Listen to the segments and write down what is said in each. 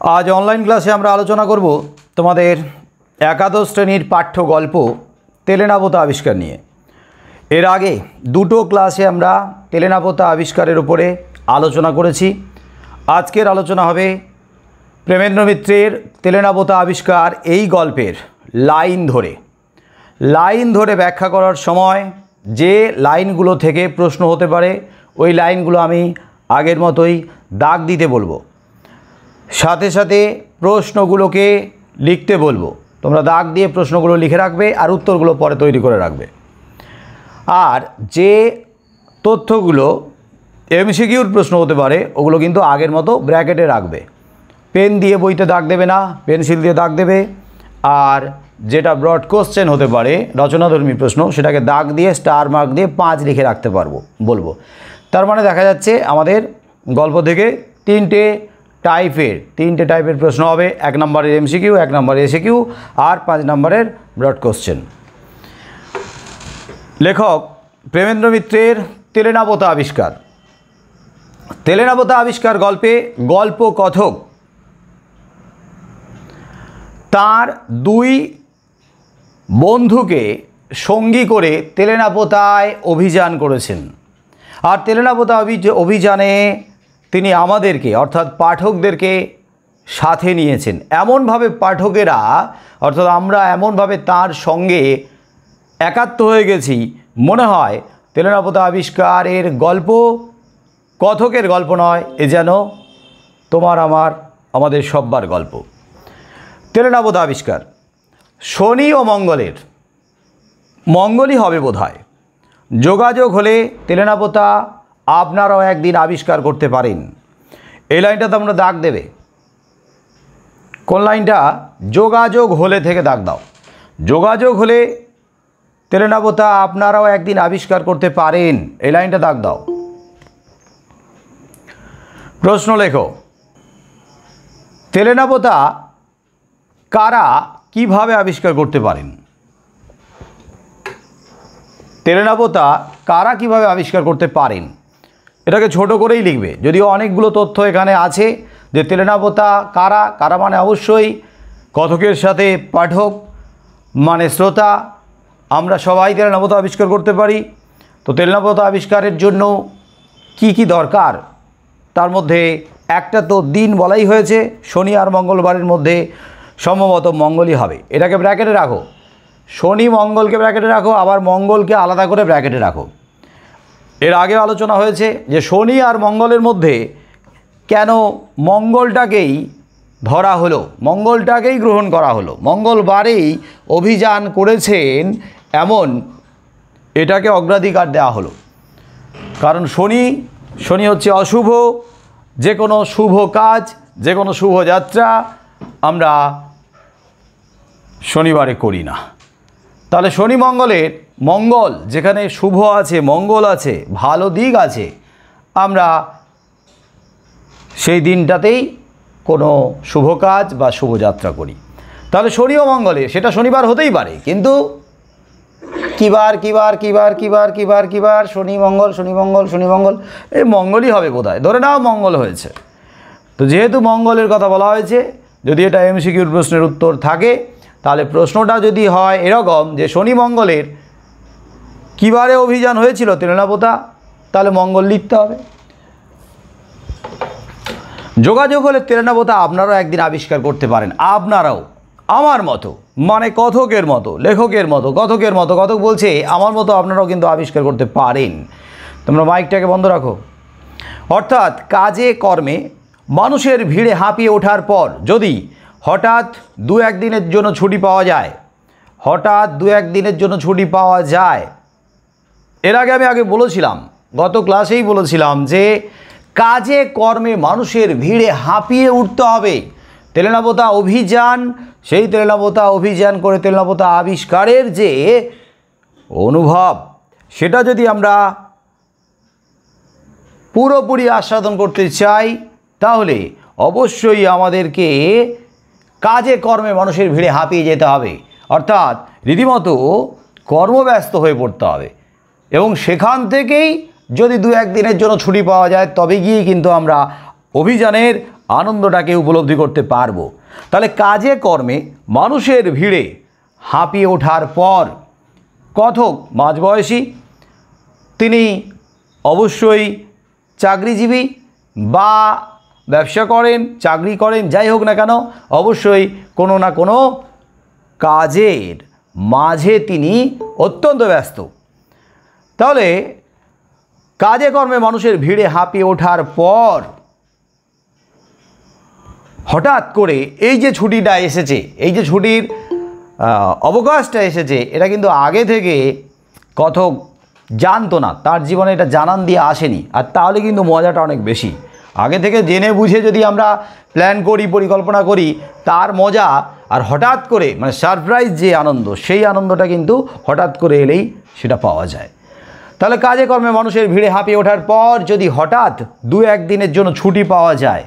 आज ऑनलाइन क्लासे আমরা আলোচনা করব তোমাদের একাদশ শ্রেণীর পাঠ্য গল্প তেলেনাপোতা আবিষ্কার নিয়ে। এর আগে দুটো ক্লাসে আমরা তেলেনাপোতা আবিষ্কারের উপরে আলোচনা করেছি। আজকের আলোচনা হবে প্রেমেন্দ্র মিত্রের তেলেনাপোতা আবিষ্কার এই গল্পের লাইন ধরে ব্যাখ্যা করার সময় যে লাইনগুলো থেকে প্রশ্ন হতে পারে ওই লাইনগুলো আমি আগের মতোই দাগ দিতে বলবো, সাথে সাথে প্রশ্নগুলোকে লিখতে বলবো। তোমরা দাগ দিয়ে প্রশ্নগুলো লিখে রাখবে আর উত্তরগুলো পরে তৈরি করে রাখবে। আর যে তথ্যগুলো এমসিকিউর প্রশ্ন হতে পারে ওগুলো কিন্তু আগের মতো ব্র্যাকেটে রাখবে। পেন দিয়ে বইতে দাগ দেবে না, পেন্সিল দিয়ে দাগ দেবে। আর যেটা ব্রড কোশ্চেন হতে পারে রচনাধর্মী প্রশ্ন সেটাকে দাগ দিয়ে স্টার মার্ক দিয়ে 5 লিখে রাখতে বলবো। তার মানে দেখা যাচ্ছে আমাদের গল্প থেকে তিনটে টাইপের প্রশ্ন হবে। 1 নম্বরের এমসিকিউ, 1 নম্বরের এসিকিউ আর 5 নম্বরের ব্রড কোশ্চেন। লেখক প্রেমেন্দ্র মিত্রের তেলেনাপোতা আবিষ্কার গল্পে গল্প কথক তার 2 বন্ধুকে সঙ্গী করে তেলেনাপোতায় অভিযান করেছেন। আর তেলেনাপোতা অভিযানে তিনি আমাদেরকে অর্থাৎ পাঠকদেরকে সাথে নিয়েছেন। এমনভাবে পাঠকেরা অর্থাৎ আমরা এমনভাবে তার সঙ্গে একাত্ম হয়ে গেছি, মনে হয় তেলেনাপোতা আবিষ্কারের গল্প কথকের গল্প নয়, এ যেন তোমার আমাদের সব্বার গল্প। তেলেনাপোতা আবিষ্কার শনি ও মঙ্গলই হবে বোধহয়। যোগাযোগ হলে তেলেনাপোতা আপনারাও একদিন আবিষ্কার করতে পারেন। এই লাইনটা তো আমরা দাগ দেবে। কোন লাইনটা? যোগাযোগ হলে থেকে দাগ দাও। যোগাযোগ হলে তেলেনাপোতা আপনারাও একদিন আবিষ্কার করতে পারেন, এই লাইনটা দাগ দাও। প্রশ্ন লেখো, তেলেনাপোতা কারা কিভাবে আবিষ্কার করতে পারেন? তেলেনাপোতা কারা কিভাবে আবিষ্কার করতে পারেন এটাকে ছোট করেই লিখবে, যদিও অনেকগুলো তথ্য এখানে আছে। যে তেলেনাপোতা কারা মানে অবশ্যই কথকের সাথে পাঠক মানে শ্রোতা, আমরা সবাই তেলেনাপোতা আবিষ্কার করতে পারি। তো তেলেনাপোতা আবিষ্কারের জন্য কি দরকার তার মধ্যে একটা তো দিন বলাই হয়েছে, শনি আর মঙ্গলবারের মধ্যে সম্ভবত মঙ্গলই হবে। এটাকে ব্র্যাকেটে রাখো, শনি মঙ্গলকে ব্র্যাকেটে রাখো, আবার মঙ্গলকে আলাদা করে ব্র্যাকেটে রাখো। এর আগে আলোচনা হয়েছে যে শনি আর মঙ্গলের মধ্যে কেন মঙ্গলটাকেই ধরা হলো, মঙ্গলটাকেই গ্রহণ করা হলো, মঙ্গলবারেই অভিযান করেছেন এমন এটাকে অগ্রাধিকার দেওয়া হলো। কারণ শনি হচ্ছে অশুভ, যে কোনো শুভ কাজ, যে কোনো শুভ যাত্রা আমরা শনিবারে করি না। তাহলে শনি মঙ্গলের মঙ্গল যেখানে শুভ আছে, মঙ্গল আছে, ভালো দিক আছে, আমরা সেই দিনটাতেই কোনো শুভ কাজ বা শুভযাত্রা করি। তাহলে শনি ও মঙ্গলে সেটা শনিবার হতেই পারে, কিন্তু কিবার শনি মঙ্গল এই মঙ্গলই হবে বোধহয়, ধরে নাও মঙ্গল হয়েছে। তো যেহেতু মঙ্গলের কথা বলা হয়েছে, যদি এটা এমসিকিউর প্রশ্নের উত্তর থাকে তাহলে প্রশ্নটা যদি হয় এরকম যে শনি মঙ্গলের কিবারে অভিযান হয়েছিল তেলেনাপোতা, তাহলে মঙ্গল লিখতে হবে। যোগাযোগ হলে তেলেনাপোতা আপনারাও একদিন আবিষ্কার করতে পারেন। আপনারাও আমার মতো মানে কথকের মতো, লেখকের মতো, কথক বলছে আমার মতো আপনারাও কিন্তু আবিষ্কার করতে পারেন। তোমরা মাইকটাকে বন্ধ রাখো। অর্থাৎ কাজে কর্মে মানুষের ভিড়ে হাঁপিয়ে ওঠার পর যদি হঠাৎ 2-1 দিনের জন্য ছুটি পাওয়া যায়, এর আগে আমি বলেছিলাম, গত ক্লাসেই বলেছিলাম যে কাজে কর্মে মানুষের ভিড়ে হাঁপিয়ে উঠতে হবে। তেলেনাপোতা অভিযান, সেই তেলেনাপোতা অভিযান করে তেলেনাপোতা আবিষ্কারের যে অনুভব সেটা যদি আমরা পুরোপুরি আস্বাদন করতে চাই তাহলে অবশ্যই আমাদেরকে কাজে কর্মে মানুষের ভিড়ে হাঁপিয়ে যেতে হবে। অর্থাৎ রীতিমতো কর্মব্যস্ত হয়ে পড়তে হবে এবং সেখান থেকেই যদি 2-1 দিনের জন্য ছুটি পাওয়া যায় তবে গিয়ে কিন্তু আমরা অভিযানের আনন্দটাকে উপলব্ধি করতে পারবো। তাহলে কাজে কর্মে মানুষের ভিড়ে হাঁপিয়ে ওঠার পর কথক মাঝবয়সী, তিনি অবশ্যই চাকরিজীবী বা ব্যবসা করেন, চাকরি করেন, যাই হোক না কেন, অবশ্যই কোনো না কোনো কাজের মাঝে তিনি অত্যন্ত ব্যস্ত। তাহলে কাজে কর্মে মানুষের ভিড়ে হাঁপিয়ে ওঠার পর হঠাৎ করে এই যে ছুটিটা এসেছে, এই যে ছুটির অবকাশটা এসেছে, এটা কিন্তু আগে থেকে কথক জানতো না, তার জীবনে এটা জানান দিয়ে আসেনি। আর তাহলে কিন্তু মজাটা অনেক বেশি। আগে থেকে জেনে বুঝে যদি আমরা প্ল্যান করি, পরিকল্পনা করি, তার মজা আর হঠাৎ করে মানে সারপ্রাইজ যে আনন্দ, সেই আনন্দটা কিন্তু হঠাৎ করে এলেই সেটা পাওয়া যায়। তাহলে কাজে কর্মে মানুষের ভিড়ে হাঁপিয়ে ওঠার পর যদি হঠাৎ 2-1 দিনের জন্য ছুটি পাওয়া যায়,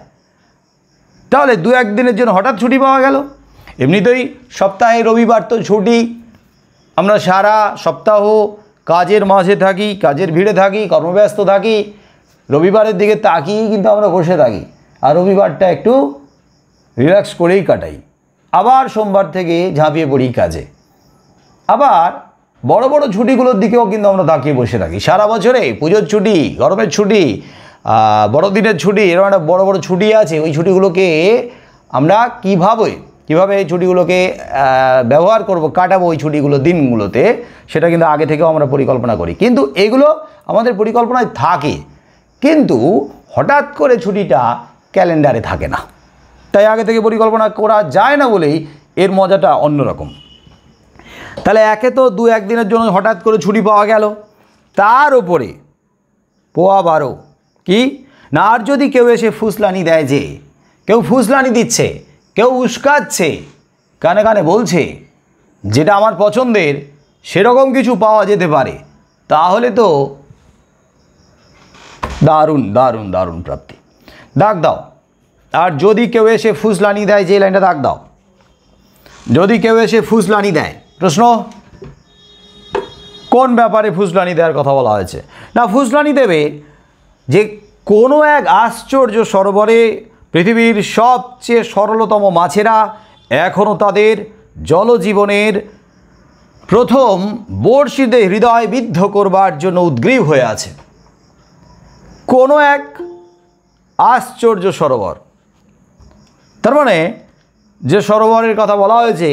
তাহলে 2-1 দিনের জন্য হঠাৎ ছুটি পাওয়া গেল। এমনিতেই সপ্তাহে রবিবার তো ছুটি, আমরা সারা সপ্তাহ কাজের মাঝে থাকি, কাজের ভিড়ে থাকি, কর্মব্যস্ত থাকি, রবিবারের দিকে তাকিয়েই কিন্তু আমরা বসে থাকি, আর রবিবারটা একটু রিল্যাক্স করেই কাটাই। আবার সোমবার থেকে ঝাঁপিয়ে পড়ি কাজে। আবার বড় বড় ছুটিগুলোর দিকেও কিন্তু আমরা তাকিয়ে বসে থাকি। সারা বছরে পুজোর ছুটি, গরমের ছুটি, বড়দিনের ছুটি, এরকম একটা বড় বড় ছুটি আছে। ওই ছুটিগুলোকে আমরা কীভাবে এই ছুটিগুলোকে ব্যবহার করব, কাটাবো ওই ছুটিগুলো দিনগুলোতে, সেটা কিন্তু আগে থেকেও আমরা পরিকল্পনা করি। কিন্তু এগুলো আমাদের পরিকল্পনায় থাকে, কিন্তু হঠাৎ করে ছুটিটা ক্যালেন্ডারে থাকে না। তাই আগে থেকে পরিকল্পনা করা যায় না বলেই এর মজাটা অন্যরকম। তাহলে একে তো 2-1 দিনের জন্য হঠাৎ করে ছুটি পাওয়া গেল, তার উপরে পোয়া 12 কি না, আর যদি কেউ এসে ফুসলানি দেয়, যে কেউ ফুসলানি দিচ্ছে, কেউ উস্কাচ্ছে, কানে কানে বলছে যেটা আমার পছন্দের, সেরকম কিছু পাওয়া যেতে পারে, তাহলে তো দারুণ দারুণ দারুণ প্রাপ্তি। দাগ দাও। আর যদি কেউ এসে ফুসলানি দেয়, যে লাইনটা দাগ দাও, যদি কেউ এসে ফুসলানি দেয়, প্রশ্ন কোন ব্যাপারে ফুসলানি দেওয়ার কথা বলা হয়েছে? না, ফুসলানি দেবে যে কোনো এক আশ্চর্য সরোবরে পৃথিবীর সবচেয়ে সরলতম মাছেরা এখনও তাদের জলজীবনের প্রথম বড়শিতে হৃদয় বিদ্ধ করবার জন্য উদ্গ্রীব হয়ে আছে। কোনো এক আশ্চর্য সরোবর, তার মানে যে সরোবরের কথা বলা হয়েছে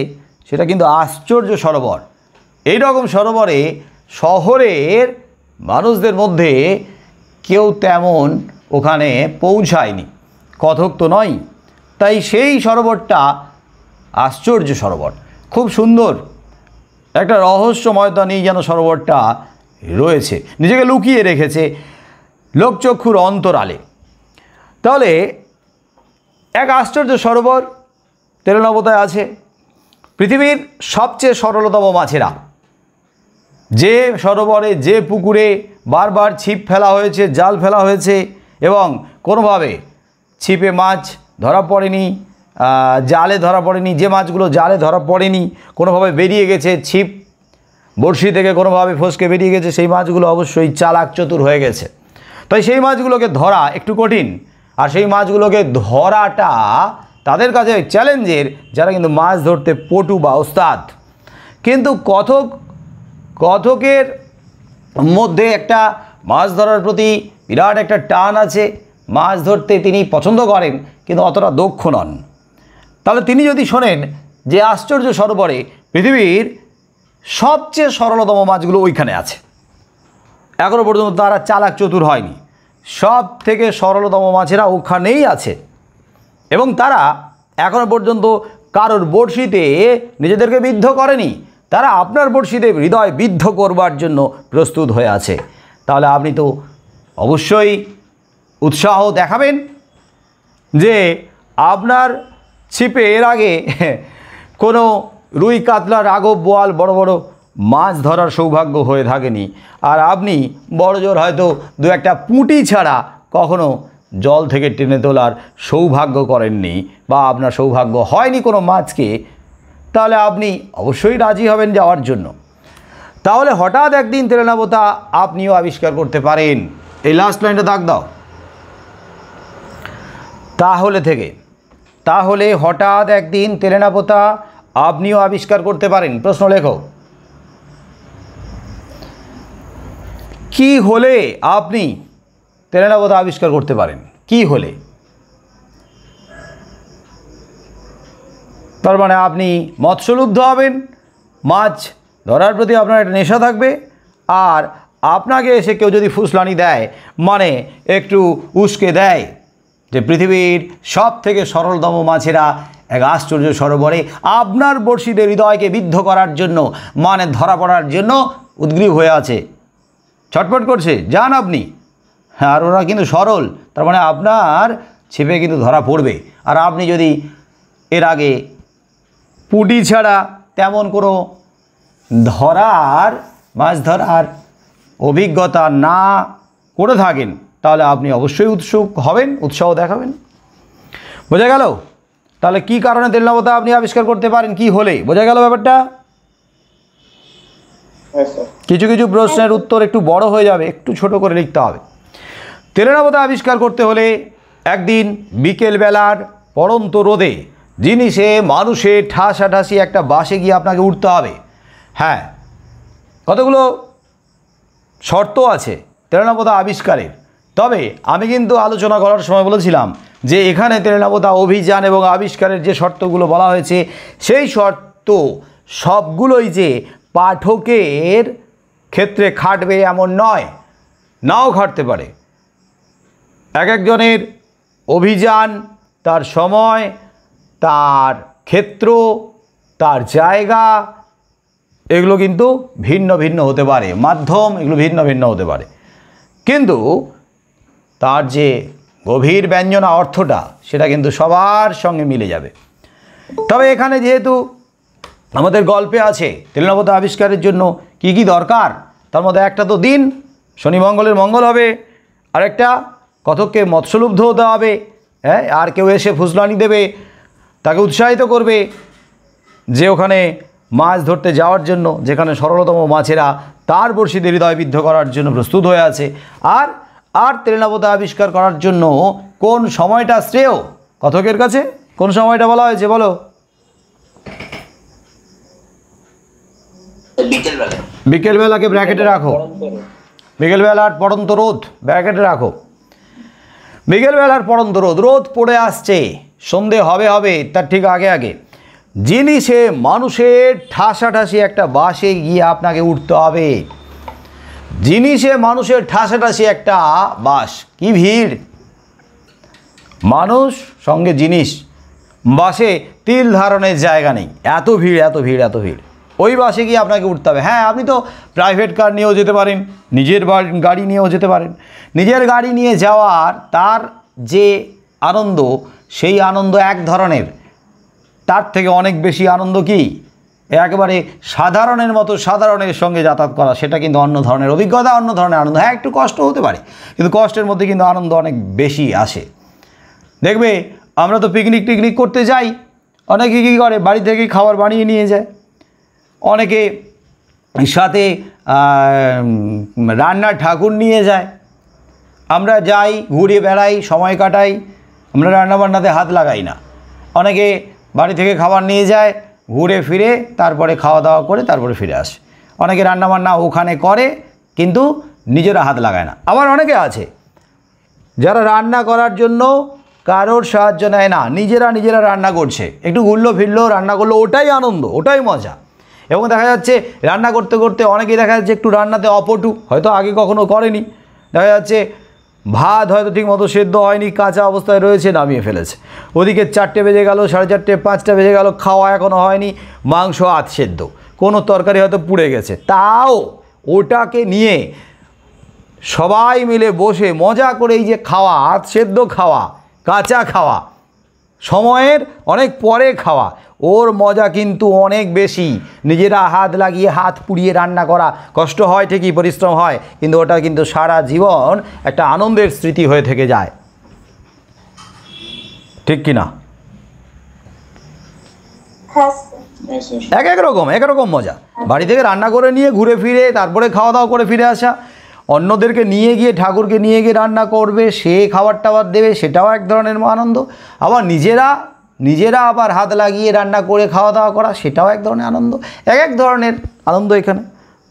সেটা কিন্তু আশ্চর্য সরোবর। এই রকম সরোবরে শহরের মানুষদের মধ্যে কেউ তেমন ওখানে পৌঁছায়নি, কথক তো নয়। তাই সেই সরোবরটা আশ্চর্য সরোবর, খুব সুন্দর একটা রহস্যময়তা নিয়ে যেন সরোবরটা রয়েছে, নিজেকে লুকিয়ে রেখেছে লোকচক্ষুর অন্তরালে। তাহলে এক আশ্চর্য সরোবর তেলেনাপোতায় আছে। পৃথিবীর সবচেয়ে সরলতম মাছেরা, যে সরোবরে, যে পুকুরে বারবার ছিপ ফেলা হয়েছে, জাল ফেলা হয়েছে এবং কোনোভাবে ছিপে মাছ ধরা পড়েনি, জালে ধরা পড়েনি, যে মাছগুলো জালে ধরা পড়েনি, কোনোভাবে বেরিয়ে গেছে, ছিপ বড়শি থেকে কোনোভাবে ফসকে বেরিয়ে গেছে, সেই মাছগুলো অবশ্যই চালাক চতুর হয়ে গেছে। তাই সেই মাছগুলোকে ধরা একটু কঠিন, আর সেই মাছগুলোকে ধরাটা তাদের কাছে চ্যালেঞ্জের, যারা কিন্তু মাছ ধরতে পটু বা ওস্তাদ। কিন্তু কথকের মধ্যে একটা মাছ ধরার প্রতি বিরাট একটা টান আছে, মাছ ধরতে তিনি পছন্দ করেন, কিন্তু অতটা দক্ষ নন। তাহলে তিনি যদি শোনেন যে আশ্চর্য সরোবরে পৃথিবীর সবচেয়ে সরলতম মাছগুলো ওইখানে আছে, এখনও পর্যন্ত তারা চালাক চতুর হয়নি, সব থেকে সরলতম মাছেরা ওখানেই আছে, এবং তারা এখনও পর্যন্ত কারোর বড়শিতে নিজেদেরকে বিদ্ধ করেনি, তারা আপনার বড়শিতে হৃদয় বিদ্ধ করবার জন্য প্রস্তুত হয়ে আছে। তাহলে আপনি তো অবশ্যই উৎসাহ দেখাবেন যে আপনার ছিপে এর আগে কোনো রুই, কাতলা, রাঘব, বোয়াল, বড় বড় মাছ ধরার সৌভাগ্য হয়ে থাকেনি, আর আপনি বড়জোর হয়তো 2-1টা পুঁটি ছাড়া কখনো জল থেকে টেনে তোলার সৌভাগ্য করেননি, বা আপনার সৌভাগ্য হয়নি কোনো মাছকে, তাহলে আপনি অবশ্যই রাজি হবেন যাওয়ার জন্য। তাহলে হঠাৎ একদিন তেলেনাপোতা আপনিও আবিষ্কার করতে পারেন। এই লাস্ট লাইনটা দাগ দাও। তাহলে হঠাৎ একদিন তেলেনাপোতা আপনিও আবিষ্কার করতে পারেন। প্রশ্ন লেখো, কি হলে আপনি তেলেনাপোতা আবিষ্কার করতে পারেন? কি হলে? তার মানে আপনি মৎস্যলুব্ধ হবেন, মাছ ধরার প্রতি আপনার একটা নেশা থাকবে, আর আপনাকে এসে কেউ যদি ফুসলানি দেয়, মানে একটু উস্কে দেয় যে পৃথিবীর সব থেকে সরলতম মাছেরা এক আশ্চর্য সরোবরে আপনার বর্ষিদের হৃদয়কে বিদ্ধ করার জন্য, মানে ধরা পড়ার জন্য উদ্গ্রীব হয়ে আছে, ছটফট করছে, যান আপনি। আর ওরা কিন্তু সরল, তার মানে আপনার ছিপে কিন্তু ধরা পড়বে। আর আপনি যদি এর আগে পুঁটি ছাড়া তেমন কোনো মাছ ধরার অভিজ্ঞতা না করে থাকেন, তাহলে আপনি অবশ্যই উৎসুক হবেন, উৎসাহ দেখাবেন। বোঝা গেল? তাহলে কি কারণে তেলেনাপোতা আপনি আবিষ্কার করতে পারেন? কি হলে? বোঝা গেল ব্যাপারটা? কিছু কিছু প্রশ্নের উত্তর একটু বড় হয়ে যাবে, একটু ছোট করে লিখতে হবে। তেলেনাপোতা আবিষ্কার করতে হলে একদিন বিকেলবেলার পড়ন্ত রোদে জিনিসে মানুষের ঠাসাঠাসি একটা বাসে গিয়ে আপনাকে উঠতে হবে। হ্যাঁ, কতগুলো শর্ত আছে তেলেনাপোতা আবিষ্কারের। তবে আমি কিন্তু আলোচনা করার সময় বলেছিলাম যে এখানে তেলেনাপোতা অভিযান এবং আবিষ্কারের যে শর্তগুলো বলা হয়েছে, সেই শর্ত সবগুলোই যে পাঠকের ক্ষেত্রে খাটবে এমন নয়, নাও খাটতে পারে। এক একজনের অভিযান, তার সময়, তার ক্ষেত্র, তার জায়গা, এগুলো কিন্তু ভিন্ন ভিন্ন হতে পারে, মাধ্যম এগুলো ভিন্ন ভিন্ন হতে পারে, কিন্তু তার যে গভীর ব্যঞ্জনা অর্থটা সেটা কিন্তু সবার সঙ্গে মিলে যাবে। তবে এখানে যেহেতু আমাদের গল্পে আছে তেলেনাপোতা আবিষ্কারের জন্য কি কি দরকার, তার মধ্যে একটা তো দিন, শনি মঙ্গলের মঙ্গল হবে, আরেকটা কতককে মৎস্যলুব্ধ হতে হবে, হ্যাঁ, আর কেউ এসে ফুসলানি দেবে, তাকে উৎসাহিত করবে যে ওখানে মাছ ধরতে যাওয়ার জন্য, যেখানে সরলতম মাছেরা তার বর্ষিদের হৃদয় বিদ্ধ করার জন্য প্রস্তুত হয়ে আছে। আর তেলেনাপোতা আবিষ্কার করার জন্য কোন সময়টা শ্রেয় কথকের কাছে? কোন সময়টা বলা হয়েছে বলো? বিকেলবেলাকে ব্র্যাকেটে রাখো, বিকেলবেলার পড়ন্ত রোদ ব্র্যাকেটে রাখো। বিকেলবেলার পড়ন্ত রোদ পড়ে আসছে, সন্ধে হবে তার ঠিক আগে জিনিসে মানুষের ঠাসাঠাসি একটা বাসে গিয়ে আপনাকে উঠতে হবে। জিনিসে মানুষের ঠাসাঠাসি একটা বাস, কি ভিড়! মানুষ সঙ্গে জিনিস, বাসে তিল ধারণের জায়গা নেই, এত ভিড়। ওই বাসে গিয়ে আপনাকে উঠতে হবে। হ্যাঁ, আপনি তো প্রাইভেট কার নিয়েও যেতে পারেন, নিজের গাড়ি নিয়েও যেতে পারেন। নিজের গাড়ি নিয়ে যাওয়ার তার যে আনন্দ, সেই আনন্দ এক ধরনের, তার থেকে অনেক বেশি আনন্দ কি একেবারে সাধারণের মতো সাধারণের সঙ্গে যাতায়াত করা, সেটা কিন্তু অন্য ধরনের অভিজ্ঞতা, অন্য ধরনের আনন্দ। হ্যাঁ, একটু কষ্ট হতে পারে, কিন্তু কষ্টের মধ্যে কিন্তু আনন্দ অনেক বেশি আসে। দেখবে আমরা তো পিকনিক করতে যাই, অনেকে কী করে বাড়ি থেকে খাবার বানিয়ে নিয়ে যায়, অনেকে সাথে রান্নার ঠাকুর নিয়ে যায়। আমরা যাই, ঘুরে বেড়াই, সময় কাটাই, আমরা রান্নাবান্নাতে হাত লাগাই না। অনেকে বাড়ি থেকে খাবার নিয়ে যায়, ঘুরে ফিরে তারপরে খাওয়া দাওয়া করে তারপরে ফিরে আসে। অনেকে রান্নাবান্না ওখানে করে কিন্তু নিজেরা হাত লাগায় না। আবার অনেকে আছে যারা রান্না করার জন্য কারোর সাহায্য নেয় না, নিজেরা রান্না করছে, একটু ঘুরলো ফিরলো, রান্না করলো, ওটাই আনন্দ, ওটাই মজা। এবং দেখা যাচ্ছে রান্না করতে করতে অনেকেই দেখা যাচ্ছে একটু রান্নাতে অপটু, হয়তো আগে কখনো করেনি, দেখা যাচ্ছে ভাত হয়তো ঠিক মতো সেদ্ধ হয়নি, কাঁচা অবস্থায় রয়েছে, নামিয়ে ফেলেছে। ওদিকে 4টে বেজে গেল, 4:30, 5টা বেজে গেল, খাওয়া এখনও হয়নি, মাংস আধ সেদ্ধ, কোনো তরকারি হয়তো পুড়ে গেছে, তাও ওটাকে নিয়ে সবাই মিলে বসে মজা করে এই যে খাওয়া, আধ সেদ্ধ খাওয়া, কাঁচা খাওয়া, সময়ের অনেক পরে খাওয়া, ওর মজা কিন্তু অনেক বেশি। নিজেরা হাত লাগিয়ে হাত পুড়িয়ে রান্না করা কষ্ট হয় ঠিকই, পরিশ্রম হয়, কিন্তু ওটা কিন্তু সারা জীবন একটা আনন্দের স্মৃতি হয়ে থেকে যায়, ঠিক কি না? এক এক রকম মজা। বাড়ি থেকে রান্না করে নিয়ে ঘুরে ফিরে তারপরে খাওয়া দাওয়া করে ফিরে আসা, অন্যদেরকে নিয়ে গিয়ে ঠাকুরকে নিয়ে গিয়ে রান্না করবে, সে খাবার টাবার দেবে, সেটাও এক ধরনের আনন্দ। আবার নিজেরা আবার হাত লাগিয়ে রান্না করে খাওয়া দাওয়া করা, সেটাও এক ধরনের আনন্দ। এক ধরনের আনন্দ এখানে।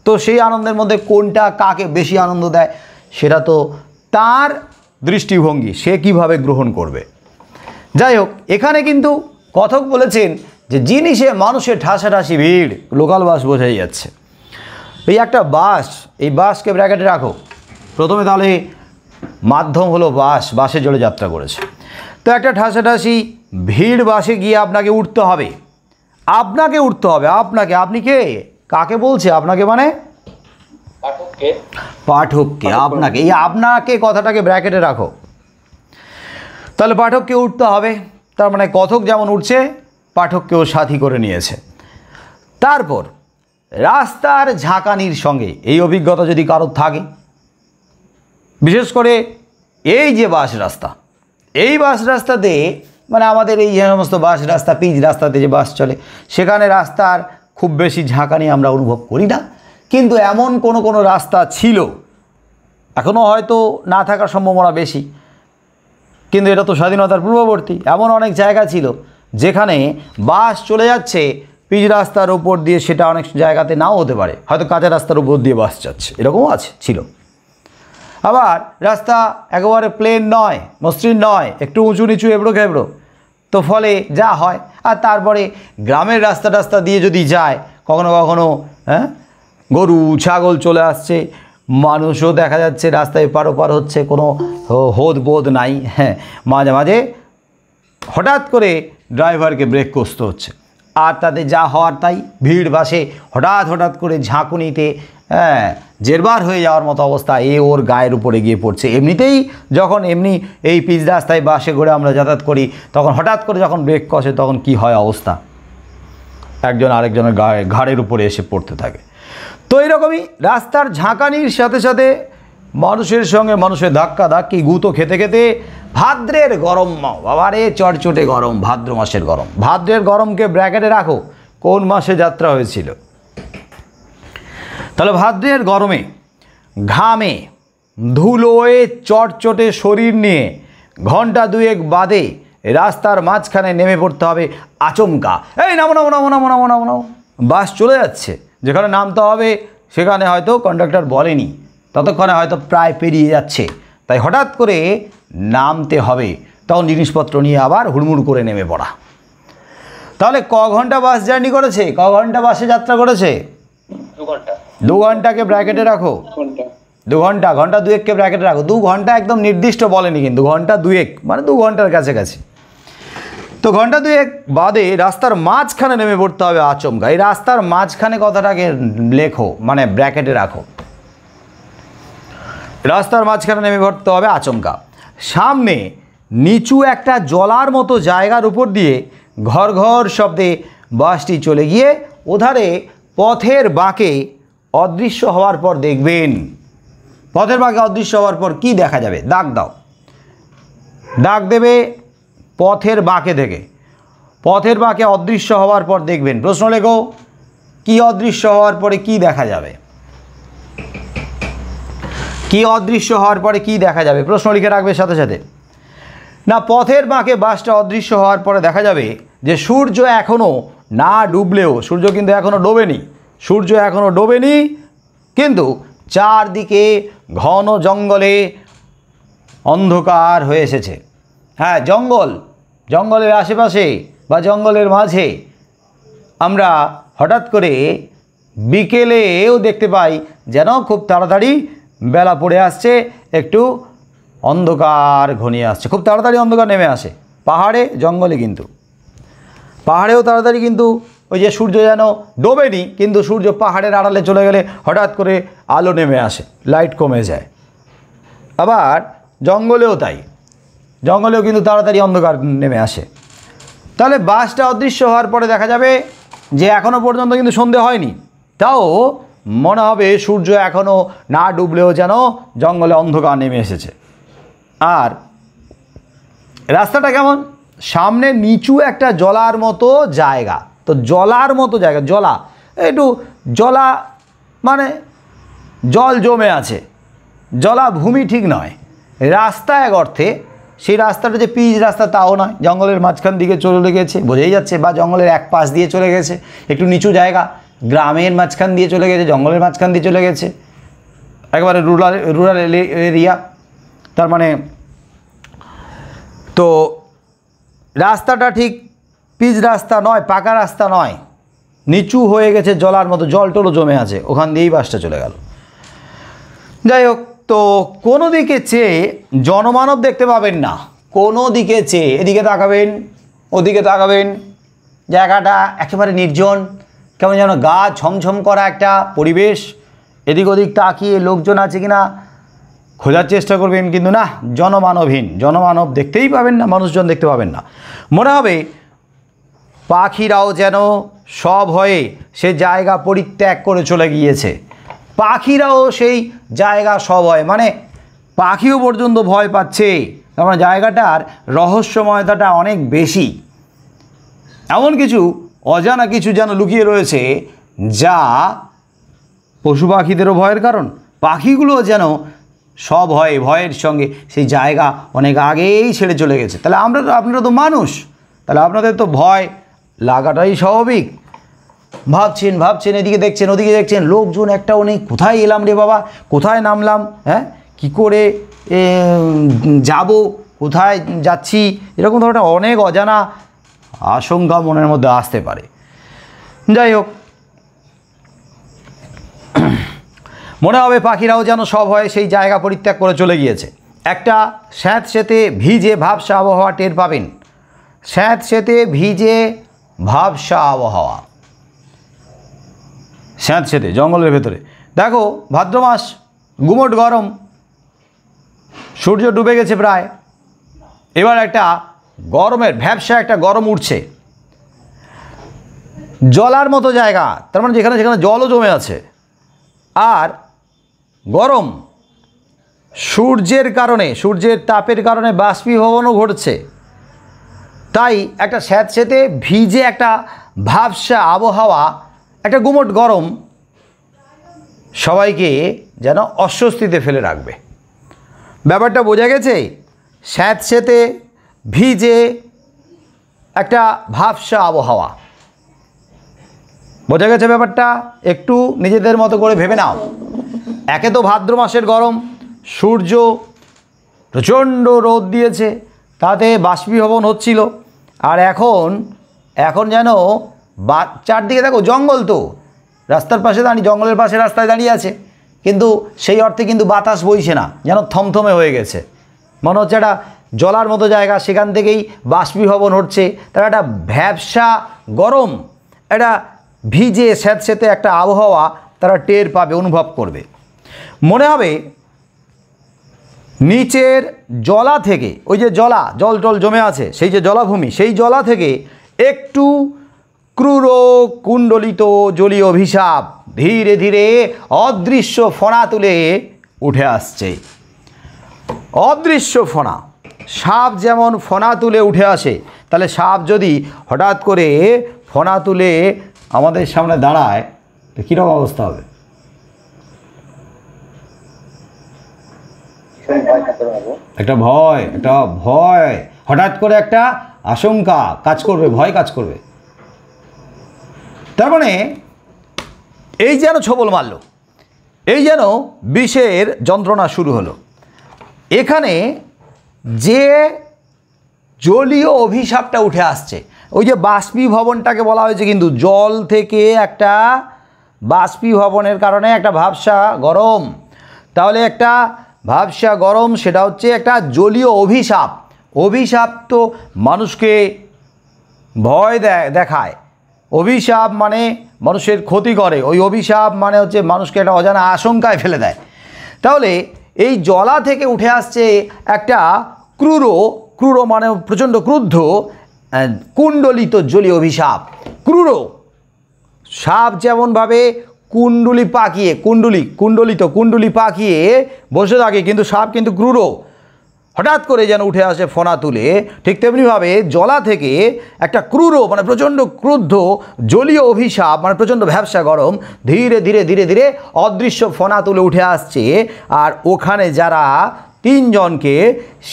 তো সেই আনন্দের মধ্যে কোনটা কাকে বেশি আনন্দ দেয় সেটা তো তার দৃষ্টিভঙ্গি, সে কিভাবে গ্রহণ করবে। যাই হোক, এখানে কিন্তু কথক বলেছেন যে জিনিসে মানুষের ঠাসাঠাসি ভিড়, লোকাল বাস বোঝাই যাচ্ছে। এই একটা বাস, এই বাসকে ব্র্যাকেটে রাখো প্রথমে, তাহলে মাধ্যম হলো বাস, বাসে চড়ে যাত্রা করেছে। তো একটা ঠাসাঠাসি ভিড় বাসে গিয়ে আপনাকে উঠতে হবে, আপনাকে। আপনি কে, কাকে বলছে? আপনাকে মানে পাঠককে, আপনাকে। এই আপনাকে কথাটাকে ব্র্যাকেটে রাখো। তাহলে পাঠককে উঠতে হবে, তার মানে কথক যেমন উঠছে পাঠককেও সাথী করে নিয়েছে। তারপর রাস্তার ঝাঁকানির সঙ্গে এই অভিজ্ঞতা যদি কারোর থাকে, বিশেষ করে এই যে বাস রাস্তা, এই বাস রাস্তাতে মানে আমাদের এই যে সমস্ত বাস রাস্তা, পিচ রাস্তাতে যে বাস চলে, সেখানে রাস্তার খুব বেশি ঝাঁকানি আমরা অনুভব করি না। কিন্তু এমন কোনো রাস্তা ছিল, এখনও হয়তো না থাকার সম্ভাবনা বেশি, কিন্তু এটা তো স্বাধীনতার পূর্ববর্তী, এমন অনেক জায়গা ছিল যেখানে বাস চলে যাচ্ছে পিচ রাস্তার উপর দিয়ে, সেটা অনেক জায়গাতে নাও হতে পারে, হয়তো কাঁচা রাস্তার উপর দিয়ে বাস যাচ্ছে, এরকমও ছিল। আবার রাস্তা একেবারে প্লেন নয়, মসৃণ নয়, একটু উঁচু নিচু এবড়ো খেবড়ো, তো ফলে যা হয়। আর তারপরে গ্রামের রাস্তা দিয়ে যদি যায়, কখনো গরু ছাগল চলে আসছে, মানুষও দেখা যাচ্ছে রাস্তায় এপার ওপার হচ্ছে, কোনো হোদ বোধ নাই। হ্যাঁ, মাঝে মাঝে হঠাৎ করে ড্রাইভারকে ব্রেক কষতে হচ্ছে, আর তাতে যা হওয়ার তাই। ভিড় বাসে হঠাৎ করে ঝাঁকুনিতে জেরবার হয়ে যাওয়ার মতো অবস্থা, ওর গায়ের উপরে গিয়ে পড়ছে। এমনিতেই যখন এই পিচ রাস্তায় বাসে করে আমরা যাতায়াত করি, তখন হঠাৎ করে যখন ব্রেক কষে তখন কি হয় অবস্থা, একজন আরেকজনের ঘাড়ের উপরে এসে পড়তে থাকে। তো এইরকমই রাস্তার ঝাঁকানির সাথে সাথে মানুষের সঙ্গে মানুষের ধাক্কি গুঁতো খেতে ভাদ্রের গরম, বাবারে চটচটে গরম, ভাদ্র মাসের গরম। ভাদ্রের গরমকে ব্র্যাকেটে রাখো, কোন মাসে যাত্রা হয়েছিল। তাহলে ভাদ্রের গরমে ঘামে ধুলোয় চটচটে শরীর নিয়ে ঘন্টা দুয়েক বাদে রাস্তার মাঝখানে নেমে পড়তে হবে আচমকা। এই নামো, বাস চলে যাচ্ছে, যেখানে নামতে হবে সেখানে হয়তো কন্ডাক্টর বলেনি, ততক্ষণে হয়তো প্রায় পেরিয়ে যাচ্ছে, তাই হঠাৎ করে নামতে হবে। তখন জিনিসপত্র নিয়ে আবার হুড়মুড় করে নেমে পড়া। তাহলে ক ঘন্টা বাস জার্নি করেছে, ক ঘন্টা বাসে যাত্রা করেছে? 2 ঘন্টা। 2 ঘন্টাকে ব্র্যাকেটে রাখো, 2 ঘন্টা, ঘন্টা দুয়েককে ব্র্যাকেটে রাখো। 2 ঘন্টা একদম নির্দিষ্ট বলেনি, কিন্তু ঘন্টা দুয়েক মানে 2 ঘন্টার কাছাকাছি। তো ঘন্টা দুয়েক বাদে রাস্তার মাঝখানে নেমে পড়তে হবে আচমকা। এই রাস্তার মাঝখানে কথাটাকে লেখো, মানে ব্র্যাকেটে রাখো। রাস্তার মাঝখানে নেমে পড়তে হবে আচমকা। সামনে নিচু একটা জলার মতো জায়গার উপর দিয়ে ঘর শব্দে বাসটি চলে গিয়ে ওধারে পথের বাঁকে অদৃশ্য হওয়ার পর দেখবেন। পথের বাঁকে অদৃশ্য হওয়ার পর কি দেখা যাবে? দাগ দাও, দাগ দেবে পথের বাঁকে থেকে। পথের বাঁকে অদৃশ্য হওয়ার পর দেখবেন। প্রশ্ন লেখো, কি অদৃশ্য হওয়ার পরে কি দেখা যাবে? কি অদৃশ্য হওয়ার পরে কি দেখা যাবে? প্রশ্ন লিখে রাখবে সাথে সাথে। না, পথের বাঁকে বাসটা অদৃশ্য হওয়ার পরে দেখা যাবে যে সূর্য এখনও না ডুবলেও, সূর্য কিন্তু এখনও ডোবেনি, সূর্য এখনও ডোবেনি, কিন্তু চারদিকে ঘন জঙ্গলে অন্ধকার হয়ে এসেছে। হ্যাঁ, জঙ্গলের আশেপাশে বা জঙ্গলের মাঝে আমরা হঠাৎ করে বিকেলেও দেখতে পাই যেন খুব তাড়াতাড়ি বেলা পড়ে আসছে, একটু অন্ধকার ঘনিয়ে আসছে, খুব তাড়াতাড়ি অন্ধকার নেমে আসে। পাহাড়ে জঙ্গলে কিন্তু, পাহাড়েও তাড়াতাড়ি, কিন্তু ওই যে সূর্য যেন ডোবেনি, কিন্তু সূর্য পাহাড়ের আড়ালে চলে গেলে হঠাৎ করে আলো নেমে আসে, লাইট কমে যায়। আবার জঙ্গলেও তাই, জঙ্গলেও কিন্তু তাড়াতাড়ি অন্ধকার নেমে আসে। তাহলে বাসটা অদৃশ্য হওয়ার পরে দেখা যাবে যে এখনও পর্যন্ত কিন্তু সন্ধে হয়নি, তাও মনে হবে সূর্য এখনও না ডুবলেও যেন জঙ্গলে অন্ধকার নেমে এসেছে। আর রাস্তাটা কেমন? সামনে নিচু একটা জলার মতো জায়গা। তো জলার মতো জায়গা, জলা, একটু জলা মানে জল জমে আছে, জলাভূমি ঠিক নয়, রাস্তা এক অর্থে সেই রাস্তাটা যে পিচ রাস্তা তাও নয়, জঙ্গলের মাঝখান দিকে চলে গেছে, বোঝাই যাচ্ছে, বা জঙ্গলের এক পাশ দিয়ে চলে গেছে, একটু নিচু জায়গা, গ্রামের মাঝখান দিয়ে চলে গেছে, জঙ্গলের মাঝখান দিয়ে চলে গেছে, একেবারে রুরাল এরিয়া। তার মানে তো রাস্তাটা ঠিক পিচ রাস্তা নয়, পাকা রাস্তা নয়, নিচু হয়ে গেছে, জলার মতো, জল টলও জমে আছে, ওখান দিয়েই বাসটা চলে গেল। যাই হোক, তো কোনো দিকে চেয়ে জনমানব দেখতে পাবেন না, কোনো দিকে চেয়ে, এদিকে তাকাবেন ওদিকে তাকাবেন, জায়গাটা একেবারে নির্জন, কেমন যেন গা ছমছম করা একটা পরিবেশ, এদিক ওদিক তাকিয়ে লোকজন আছে কিনা খোঁজার চেষ্টা করবেন, কিন্তু না, জনমানবহীন, জনমানব দেখতেই পাবেন না, মানুষজন দেখতে পাবেন না। মনে হবে পাখিরাও যেন সব হয়ে সে জায়গা পরিত্যাগ করে চলে গিয়েছে, পাখিরাও সেই জায়গা সব হয়, মানে পাখিও পর্যন্ত ভয় পাচ্ছে, তার মানে জায়গাটার রহস্যময়তাটা অনেক বেশি, এমন কিছু অজানা কিছু যেন লুকিয়ে রয়েছে যা পশু পাখিদেরও ভয়ের কারণ, পাখিগুলোও যেন সব হয় ভয়ের সঙ্গে সেই জায়গা অনেক আগেই ছেড়ে চলে গেছে। তাহলে আপনারা তো মানুষ, তাহলে আপনাদের তো ভয় লাগাটাই স্বাভাবিক। ভাবছেন এদিকে দেখছেন ওদিকে দেখছেন, লোকজন একটাও নেই, কোথায় এলাম রে বাবা, কোথায় নামলাম, হ্যাঁ কী করে যাব, কোথায় যাচ্ছি, এরকম ধরনের অনেক অজানা আশঙ্কা মনের মধ্যে আসতে পারে। যাই হোক, মনে হবে পাখিরাও যেন সব হয় সেই জায়গা পরিত্যাগ করে চলে গিয়েছে। একটা স্যাঁতসেঁতে ভিজে ভাবসা আবহাওয়া টের পাবেন, স্যাঁতসেঁতে ভিজে ভাবসা আবহাওয়া, স্যাঁতসেঁতে জঙ্গলের ভেতরে। দেখো ভাদ্র মাস, গুমোট গরম, সূর্য ডুবে গেছে প্রায়, এবার একটা গরমের ভ্যাবসা একটা গরম উঠছে, জলার মতো জায়গা, তার মানে যেখানে যেখানে জলও জমে আছে, আর গরম, সূর্যের কারণে, সূর্যের তাপের কারণে বাষ্পীভবনও ঘটছে, তাই একটা স্যাঁতসেঁতে ভিজে একটা ভাবসা আবহাওয়া, একটা গুমোট গরম সবাইকে যেন অস্বস্তিতে ফেলে রাখবে। ব্যাপারটা বোঝা গেছে? স্যাঁতসেঁতে ভিজে একটা ভাবসা আবহাওয়া, বোঝা গেছে ব্যাপারটা? একটু নিজেদের মতো করে ভেবে নাও। একে তো ভাদ্র মাসের গরম, সূর্য প্রচণ্ড রোদ দিয়েছে, তাতে বাষ্পীভবন হচ্ছিল, আর এখন যেন চারদিকে দেখো জঙ্গল, তো রাস্তার পাশে দাঁড়িয়ে, জঙ্গলের পাশে রাস্তায় দাঁড়িয়ে আছে, কিন্তু সেই অর্থে কিন্তু বাতাস বইছে না, যেন থমথমে হয়ে গেছে, মনে হচ্ছে একটা জলার মতো জায়গা, সেখান থেকেই বাষ্পীভবন হচ্ছে, তার একটা ভ্যাবসা গরম, একটা ভিজে স্যাঁতসেঁতে একটা আবহাওয়া তারা টের পাবে, অনুভব করবে। মনে হবে নিচের জলা থেকে, ওই যে জল টল জমে আছে, সেই যে জলাভূমি, সেই জলা থেকে একটু ক্রূর কুণ্ডলিত জলীয় অভিশাপ ধীরে ধীরে অদৃশ্য ফণা তুলে উঠে আসছে। অদৃশ্য ফণা, সাপ যেমন ফণা তুলে উঠে আসে, তাহলে সাপ যদি হঠাৎ করে ফণা তুলে আমাদের সামনে দাঁড়ায়, তো কীরকম অবস্থা হবে? একটা ভয়, হঠাৎ করে একটা আশঙ্কা কাজ করবে, ভয় কাজ করবে। তার মানে এই যেন ছোবল মারল, এই যেন বিষের যন্ত্রণা শুরু হলো। এখানে যে জলীয় অভিশাপটা উঠে আসছে, ওই যে বাষ্পীভবনটাকে বলা হয়েছে, কিন্তু জল থেকে একটা বাষ্পীভবনের কারণে একটা ভাবসা গরম, তাহলে একটা ভাবসা গরম, সেটা হচ্ছে একটা জলীয় অভিশাপ। অভিশাপ তো মানুষকে ভয় দেখায়, অভিশাপ মানে মানুষের ক্ষতি করে, ওই অভিশাপ মানে হচ্ছে মানুষকে একটা অজানা আশঙ্কায় ফেলে দেয়। তাহলে এই জলা থেকে উঠে আসছে একটা ক্রূর মানে প্রচণ্ড ক্রুদ্ধ কুণ্ডলিত জলীয় অভিশাপ। ক্রূর সাপ যেমনভাবে কুণ্ডলি পাকিয়ে, কুণ্ডলি পাকিয়ে বসে থাকে, কিন্তু সাপ কিন্তু ক্রূর, হঠাৎ করে যেন উঠে আসে ফোনা তুলে, ঠিক তেমনিভাবে জলা থেকে একটা ক্রূর মানে প্রচণ্ড ক্রুদ্ধ জলীয় অভিশাপ মানে প্রচণ্ড ভ্যাবসা গরম ধীরে ধীরে ধীরে ধীরে অদৃশ্য ফোনা তুলে উঠে আসছে। আর ওখানে যারা তিনজনকে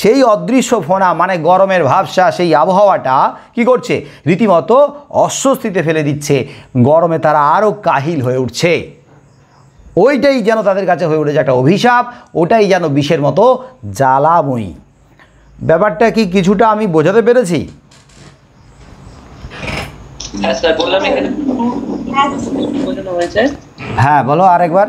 সেই অদৃশ্য ফোনা মানে গরমের ভাবসা সেই আবহাওয়াটা কি করছে, রীতিমতো অস্বস্তিতে ফেলে দিচ্ছে, গরমে তারা আরও কাহিল হয়ে উঠছে। ওইটাই যেন তাদের কাছে হয়ে উঠেছে একটা অভিশাপ, ওটাই যেন বিষের মতো জ্বালাময়ী। ব্যাপারটা কি কিছুটা আমি বোঝাতে পেরেছি? হ্যাঁ বলো আরেকবার,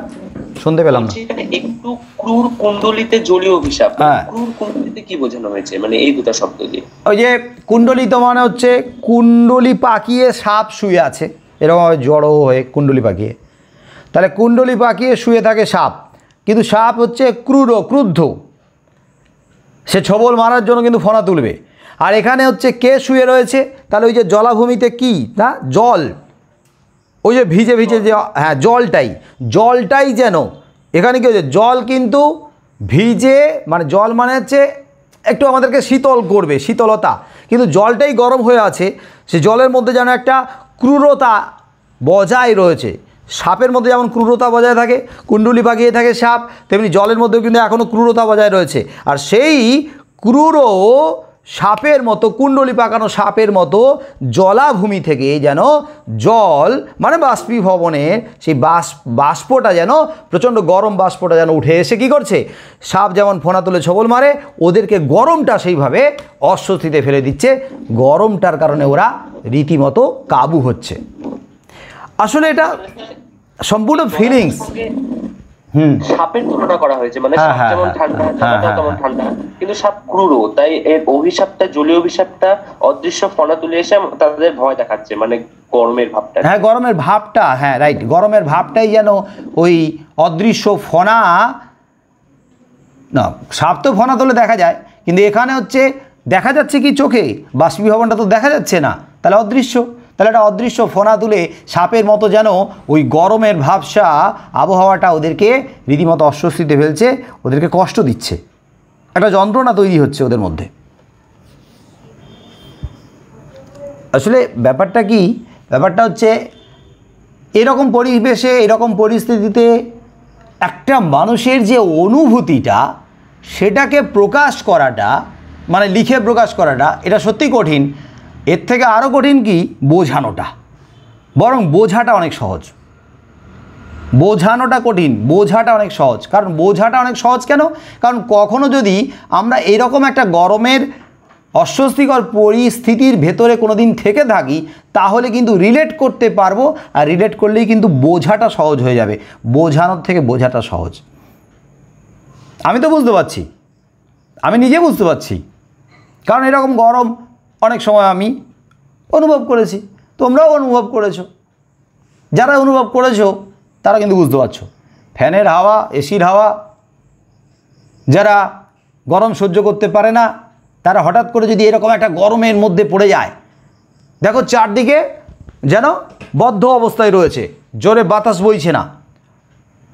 শুনতে পেলাম না। একটু ক্রূর কুণ্ডলিতে জলীয় অভিশাপ, ক্রূর কুণ্ডলিতে কি বোঝানো হয়েছে মানে এই দুটো শব্দ দিয়ে? ওই যে কুণ্ডলিত মানে হচ্ছে কুণ্ডলি পাকিয়ে সাপ শুয়ে আছে, এরকমভাবে জড়ো হয়ে কুণ্ডলি পাকিয়ে, তাহলে কুণ্ডলি পাকিয়ে শুয়ে থাকে সাপ, কিন্তু সাপ হচ্ছে ক্রুদ্ধ, সে ছবল মারার জন্য কিন্তু ফোনা তুলবে। আর এখানে হচ্ছে কে শুয়ে রয়েছে, তাহলে ওই যে জলাভূমিতে কি না জল, ওই যে ভিজে ভিজে যে হ্যাঁ জলটাই যেন এখানে কি হচ্ছে, জল কিন্তু ভিজে মানে জল মানে হচ্ছে একটু আমাদেরকে শীতল করবে, শীতলতা, কিন্তু জলটাই গরম হয়ে আছে, সে জলের মধ্যে যেন একটা ক্রূরতা বজায় রয়েছে। সাপের মধ্যে যেমন ক্রূরতা বজায় থাকে, কুণ্ডলি পাকিয়ে থাকে সাপ, তেমনি জলের মধ্যেও কিন্তু এখনও ক্রূরতা বজায় রয়েছে। আর সেই ক্রূর সাপের মতো, কুণ্ডলি পাকানো সাপের মতো জলাভূমি থেকে যেন জল মানে বাষ্পীভবনের সেই বাষ্পটা যেন প্রচণ্ড গরম বাষ্পটা যেন উঠে এসে কী করছে, সাপ যেমন ফোনা তুলে ছবল মারে, ওদেরকে গরমটা সেইভাবে অস্বস্তিতে ফেলে দিচ্ছে, গরমটার কারণে ওরা রীতিমতো কাবু হচ্ছে। আসলে এটা সম্পূর্ণ ফিলিংস। সাপের তুলনা করা হয়েছে, মানে সাপ যেমন ঠান্ডা তেমন ঠান্ডা, কিন্তু সাপ ক্রূর, তাই এর অভিশাপটা জলীয় অভিশাপটা অদৃশ্য ফোনা তুলে এসে তাদের ভয় দেখাচ্ছে, মানে গরমের ভাবটা। হ্যাঁ গরমের ভাবটা, হ্যাঁ রাইট, গরমের ভাবটাই যেন ওই অদৃশ্য ফোনা, না সাপ তো ফোনা তুলে দেখা যায়, কিন্তু এখানে হচ্ছে দেখা যাচ্ছে কি চোখে, বাষ্পীভবনটা তো দেখা যাচ্ছে না, তাহলে অদৃশ্য, তাহলে একটা অদৃশ্য ফোনা তুলে সাপের মতো যেন ওই গরমের ভাবসা আবহাওয়াটা ওদেরকে রীতিমতো অস্বস্তিতে ফেলছে, ওদেরকে কষ্ট দিচ্ছে, একটা যন্ত্রণা তৈরি হচ্ছে ওদের মধ্যে। আসলে ব্যাপারটা কি, ব্যাপারটা হচ্ছে এরকম পরিবেশে এরকম পরিস্থিতিতে একটা মানুষের যে অনুভূতিটা সেটাকে প্রকাশ করাটা মানে লিখে প্রকাশ করাটা এটা সত্যি কঠিন। এর থেকে আরও কঠিন কি বোঝানোটা, বরং বোঝাটা অনেক সহজ, বোঝানোটা কঠিন, বোঝাটা অনেক সহজ। কারণ বোঝাটা অনেক সহজ কেন, কারণ কখনো যদি আমরা এরকম একটা গরমের অস্বস্তিকর পরিস্থিতির ভেতরে কোনো দিন থেকে থাকি তাহলে কিন্তু রিলেট করতে পারবো, আর রিলেট করলেই কিন্তু বোঝাটা সহজ হয়ে যাবে, বোঝানোর থেকে বোঝাটা সহজ। আমি তো বুঝতে পারছি, আমি নিজে বুঝতে পারছি, কারণ এরকম গরম অনেক সময় আমি অনুভব করেছি, তোমরাও অনুভব করেছো, যারা অনুভব করেছো তারা কিন্তু বুঝতে পারছো। ফ্যানের হাওয়া, এসির হাওয়া, যারা গরম সহ্য করতে পারে না তারা হঠাৎ করে যদি এরকম একটা গরমের মধ্যে পড়ে যায়, দেখো চারদিকে যেন বদ্ধ অবস্থায় রয়েছে, জোরে বাতাস বইছে না,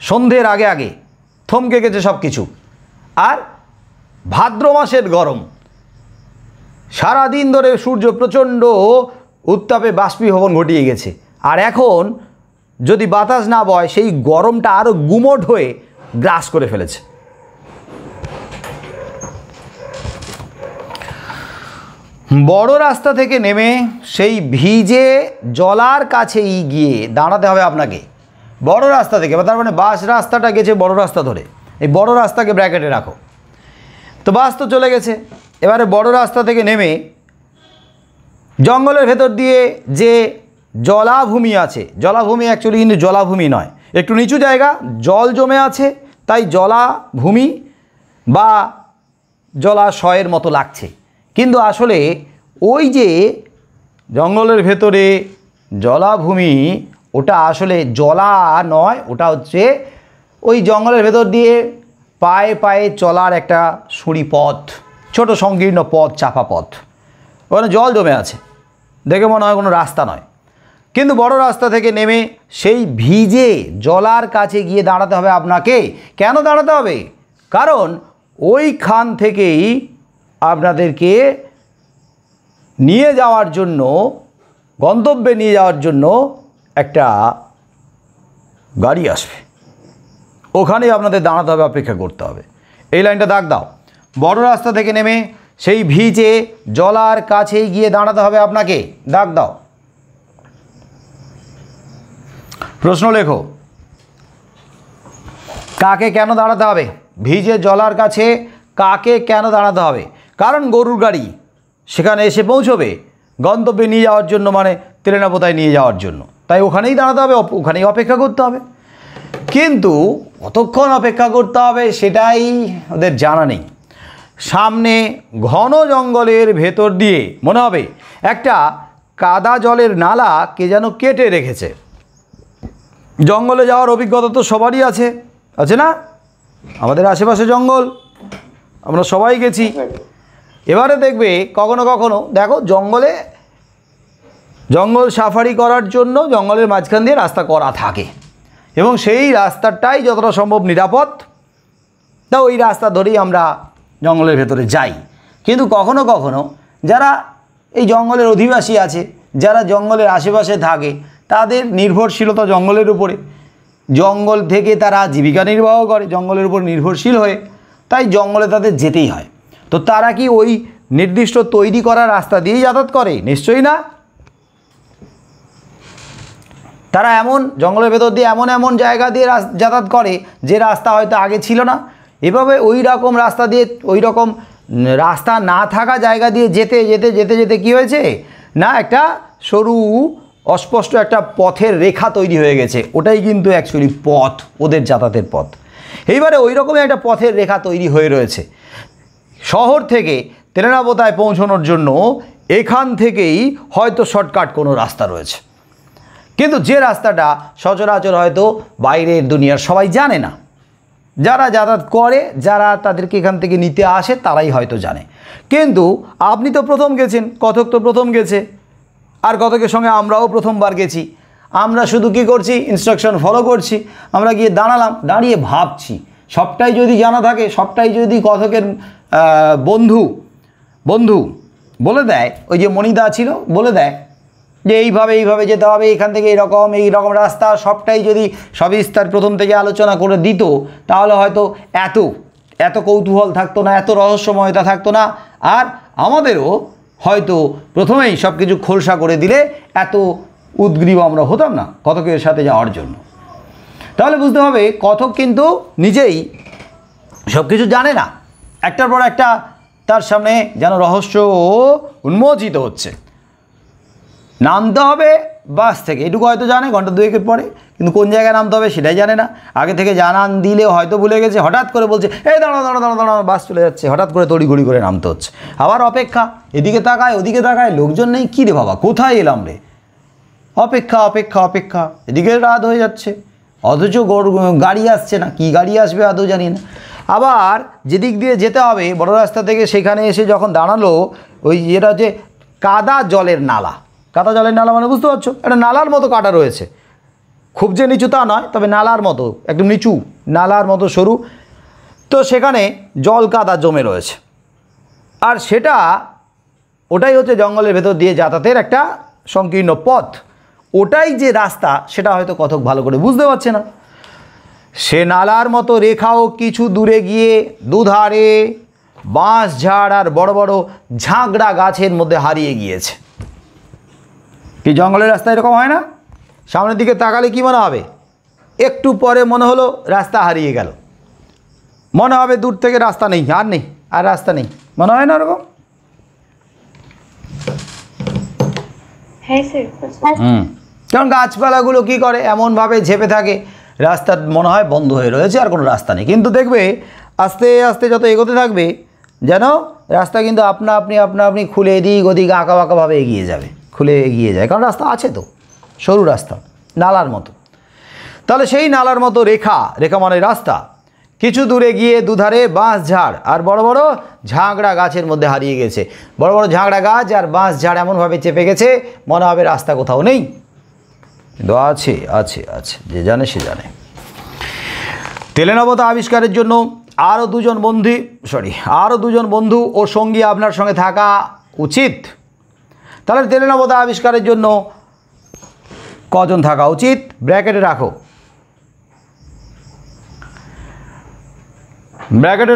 সন্ধ্যের আগে আগে থমকে গেছে সব কিছু, আর ভাদ্র মাসের গরম, সারাদিন ধরে সূর্য প্রচণ্ড উত্তাপে বাষ্পীভবন ঘটিয়ে গেছে, আর এখন যদি বাতাস না বয় সেই গরমটা আরও গুমোট হয়ে গ্রাস করে ফেলেছে। বড় রাস্তা থেকে নেমে সেই ভিজে জলার কাছেই গিয়ে দাঁড়াতে হবে আপনাকে, বড় রাস্তা থেকে, তার মানে বাস রাস্তাটা গেছে বড় রাস্তা ধরে, এই বড় রাস্তাকে ব্র্যাকেটে রাখো, তো বাস তো চলে গেছে, এবারে বড় রাস্তা থেকে নেমে জঙ্গলের ভেতর দিয়ে যে জলাভূমি আছে, জলাভূমি অ্যাকচুয়ালি কিন্তু জলাভূমি নয়, একটু নিচু জায়গা, জল জমে আছে তাই জলাভূমি বা জলাশয়ের মতো লাগছে, কিন্তু আসলে ওই যে জঙ্গলের ভেতরে জলাভূমি ওটা আসলে জলা নয়, ওটা হচ্ছে ওই জঙ্গলের ভেতর দিয়ে পায়ে পায়ে চলার একটা সুড়ি পথ, ছোট সংকীর্ণ পথ, চাপা পথ, ওখানে জল জমে আছে, দেখে মনে হয় কোনো রাস্তা নয়, কিন্তু বড় রাস্তা থেকে নেমে সেই ভিজে জলার কাছে গিয়ে দাঁড়াতে হবে আপনাকে। কেন দাঁড়াতে হবে? কারণ ওইখান থেকেই আপনাদেরকে নিয়ে যাওয়ার জন্য, গন্তব্যে নিয়ে যাওয়ার জন্য একটা গাড়ি আসবে, ওখানেই আপনাদের দাঁড়াতে হবে, অপেক্ষা করতে হবে। এই লাইনটা দাগ দাও। বড় রাস্তা থেকে নেমে সেই ভিজে জলার কাছেই গিয়ে দাঁড়াতে হবে আপনাকে, দাগ দাও। প্রশ্ন লেখো, কাকে কেন দাঁড়াতে হবে? ভিজে জলার কাছে কাকে কেন দাঁড়াতে হবে? কারণ গরুর গাড়ি সেখানে এসে পৌঁছবে গন্তব্যে নিয়ে যাওয়ার জন্য, মানে তেলেনাপোতায় নিয়ে যাওয়ার জন্য, তাই ওখানেই দাঁড়াতে হবে, ওখানেই অপেক্ষা করতে হবে। কিন্তু কতক্ষণ অপেক্ষা করতে হবে সেটাই ওদের জানা নেই। সামনে ঘন জঙ্গলের ভেতর দিয়ে মনে হবে একটা কাদা জলের নালা কে যেন কেটে রেখেছে। জঙ্গলে যাওয়ার অভিজ্ঞতা তো সবারই আছে, আছে না? আমাদের আশেপাশে জঙ্গল, আমরা সবাই গেছি। এবারে দেখবে কখনো কখনো দেখো জঙ্গল সাফারি করার জন্য জঙ্গলের মাঝখান দিয়ে রাস্তা করা থাকে, এবং সেই রাস্তাটাই যতটা সম্ভব নিরাপদ, তা ওই রাস্তা ধরেই আমরা জঙ্গলের ভেতরে যাই। কিন্তু কখনো কখনো যারা এই জঙ্গলের অধিবাসী আছে, যারা জঙ্গলের আশেপাশে থাকে, তাদের নির্ভরশীলতা জঙ্গলের উপরে, জঙ্গল থেকে তারা জীবিকা নির্বাহ করে জঙ্গলের উপর নির্ভরশীল হয়ে, তাই জঙ্গলে তাদের যেতেই হয়। তো তারা কি ওই নির্দিষ্ট তৈরি করা রাস্তা দিয়েই যাতায়াত করে? নিশ্চয়ই না। তারা এমন জঙ্গলের ভেতর দিয়ে এমন জায়গা দিয়ে যাতায়াত করে যে রাস্তা হয়তো আগে ছিল না। এভাবে ওই রকম রাস্তা দিয়ে, ওই রকম রাস্তা না থাকা জায়গা দিয়ে যেতে যেতে যেতে যেতে কী হয়েছে না, একটা সরু অস্পষ্ট একটা পথের রেখা তৈরি হয়ে গেছে। ওটাই কিন্তু অ্যাকচুয়ালি পথ, ওদের যাতায়াতের পথ। এইবারে ওই রকমই একটা পথের রেখা তৈরি হয়ে রয়েছে। শহর থেকে তেলেনাপোতায় পৌঁছানোর জন্য এখান থেকেই হয়তো শর্টকাট কোনো রাস্তা রয়েছে, কিন্তু যে রাস্তাটা সচরাচর হয়তো বাইরের দুনিয়ার সবাই জানে না। যারা যাতায়াত করে, যারা তাদেরকে এখান থেকে নিতে আসে, তারাই হয়তো জানে। কিন্তু আপনি তো প্রথম গেছেন, কথক তো প্রথম গেছে, আর কথকের সঙ্গে আমরাও প্রথমবার গেছি। আমরা শুধু কী করছি, ইনস্ট্রাকশন ফলো করছি। আমরা গিয়ে দাঁড়ালাম, দাঁড়িয়ে ভাবছি। সবটাই যদি জানা থাকে, সবটাই যদি কথকের বন্ধু বলে দেয়, ওই যে মণিদা ছিল বলে দেয় যে এইভাবে যেতে হবে, এখান থেকে এই রকম রাস্তা, সবটাই যদি সবিস্তার প্রথম থেকে আলোচনা করে দিত, তাহলে হয়তো এত কৌতূহল থাকতো না, এত রহস্যময়তা থাকতো না, আর আমাদেরও হয়তো প্রথমেই সব কিছু খোলসা করে দিলে এত উদ্গ্রীব আমরা হতাম না কথকের সাথে যাওয়ার জন্য। তাহলে বুঝতে হবে কথক কিন্তু নিজেই সব কিছু জানে না, একটার পর একটা তার সামনে যেন রহস্য উন্মোচিত হচ্ছে। নামতে হবে বাস থেকে, এটুকু হয়তো জানে ঘন্টা দুয়েকের পরে, কিন্তু কোন জায়গায় নামতে হবে সেটাই জানে না। আগে থেকে জানান দিলেও হয়তো ভুলে গেছে, হঠাৎ করে বলছে এই দাঁড়া বাস চলে যাচ্ছে, হঠাৎ করে তড়িঘড়ি করে নামতে হচ্ছে। আবার অপেক্ষা, এদিকে তাকায় ওদিকে তাকায়, লোকজন নেই, কী রে বাবা কোথায় এলাম রে, অপেক্ষা, এদিকে রাত হয়ে যাচ্ছে, অথচ গাড়ি আসছে না, কি গাড়ি আসবে আদৌ জানি না। আবার যেদিক দিয়ে যেতে হবে বড় রাস্তা থেকে, সেখানে এসে যখন দাঁড়ালো, ওই যেটা হচ্ছে কাদা জলের নালা মানে বুঝতে পারছো, একটা নালার মতো কাটা রয়েছে, খুব যে নিচু তা নয়, তবে নালার মতো, একদম নিচু নালার মতো সরু। তো সেখানে জল কাদা জমে রয়েছে, আর ওটাই হচ্ছে জঙ্গলের ভেতর দিয়ে যাতায়াতের একটা সংকীর্ণ পথ। ওটাই যে রাস্তা সেটা হয়তো কথক ভালো করে বুঝতে পারছে না। সে নালার মতো রেখাও কিছু দূরে গিয়ে দুধারে বাঁশ ঝাড় আর বড় বড় ঝাঁকড়া গাছের মধ্যে হারিয়ে গিয়েছে। কি জঙ্গলের রাস্তা এরকম হয় না? সামনের দিকে তাকালে কি মনে হবে, একটু পরে মনে হলো রাস্তা হারিয়ে গেল, মনে হবে দূর থেকে রাস্তা নেই, আর রাস্তা নেই, মনে হয় না ওরকম? কারণ গাছপালাগুলো কি করে, এমনভাবে ঝেপে থাকে, রাস্তা মনে হয় বন্ধ হয়ে রয়েছে, আর কোনো রাস্তা নেই। কিন্তু দেখবে আস্তে আস্তে যত এগোতে থাকবে, যেন রাস্তা কিন্তু আপনা আপনি খুলে এদিক ওদিক আঁকা বাঁকাভাবে এগিয়ে যাবে, খুলে এগিয়ে যায়, কারণ রাস্তা আছে তো, সরু রাস্তা, নালার মতো। তাহলে সেই নালার মতো রেখা মানে রাস্তা কিছু দূরে গিয়ে দুধারে বাঁশ ঝাড় আর বড় বড় ঝাঁকড়া গাছের মধ্যে হারিয়ে গেছে। বড় বড় ঝাঁকড়া গাছ আর বাঁশ ঝাড় এমনভাবে চেপে গেছে, মনে হবে রাস্তা কোথাও নেই, কিন্তু আছে, যে জানে সে জানে। তেলেনাপোতা আবিষ্কারের জন্য আরও দুজন বন্ধু ও সঙ্গী আপনার সঙ্গে থাকা উচিত। তাহলে তেলেনাপোতা আবিষ্কারের জন্য কজন থাকা উচিত? ব্র্যাকেটে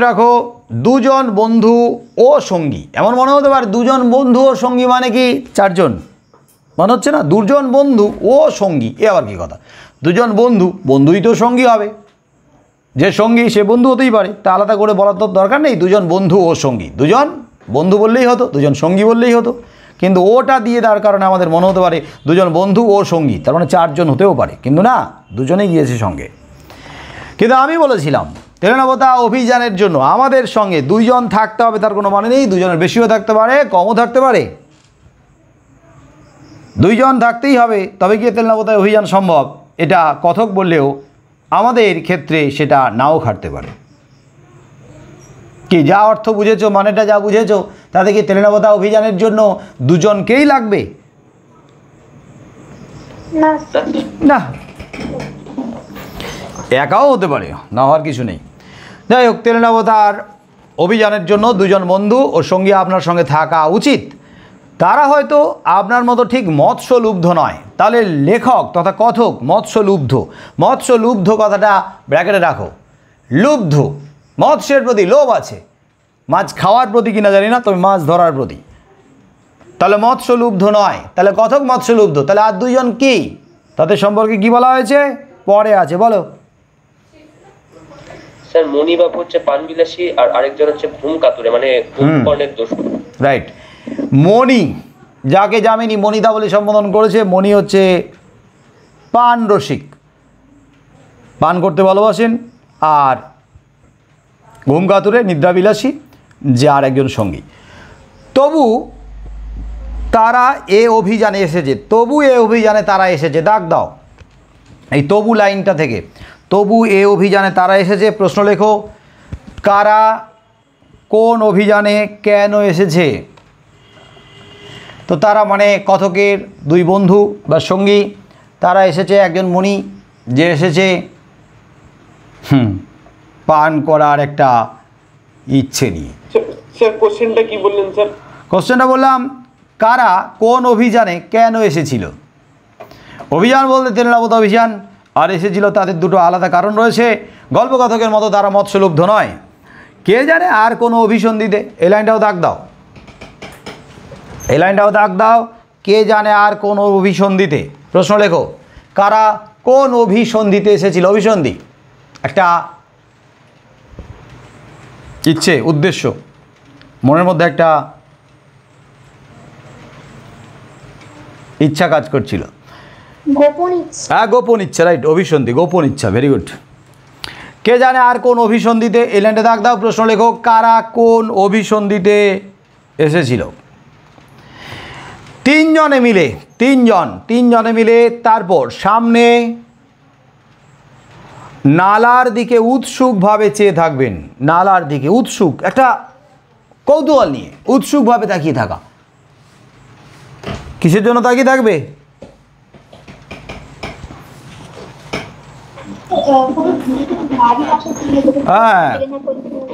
রাখো, দুজন বন্ধু ও সঙ্গী। এমন মনে হতে পারে দুজন বন্ধু ও সঙ্গী মানে কি 4 জন, মনে হচ্ছে না? দুজন বন্ধু ও সঙ্গী, এ আবার কি কথা? দুজন বন্ধুই তো সঙ্গী হবে, যে সঙ্গী সে বন্ধু হতেই পারে, তা আলাদা করে বলার তো দরকার নেই। দুজন বন্ধু ও সঙ্গী, দুজন বন্ধু বললেই হতো, দুজন সঙ্গী বললেই হতো, কিন্তু ওটা দিয়ে দেওয়ার কারণে আমাদের মনে হতে পারে দুজন বন্ধু ও সঙ্গী, তার মানে 4 জন হতেও পারে, কিন্তু না, দুজনেই গিয়েছে সঙ্গে। কিন্তু আমি বলেছিলাম তেলেনাপোতা অভিযানের জন্য আমাদের সঙ্গে 2 জন থাকতে হবে, তার কোনো মানে নেই। 2 জনের বেশিও থাকতে পারে, কমও থাকতে পারে, 2 জন থাকতেই হবে, তবে গিয়ে তেলেনাপোতা অভিযান সম্ভব। এটা কথক বললেও আমাদের ক্ষেত্রে সেটা নাও খাটতে পারে। কি যা অর্থ বুঝেছো, মানেটা যা বুঝেছো, তাতে কি তেলেনাপোতা অভিযানের জন্য 2 জনকেই লাগবে? না, একাও হতে পারে, না হওয়ার কিছু নেই। যাই হোক, তেলেনাপোতার অভিযানের জন্য 2 জন বন্ধু ও সঙ্গী আপনার সঙ্গে থাকা উচিত। তারা হয়তো আপনার মতো ঠিক মৎস্যলুব্ধ নয়। তাহলে লেখক তথা কথক মৎস্যলুব্ধ কথাটা ব্র্যাকেটে রাখো। লুব্ধ, মৎস্যের প্রতি লোভ আছে, মাছ খাওয়ার প্রতি কিনা জানি না, তবে মাছ ধরার প্রতি। তাহলে মৎস্যলুব্ধ নয়, তাহলে কথক মৎস্যলুব্ধ। তাহলে আর 2 জন কি, তাদের সম্পর্কে কি বলা হয়েছে? পরে আছে, বলো। স্যার মণিবাবু হচ্ছে পানবিলাসী, আর আরেকজন হচ্ছে ভূমকাতুরে, মানে কুম্ভকর্ণের দোষ। রাইট। মণি, যাকে যামিনী মণিদা বলে সম্বোধন করেছে, মণি হচ্ছে পান রসিক, পান করতে ভালোবাসেন। আর ঘুমকাতুরে নিদ্রাবিলাসী, যে আর একজন সঙ্গী। তবু তারা এ অভিযানে তারা এসেছে, দাগ দাও এই তবু লাইনটা থেকে। তবু এ অভিযানে তারা এসেছে। প্রশ্ন লেখো, কারা কোন অভিযানে কেন এসেছে? তো তারা মানে কথকের 2 বন্ধু বা সঙ্গী, তারা এসেছে। একজন মণি যে এসেছে পান করার একটা ইচ্ছে নিয়ে। স্যার কোশ্চেনটা কি বললেন স্যার? কোশ্চেনটা বললাম, কারা কোন অভিযানে কেন এসেছিল। অভিযান বলতে তেলেনাপোতা অভিযান, আর এসেছিল তাদের 2টো আলাদা কারণ রয়েছে। গল্পকথকের মতো তারা মৎস্যলুব্ধ নয়। কে জানে আর কোনো অভিসন্ধিতে, এই লাইনটাও দাগ দাও, কে জানে আর কোন অভিসন্ধিতে। প্রশ্ন লেখো, কারা কোন অভিসন্ধিতে এসেছিল। অভিসন্ধি একটা ইচ্ছে, উদ্দেশ্য, মনের মধ্যে একটা ইচ্ছা কাজ করছিল, গোপন ইচ্ছা। রাইট, অভিসন্ধি, গোপন ইচ্ছা, ভেরি গুড। কে জানে আর কোন অভিসন্ধিতে, এই লাইনটা দাগ দাও। প্রশ্ন লেখো, কারা কোন অভিসন্ধিতে এসেছিল। 3 জনে মিলে তারপর সামনে নালার দিকে উৎসুকভাবে চেয়ে থাকবেন। নালার দিকে উৎসুক, একটা কৌতূহল নিয়ে উৎসুকভাবে তাকিয়ে থাকা। কিসের জন্য তাকিয়ে থাকবে? হ্যাঁ,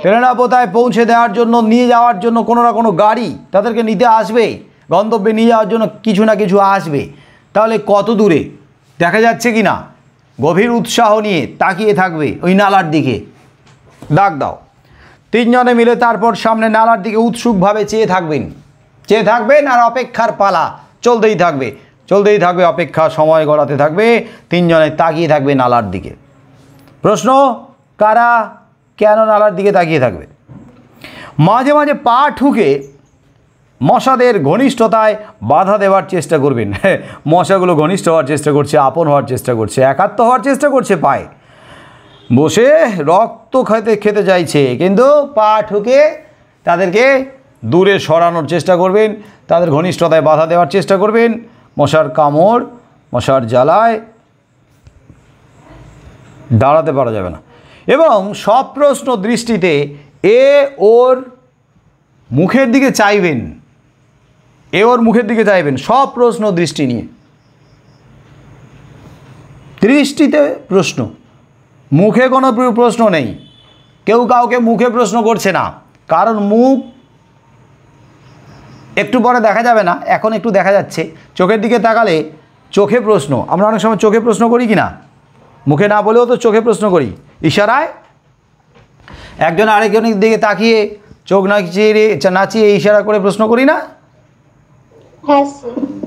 তেলেনাপোতায় পৌঁছে দেওয়ার জন্য, নিয়ে যাওয়ার জন্য কোনো না কোনো গাড়ি তাদেরকে নিতে আসবে, গন্তব্যে নিয়ে যাওয়ার জন্য কিছু না কিছু আসবে। তাহলে কত দূরে দেখা যাচ্ছে কি না, গভীর উৎসাহ নিয়ে তাকিয়ে থাকবে ওই নালার দিকে। দাগ দাও। 3 জনে মিলে তারপর সামনে নালার দিকে উৎসুকভাবে চেয়ে থাকবেন, আর অপেক্ষার পালা চলতেই থাকবে, অপেক্ষা সময় গড়াতে থাকবে। 3 জনে তাকিয়ে থাকবে নালার দিকে। প্রশ্ন, কারা কেন নালার দিকে তাকিয়ে থাকবে? মাঝে মাঝে পা ঠুকে মশাদের ঘনিষ্ঠতায় বাধা দেওয়ার চেষ্টা করবেন। মশাগুলো ঘনিষ্ঠ হওয়ার চেষ্টা করছে, আপন হওয়ার চেষ্টা করছে, একাত্ম হওয়ার চেষ্টা করছে, পায়ে বসে রক্ত খেতে চাইছে, কিন্তু পা ঠুকে তাদেরকে দূরে সরানোর চেষ্টা করবেন, তাদের ঘনিষ্ঠতায় বাধা দেওয়ার চেষ্টা করবেন। মশার কামড়, মশার জ্বালায় দাঁড়াতে পারা যাবে না। এবং সপ্রশ্ন দৃষ্টিতে ওর মুখের দিকে চাইবেন, সপ্রশ্ন দৃষ্টি নিয়ে। দৃষ্টিতে প্রশ্ন, মুখে কোনো প্রশ্ন নেই, কেউ কাউকে মুখে প্রশ্ন করছে না, কারণ মুখ একটু পরে দেখা যাবে না, এখন একটু দেখা যাচ্ছে। চোখের দিকে তাকালে চোখে প্রশ্ন, আমরা অনেক সময় চোখে প্রশ্ন করি কি না, মুখে না বলেও তো চোখে প্রশ্ন করি, ইশারায় একজন আরেকজনের দিকে তাকিয়ে চোখ নাচিয়ে ইশারা করে প্রশ্ন করি না?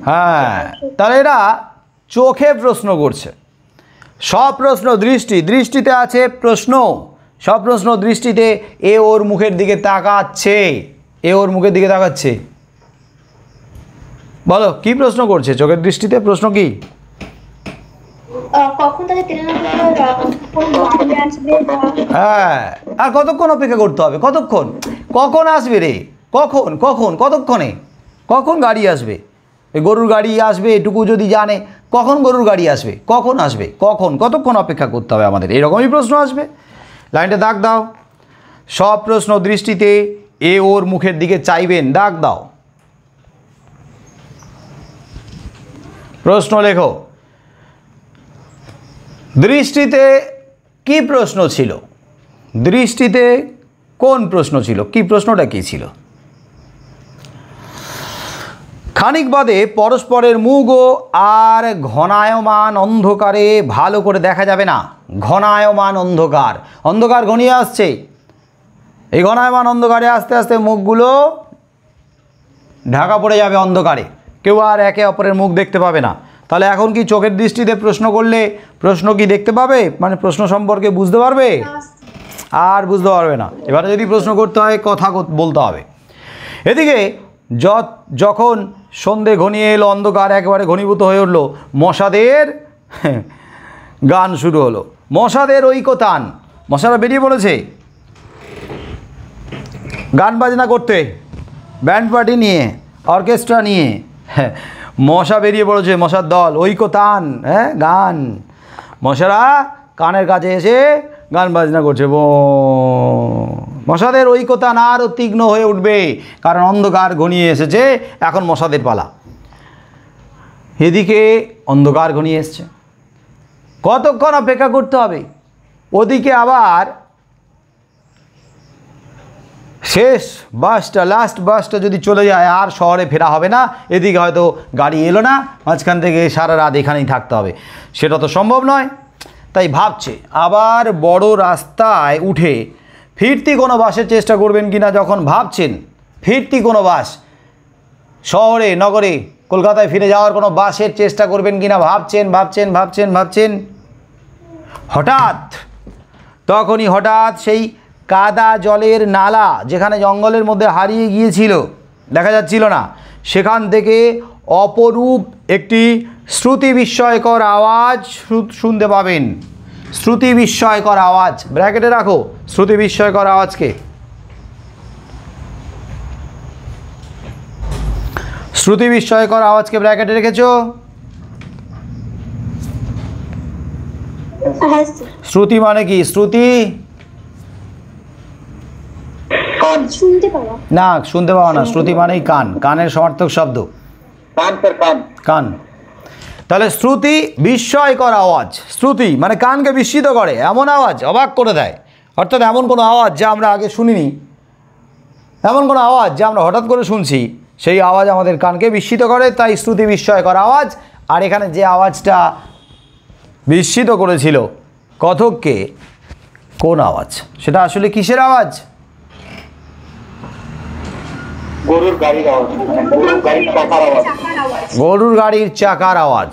হ্যাঁ, তাহলে এরা চোখে প্রশ্ন করছে। সব প্রশ্ন দৃষ্টিতে আছে প্রশ্ন, সব প্রশ্ন দৃষ্টিতে। এ ওর মুখের দিকে তাকাচ্ছে, বলো কি প্রশ্ন করছে চোখের দৃষ্টিতে? প্রশ্ন কি? হ্যাঁ, আর কতক্ষণ অপেক্ষা করতে হবে? কখন আসবে রে? কতক্ষণে কখন গাড়ি আসবে? গরুর গাড়ি আসবে এটুকু যদি জানে, কখন গরুর গাড়ি আসবে, কতক্ষণ অপেক্ষা করতে হবে আমাদের, এরকমই প্রশ্ন আসবে। লাইনটা দাগ দাও। সব প্রশ্ন দৃষ্টিতে, এ ওর মুখের দিকে চাইবেন, দাগ দাও। প্রশ্ন লেখো। দৃষ্টিতে কি প্রশ্ন ছিল? দৃষ্টিতে কোন প্রশ্ন ছিল? কি প্রশ্নটা কি ছিল? খানিক বাদে পরস্পরের মুখও আর ঘনায়মান অন্ধকারে ভালো করে দেখা যাবে না। ঘনায়মান অন্ধকার ঘনিয়ে আসছে। এই ঘনায়মান অন্ধকারে আস্তে আস্তে মুখগুলো ঢাকা পড়ে যাবে অন্ধকারে, কেউ আর একে অপরের মুখ দেখতে পাবে না। তাহলে এখন কি চোখের দৃষ্টিতে প্রশ্ন করলে প্রশ্ন কি দেখতে পাবে, মানে প্রশ্ন সম্পর্কে বুঝতে পারবে? আর বুঝতে পারবে না। এবারে যদি প্রশ্ন করতে হয় কথা বলতে হবে। এদিকে যখন সন্ধে ঘনিয়ে এলো, অন্ধকার একেবারে ঘনীভূত হয়ে উঠল, মশাদের গান শুরু হলো। মশাদের ঐকতান, মশারা বেরিয়ে পড়েছে গান বাজনা করতে, ব্যান্ড পার্টি নিয়ে, অর্কেস্ট্রা নিয়ে। মশা বেরিয়ে পড়েছে, মশার দল, ঐকতান, হ্যাঁ গান। মশারা কানের কাছে এসে গান বাজনা করছে। মশাদের ঐকতান আরও তীক্ষ্ণ হয়ে উঠবে, কারণ অন্ধকার ঘনিয়ে এসেছে, এখন মশাদের পালা। এদিকে অন্ধকার ঘনিয়ে এসছে, কতক্ষণ অপেক্ষা করতে হবে? ওদিকে আবার শেষ বাসটা, লাস্ট বাসটা যদি চলে যায় আর শহরে ফেরা হবে না। এদিকে হয়তো গাড়ি এলো না, মাঝখান থেকে সারা রাত এখানেই থাকতে হবে, সেটা তো সম্ভব নয়। তাই ভাবছে আবার বড় রাস্তায় উঠে ফিরতি কোনো বাসের চেষ্টা করবেন কিনা। যখন ভাবছেন ফিরতি কোনো বাস, শহরে নগরে কলকাতায় ফিরে যাওয়ার কোনো বাসের চেষ্টা করবেন কিনা ভাবছেন, তখনই হঠাৎ সেই কাদা জলের নালা, যেখানে জঙ্গলের মধ্যে হারিয়ে গিয়েছিল, দেখা যাচ্ছিল না, সেখান থেকে অপরূপ একটি শ্রুতি বিস্ময়কর আওয়াজ শুনতে পাবেন। শ্রুতি বিস্ময়কর আওয়াজ, ব্র্যাকেটে রাখো শ্রুতি বিস্ময়কর আওয়াজকে। শ্রুতি বিস্ময়কর আওয়াজকে ব্র্যাকেটে রেখেছো? শ্রুতি মানে কি? শ্রুতি না, শুনতে পাওয়া না। শ্রুতি মানেই কান, কানের সমার্থক শব্দ কান। তাহলে শ্রুতি বিস্ময়কর আওয়াজ, শ্রুতি মানে কানকে বিস্মিত করে, এমন আওয়াজ অবাক করে দেয়। অর্থাৎ এমন কোনো আওয়াজ যা আমরা আগে শুনিনি, এমন কোনো আওয়াজ যা আমরা হঠাৎ করে শুনছি, সেই আওয়াজ আমাদের কানকে বিস্মিত করে, তাই শ্রুতি বিস্ময়কর আওয়াজ। আর এখানে যে আওয়াজটা বিস্মিত করেছিল কথককে, কোন আওয়াজ? সেটা আসলে কিসের আওয়াজ? গরুর গাড়ির চাকার আওয়াজ।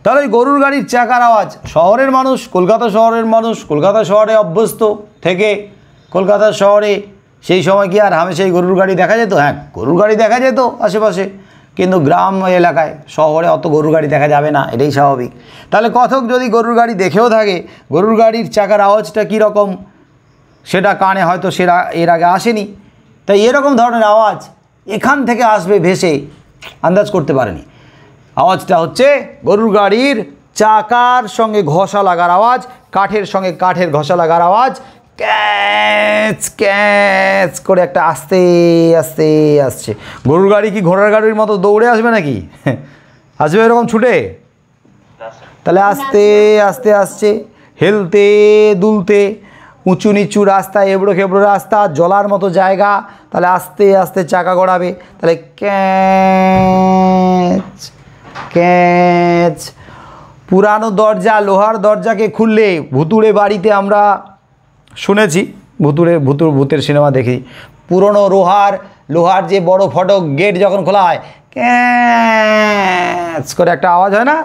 তাহলে গরুর গাড়ির চাকার আওয়াজ। শহরের মানুষ, কলকাতা শহরের মানুষ, কলকাতা শহরে অভ্যস্ত থেকে, কলকাতা শহরে সেই সময় কি আর হামেশাই গরুর গাড়ি দেখা যেত? হ্যাঁ, গরুর গাড়ি দেখা যেত আশেপাশে, কিন্তু গ্রাম এলাকায়, শহরে অত গরুর গাড়ি দেখা যাবে না, এটাই স্বাভাবিক। তাহলে কথক যদি গরুর গাড়ি দেখেও থাকে, গরুর গাড়ির চাকার আওয়াজটা কীরকম সেটা কানে হয়তো এর আগে আসেনি, তাই এরকম ধরনের আওয়াজ এখান থেকে আসবে ভেসে আন্দাজ করতে পারেনি। আওয়াজটা হচ্ছে গরুর গাড়ির চাকার সঙ্গে ঘষা লাগার আওয়াজ, কাঠের সঙ্গে কাঠের ঘষা লাগার আওয়াজ, ক্যাচ ক্যাচ করে একটা আস্তে আস্তে আসছে। গরুর গাড়ি কি ঘোড়ার গাড়ির মতো দৌড়ে আসবে নাকি? আসবে এরকম ছুটে? তাহলে আস্তে আস্তে আসছে, হেলতে দুলতে উঁচু নিচু রাস্তা, এবড়ো খেবড়ো রাস্তা, জলার মতো জায়গা, তাহলে আস্তে আস্তে চাকা গড়াবে, তাহলে ক্যাচ ক্যাচ। পুরানো দরজা, লোহার দরজাকে খুললে, ভুতুড়ে বাড়িতে আমরা শুনেছি, ভূতের সিনেমা দেখি, পুরনো লোহার যে বড় ফটক গেট যখন খোলা হয়, ক্যাচ করে একটা আওয়াজ হয় না,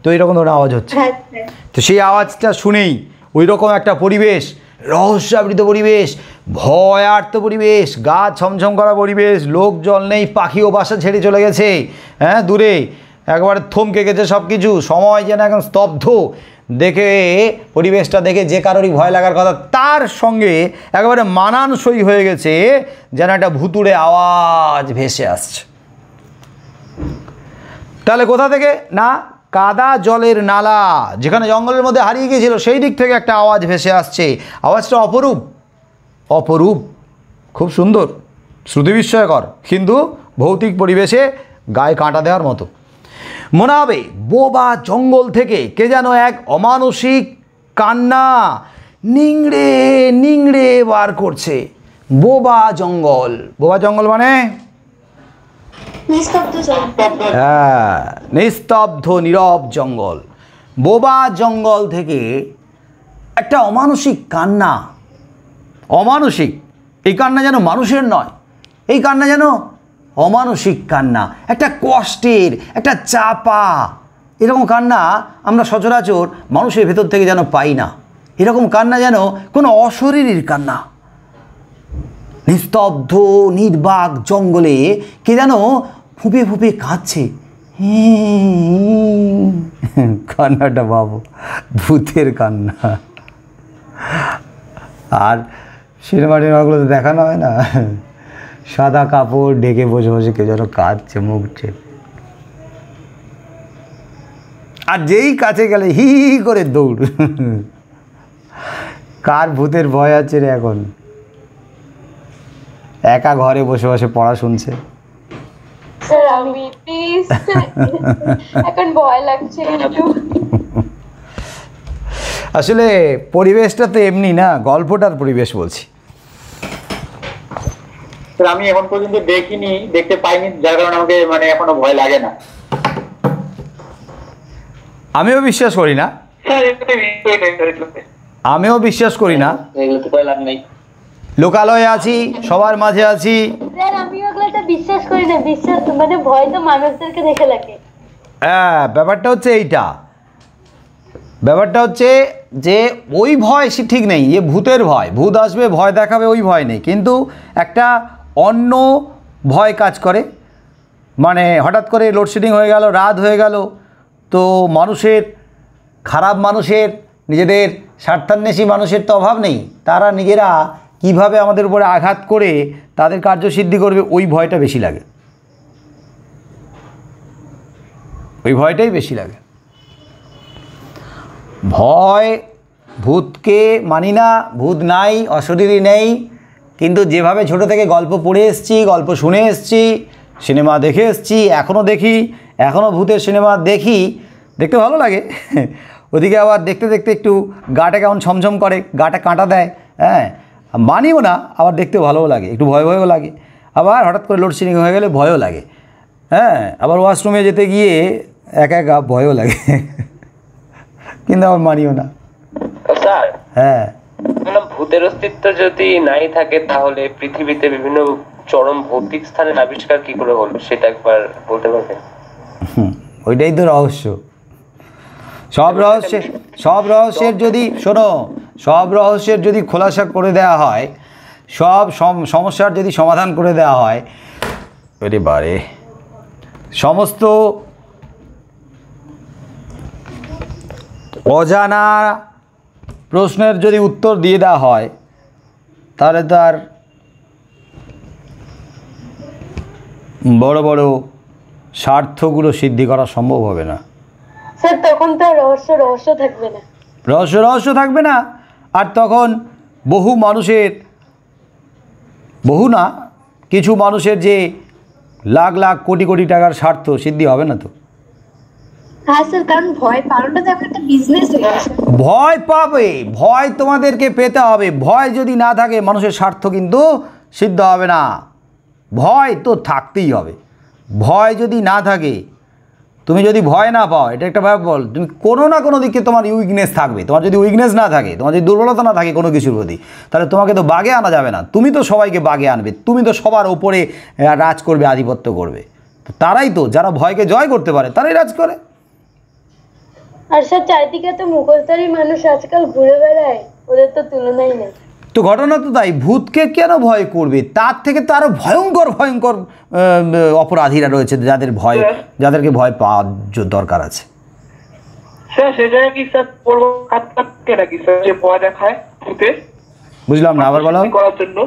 তো এইরকম ধরনের আওয়াজ হচ্ছে। তো সেই আওয়াজটা শুনেই ওই রকম একটা পরিবেশ, রহস্যাবৃত পরিবেশ, ভয়ার্ত পরিবেশ, গা ছমছম করা পরিবেশ, লোকজন নেই, পাখিও বাসা ছেড়ে চলে গেছে, হ্যাঁ দূরে, একবারে থমকে গেছে সব কিছু, সময় যেন এখন স্তব্ধ। দেখে পরিবেশটা দেখে যে কারোরই ভয় লাগার কথা, তার সঙ্গে একেবারে মানানসই হয়ে গেছে, যেন একটা ভুতুড়ে আওয়াজ ভেসে আসছে। তাহলে কোথা থেকে? না, কাদা জলের নালা যেখানে জঙ্গলের মধ্যে হারিয়ে গিয়েছিল, সেই দিক থেকে একটা আওয়াজ ভেসে আসছে। আওয়াজটা অপরূপ, অপরূপ, খুব সুন্দর, শ্রুতিবিস্ময়কর, কিন্তু ভৌতিক পরিবেশে গায়ে কাঁটা দেওয়ার মতো। মনে হবে বোবা জঙ্গল থেকে কে যেন এক অমানসিক কান্না নিংড়ে নিংড়ে বার করছে। বোবা জঙ্গল, বোবা জঙ্গল মানে হ্যাঁ, নিস্তব্ধ নীরব জঙ্গল। বোবা জঙ্গল থেকে একটা অমানসিক কান্না, অমানসিক, এই কান্না যেন মানুষের নয়, এই কান্না যেন অমানসিক কান্না, একটা কষ্টের, একটা চাপা, এরকম কান্না আমরা সচরাচর মানুষের ভেতর থেকে যেন পাই না। এরকম কান্না যেন কোনো অশরীরীর কান্না। নিস্তব্ধ নির্বাক জঙ্গলে কে যেন ফুঁপে ফুঁপে কাঁদছে। কান্নাটা বাবু ভূতের কান্না। আর সিনেমা টিনেমাগুলোতে দেখানো হয় না, সাদা কাপড় ঢেকে বসে বসে কেউ যেন কাঁদছে মুখ চেপে, আর যেই কাছে গেলে হি করে দৌড়। কার ভূতের ভয় আছে রে এখন? একা ঘরে বসে বসে পড়া শুনছে। স্যার আমি প্লিজ, এখন ভয় লাগছে একটু। আসলে পরিবেশটা তো এমনি না, গল্পটার পরিবেশ বলছি। আমি এখন পর্যন্ত দেখিনি, দেখতে পাইনি, যার কারণে আমাকে মানে এখনো ভয় লাগে না। আমিও বিশ্বাস করি না, আমিও বিশ্বাস করি না, লোকালয়ে আছি, সবার মাঝে আছি। স্যার আমিও এগুলোতে বিশ্বাস করি না, বিশ্বাস মানে ভয় তো মানুষদেরকে দেখে লাগে। হ্যাঁ, ব্যাপারটা হচ্ছে এইটা, ব্যাপারটা হচ্ছে যে ওই ভয় সে ঠিক নেই, এ ভূতের ভয়, ভূত আসবে ভয় দেখাবে, ওই ভয় নেই, কিন্তু একটা অন্য ভয় কাজ করে। মানে হঠাৎ করে লোডশেডিং হয়ে গেল, রাত হয়ে গেল, তো মানুষের, খারাপ মানুষের, নিজেদের স্বার্থান্বেষী মানুষের তো অভাব নেই, তারা নিজেরা কিভাবে আমাদের উপরে আঘাত করে তাদের কার্যসিদ্ধি করবে, ওই ভয়টা বেশি লাগে, ওই ভয়টাই বেশি লাগে। ভয়, ভূতকে মানি না, ভূত নাই, অশরীরী নেই, কিন্তু যেভাবে ছোটো থেকে গল্প পড়ে এসেছি, গল্প শুনে এসেছি, সিনেমা দেখে এসেছি, এখনও দেখি, এখনও ভূতের সিনেমা দেখি, দেখতে ভালো লাগে। ওদিকে আবার দেখতে দেখতে একটু গাটা কেমন ছমছম করে, গাটা কাঁটা দেয়, হ্যাঁ, মানিও না, আবার দেখতেও ভালোও লাগে, একটু ভয় ভয়ও লাগে, আবার হঠাৎ করে লোডশেডিং হয়ে গেলে ভয়ও লাগে, হ্যাঁ, আবার ওয়াশরুমে যেতে গিয়ে একা একা ভয়ও লাগে, কিন্তু আবার মানিও না। স্যার, হ্যাঁ, ভূতের অস্তিত্ব যদি নাই থাকে, তাহলে পৃথিবীতে বিভিন্ন চরম ভৌতিক স্থানের আবিষ্কার কি করে হলো, সেটা একবার বলতে পারবেন? ওইটাই তো রহস্য। সব রহস্যের যদি শোনো, সব রহস্যের যদি খোলাসা করে দেওয়া হয়, সব সমস্যার যদি সমাধান করে দেওয়া হয়, এরে বারে, সমস্ত অজানা প্রশ্নের যদি উত্তর দিয়ে দেওয়া হয়, তাহলে তো আর বড় বড় স্বার্থগুলো সিদ্ধি করা সম্ভব হবে না। স্যার তখন তো রহস্য থাকবে না, রহস্য থাকবে না, আর তখন বহু মানুষের, বহু না, কিছু মানুষের যে লাখ লাখ কোটি কোটি টাকার স্বার্থ সিদ্ধি হবে না তো। হ্যাঁ স্যার, কারণ ভয় পাওয়াটা তো এখন একটা বিজনেস হয়ে গেছে। ভয় পাবে, ভয় তোমাদেরকে পেতে হবে। ভয় যদি না থাকে মানুষের স্বার্থ কিন্তু সিদ্ধ হবে না। ভয় তো থাকতেই হবে। ভয় যদি না থাকে, তুমি যদি ভয় না পাও, এটা একটা ব্যাপার বল, তুমি কোনো না কোনো দিকে তোমার উইকনেস থাকবে। তোমার যদি উইকনেস না থাকে, তোমার যদি দুর্বলতা না থাকে কোনো কিছুর প্রতি, তাহলে তোমাকে তো বাগে আনা যাবে না। তুমি তো সবাইকে বাগে আনবে, তুমি তো সবার ওপরে রাজ করবে, আধিপত্য করবে। তো তারাই তো, যারা ভয়কে জয় করতে পারে তারাই রাজ করে। আর স্যার চারিদিকে তো মুখোশধারী মানুষ আজকাল ঘুরে বেড়ায়, ওদের তো তুলনাই নেই। তো ঘটনা তো তাই, ভূতকে কেন ভয় করবে? তার থেকে তো আরও ভয়ঙ্কর ভয়ঙ্কর অপরাধীরা রয়েছে যাদেরকে ভয় পাওয়ার দরকার আছে। স্যার সে জায়গায় কি স্যার পড়বো কাটকে নাকি স্যার, যে ভয় দেখায় ভূতে? বুঝলাম না, আবার বলো। করার জন্য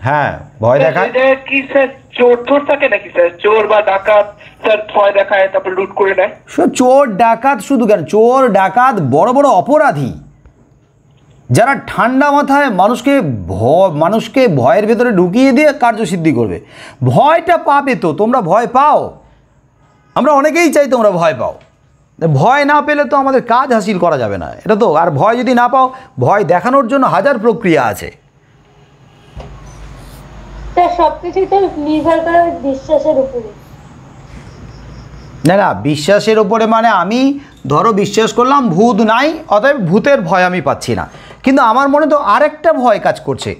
হ্যাঁ, ভয় দেখায়। সে জায়গায় কি স্যার চোর টোর থাকে নাকি স্যার? চোর বা ডাকাত স্যার ভয় দেখায় তারপর লুট করে নেয়। চোর ডাকাত শুধু কেন, চোর ডাকাত বড় বড় অপরাধী যারা ঠান্ডা মাথায় মানুষকে ভয়ের ভেতরে ঢুকিয়ে দিয়ে কার্যসিদ্ধি করবে। ভয়টা পাবে তো, তোমরা ভয় পাও, আমরা অনেকেই চাই তোমরা ভয় পাও। ভয় না পেলে তো আমাদের কাজ হাসিল করা যাবে না, এটা তো। আর ভয় যদি না পাও, ভয় দেখানোর জন্য হাজার প্রক্রিয়া আছে। স্যার সবকিছুই তো নির্ভর করে বিশ্বাসের উপরে। না, বিশ্বাসের ওপরে মানে আমি ধরো বিশ্বাস করলাম ভূত নাই, অতএব ভূতের ভয় আমি পাচ্ছি না। কিন্তু আমার মনে তো আরেকটা ভয় কাজ করছে।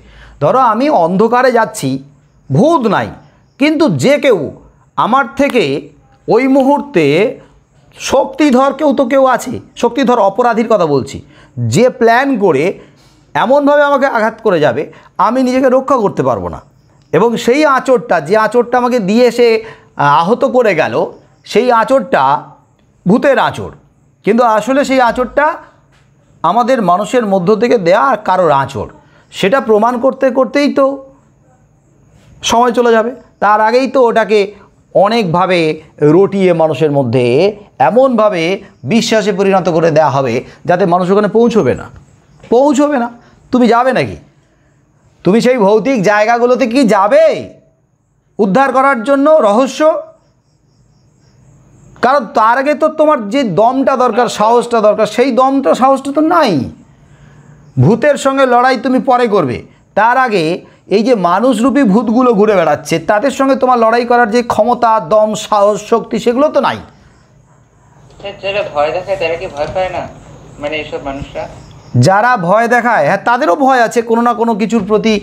ধরো আমি অন্ধকারে যাচ্ছি, ভূত নাই, কিন্তু যে কেউ আমার থেকে ওই মুহূর্তে শক্তিধর কেউ আছে, শক্তিধর অপরাধীর কথা বলছি, যে প্ল্যান করে এমনভাবে আমাকে আঘাত করে যাবে, আমি নিজেকে রক্ষা করতে পারবো না। এবং সেই আঁচড়টা, যে আঁচড়টা আমাকে দিয়ে সে আহত করে গেল, সেই আঁচড়টা ভূতের আঁচড়, কিন্তু আসলে সেই আঁচড়টা আমাদের মানুষের মধ্য থেকে দেয়া কারোর আঁচড়। সেটা প্রমাণ করতে করতেই তো সময় চলে যাবে। তার আগেই তো ওটাকে অনেকভাবে রটিয়ে মানুষের মধ্যে এমনভাবে বিশ্বাসে পরিণত করে দেওয়া হবে যাতে মানুষ ওখানে পৌঁছবে না। তুমি যাবে নাকি? তুমি সেই ভৌতিক জায়গাগুলোতে কি যাবে উদ্ধার করার জন্য রহস্য? কারণ তার আগে তো তোমার যে দমটা দরকার, সাহসটা দরকার, সেই দমটা সাহসটা তো নাই। ভূতের সঙ্গে লড়াই তুমি পরে করবে, তার আগে এই যে মানুষরূপী ভূতগুলো ঘুরে বেড়াচ্ছে তাদের সঙ্গে তোমার লড়াই করার যে ক্ষমতা, দম, সাহস, শক্তি, সেগুলো তো নাই। যারা ভয় দেখায় তারা কি ভয় পায় না? মানে এইসব মানুষরা যারা ভয় দেখায়, হ্যাঁ তাদেরও ভয় আছে, কোনো না কোনো কিছুর প্রতি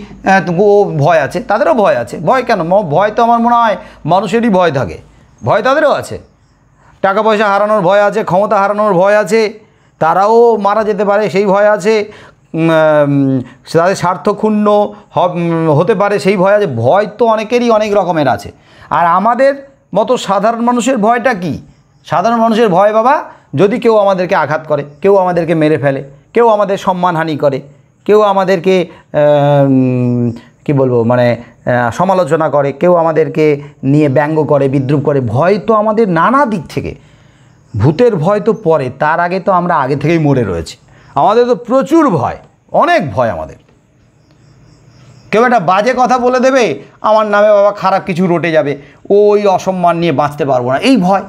ভয় আছে, তাদেরও ভয় আছে। ভয় কেন? ভয় তো আমার মনে হয় মানুষেরই ভয় থাকে, ভয় তাদেরও আছে। টাকা পয়সা হারানোর ভয় আছে, ক্ষমতা হারানোর ভয় আছে, তারাও মারা যেতে পারে সেই ভয় আছে, তাদের স্বার্থ ক্ষুণ্ণ হতে পারে সেই ভয় আছে। ভয় তো অনেকেরই অনেক রকমের আছে। আর আমাদের মতো সাধারণ মানুষের ভয়টা কি? সাধারণ মানুষের ভয় বাবা, যদি কেউ আমাদেরকে আঘাত করে, কেউ আমাদেরকে মেরে ফেলে, কেউ আমাদের সম্মানহানি করে, কেউ আমাদেরকে কি বলবো মানে সমালোচনা করে, কেউ আমাদেরকে নিয়ে ব্যঙ্গ করে, বিদ্রূপ করে। ভয় তো আমাদের নানা দিক থেকে। ভূতের ভয় তো পরে, তার আগে তো আমরা আগে থেকেই মরে রয়েছি। আমাদের তো প্রচুর ভয়, অনেক ভয় আমাদের। কেউ একটা বাজে কথা বলে দেবে, আমার নামে বাবা খারাপ কিছু রটে যাবে, ওই অসম্মান নিয়ে বাঁচতে পারবো না, এই ভয়।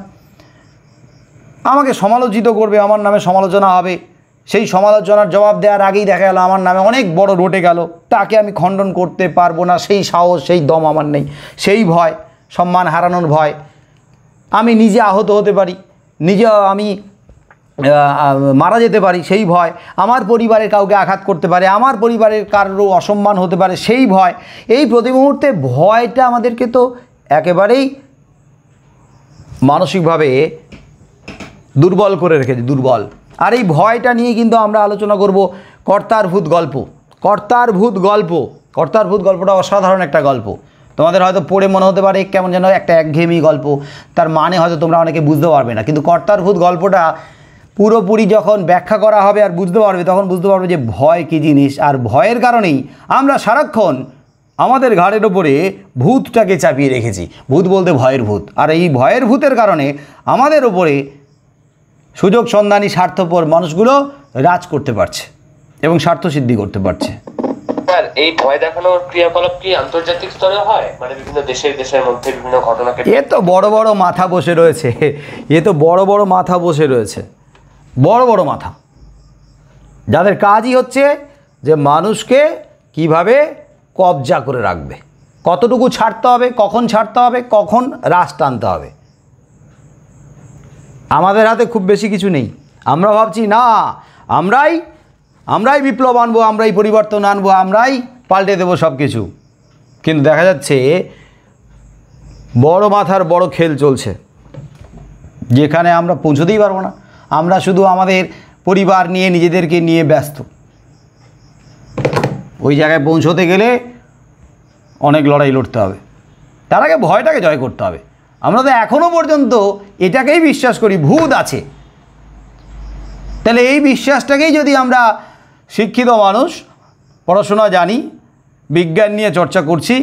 আমাকে সমালোচিত করবে, আমার নামে সমালোচনা হবে, সেই সমালোচনার জবাব দেওয়ার আগেই দেখা গেল আমার নামে অনেক বড় রটে গেল, তাকে আমি খণ্ডন করতে পারবো না, সেই সাহস, সেই দম আমার নেই, সেই ভয়, সম্মান হারানোর ভয়। আমি নিজে আহত হতে পারি, নিজে আমি মারা যেতে পারি, সেই ভয়। আমার পরিবারের কাউকে আঘাত করতে পারে, আমার পরিবারের কারোর অসম্মান হতে পারে, সেই ভয়। এই প্রতি মুহূর্তে ভয়টা আমাদেরকে তো একেবারেই মানসিকভাবে দুর্বল করে রেখেছে, দুর্বল। আর এই ভয়টা নিয়ে কিন্তু আমরা আলোচনা করব কর্তার ভূত গল্প। কর্তার ভূত গল্পটা অসাধারণ একটা গল্প। তোমাদের হয়তো পড়ে মনে হতে পারে কেমন যেন একটা একঘেয়েমি গল্প, তার মানে হয়তো তোমরা অনেকে বুঝতে পারবে না। কিন্তু কর্তার ভূত গল্পটা পুরোপুরি যখন ব্যাখ্যা করা হবে আর বুঝতে পারবে, তখন বুঝতে পারবে যে ভয় কী জিনিস। আর ভয়ের কারণেই আমরা সারাক্ষণ আমাদের ঘাড়ের ওপরে ভূতটাকে চাপিয়ে রেখেছি। ভূত বলতে ভয়ের ভূত। আর এই ভয়ের ভূতের কারণে আমাদের ওপরে সুযোগ সন্ধানী স্বার্থপর মানুষগুলো রাজ করতে পারছে এবং স্বার্থসিদ্ধি করতে পারছে। স্যার এই ভয় দেখানোর ক্রিয়াকলাপ কি আন্তর্জাতিক স্তরে হয়, মানে বিভিন্ন দেশের মধ্যে বিভিন্ন ঘটনাকে? এ তো বড় বড় মাথা বসে রয়েছে, বড় বড় মাথা, যাদের কাজই হচ্ছে যে মানুষকে কিভাবে কবজা করে রাখবে, কতটুকু ছাড়তে হবে, কখন ছাড়তে হবে, কখন রাশ টানতে হবে। আমাদের হাতে খুব বেশি কিছু নেই। আমরা ভাবছি না আমরাই বিপ্লব আনবো, আমরাই পরিবর্তন আনবো, আমরাই পাল্টে দেবো সব কিছু। কিন্তু দেখা যাচ্ছে বড় মাথার বড় খেল চলছে, যেখানে আমরা পৌঁছতেই পারবো না। আমরা শুধু আমাদের পরিবার নিয়ে, নিজেদেরকে নিয়ে ব্যস্ত। ওই জায়গায় পৌঁছতে গেলে অনেক লড়াই লড়তে হবে, তার আগে ভয়টাকে জয় করতে হবে। আমরা তো এখনও পর্যন্ত এটাকেই বিশ্বাস করি ভূত আছে। তাহলে এই বিশ্বাসটাকেই যদি আমরা শিক্ষিত মানুষ, পড়াশোনা জানি, বিজ্ঞান নিয়ে চর্চা করছি,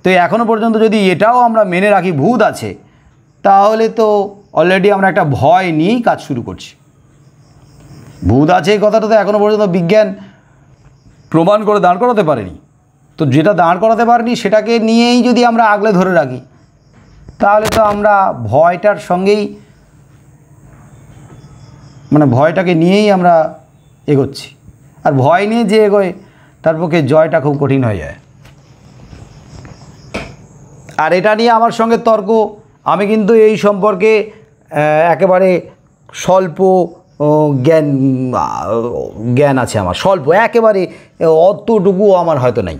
তো এখনও পর্যন্ত যদি এটাও আমরা মেনে রাখি ভূত আছে, তাহলে তো অলরেডি আমরা একটা ভয় নিয়েই কাজ শুরু করছি। ভূত আছে এই কথাটা তো এখনও পর্যন্ত বিজ্ঞান প্রমাণ করে দাঁড় করাতে পারেনি। তো যেটা দাঁড় করাতে পারেনি সেটাকে নিয়েই যদি আমরা আগলে ধরে রাখি, তাহলে তো আমরা ভয়টার সঙ্গেই, মানে ভয়টাকে নিয়েই আমরা এগোচ্ছি। আর ভয় নিয়ে যে এগোয় তার পক্ষে জয়টা খুব কঠিন হয়ে যায়। আর এটা নিয়ে আমার সঙ্গে তর্ক, আমি কিন্তু এই সম্পর্কে একেবারে স্বল্প জ্ঞান আছে আমার, স্বল্প, একেবারে অতটুকুও আমার হয়তো নেই।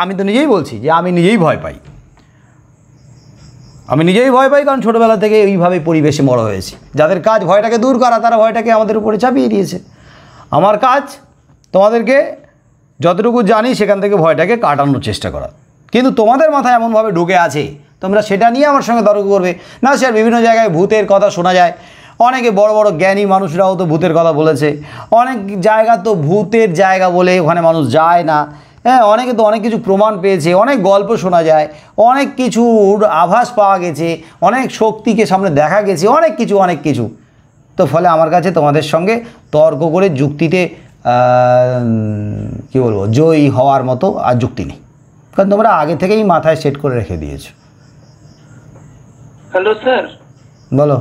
আমি তো নিজেই বলছি যে আমি নিজেই ভয় পাই। কারণ ছোটোবেলা থেকে এইভাবে পরিবেশে বড় হয়েছি। যাদের কাজ ভয়টাকে দূর করা, তারা ভয়টাকে আমাদের উপরে চাপিয়ে দিয়েছে। আমার কাজ তোমাদেরকে যতটুকু জানি সেখান থেকে ভয়টাকে কাটানোর চেষ্টা করা। কিন্তু তোমাদের মাথায় এমনভাবে ঢুকে আছে, তোমরা সেটা নিয়ে আমার সঙ্গে তর্ক করবে। না স্যার, বিভিন্ন জায়গায় ভূতের কথা শোনা যায়, অনেকে বড় বড় জ্ঞানী মানুষরাও তো ভূতের কথা বলেছে। অনেক জায়গা তো ভূতের জায়গা বলে ওখানে মানুষ যায় না। হ্যাঁ, অনেকে তো অনেক কিছু প্রমাণ পেয়েছে, অনেক গল্প শোনা যায়, অনেক কিছুর আভাস পাওয়া গেছে, অনেক শক্তিকে সামনে দেখা গেছে, অনেক কিছু। তো ফলে আমার কাছে তোমাদের সঙ্গে তর্ক করে যুক্তিতে কী বলবো, জয়ী হওয়ার মতো আর যুক্তি নেই, কারণ তোমরা আগে থেকেই মাথায় সেট করে রেখে দিয়েছো। Hello sir. বলো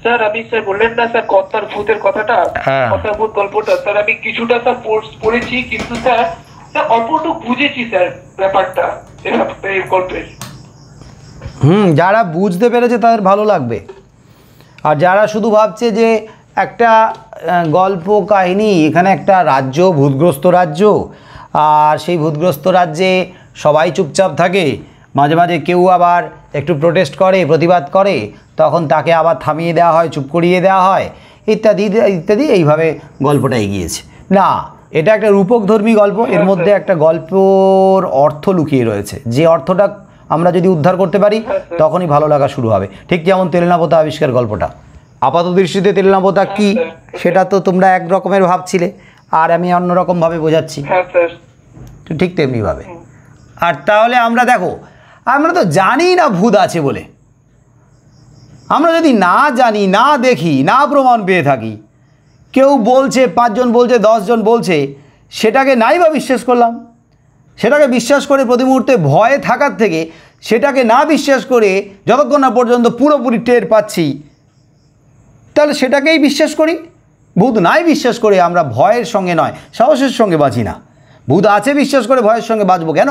স্যার। আপনি স্যার বললেন না স্যার কর্তার ভূতের কথাটা, কর্তার ভূত গল্পটা, স্যার আমি কিছুটা স্যার পড়েছি, কিন্তু স্যার অল্পটুকু বুঝেছি স্যার ব্যাপারটা এই গল্পের। যারা বুঝতে পেরেছে তাদের ভালো লাগবে, আর যারা শুধু ভাবছে যে একটা গল্প কাহিনী, এখানে একটা রাজ্য, ভূতগ্রস্ত রাজ্য, আর সেই ভূতগ্রস্ত রাজ্যে সবাই চুপচাপ থাকে, মাঝে মাঝে কেউ আবার একটু প্রোটেস্ট করে, প্রতিবাদ করে, তখন তাকে আবার থামিয়ে দেওয়া হয়, চুপ করিয়ে দেওয়া হয়, ইত্যাদি ইত্যাদি। এইভাবে গল্পটা এগিয়েছে না, এটা একটা রূপকধর্মী গল্প। এর মধ্যে একটা গল্পর অর্থ লুকিয়ে রয়েছে, যে অর্থটা আমরা যদি উদ্ধার করতে পারি তখনই ভালো লাগা শুরু হবে। ঠিক যেমন তেলেনাপোতা আবিষ্কার গল্পটা, আপাত দৃষ্টিতে তেলেনাপোতা কী সেটা তো তোমরা এক রকমের ভাবছিলে, আর আমি অন্যরকমভাবে বোঝাচ্ছি, ঠিক তেমনিভাবে। আর তাহলে আমরা দেখো, আমরা তো জানি না ভূত আছে বলে। আমরা যদি না জানি, না দেখি, না প্রমাণ পেয়ে থাকি, কেউ বলছে, 5 জন বলছে, 10 জন বলছে, সেটাকে নাই বা বিশ্বাস করলাম। সেটাকে বিশ্বাস করে প্রতি মুহূর্তে ভয়ে থাকার থেকে সেটাকে না বিশ্বাস করে যতক্ষণ না পর্যন্ত পুরোপুরি টের পাচ্ছি, তাহলে সেটাকেই বিশ্বাস করি। ভূত নাই বিশ্বাস করে আমরা ভয়ের সঙ্গে নয়, সাহসের সঙ্গে বাঁচি না। ভূত আছে বিশ্বাস করে ভয়ের সঙ্গে বাঁচবো কেন?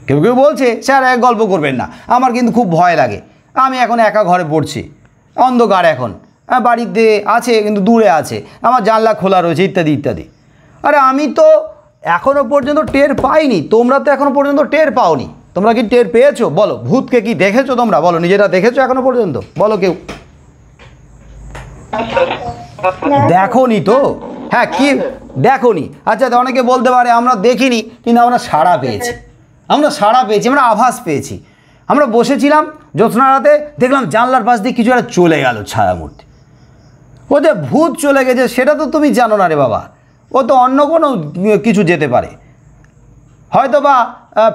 কেউ কেউ বলছে স্যার এক গল্প করবেন না, আমার কিন্তু খুব ভয় লাগে, আমি এখন একা ঘরে পড়ছি, অন্ধকার, এখন বাড়িতে আছে কিন্তু দূরে আছে, আমার জানলা খোলা রয়েছে, ইত্যাদি ইত্যাদি। আরে আমি তো এখনও পর্যন্ত টের পাইনি, তোমরা তো এখনও পর্যন্ত টের পাওনি। তোমরা কি টের পেয়েছো? বলো, ভূতকে কি দেখেছো তোমরা? বলো, নিজেরা দেখেছো এখনও পর্যন্ত? বলো কেউ। দেখোনি তো? হ্যাঁ, কি দেখোনি? আচ্ছা, অনেকে বলতে পারে আমরা দেখিনি, কিন্তু আমরা সাড়া পেয়েছি, আমরা আভাস পেয়েছি। আমরা বসেছিলাম জ্যোৎস্না রাতে, দেখলাম জানলার পাশ দিয়ে কিছু একটা চলে গেল, ছায়ামূর্তি। ও যে ভূত চলে গেছে সেটা তো তুমি জানো না রে বাবা, ও তো অন্য কোনো কিছু যেতে পারে। হয়তো বা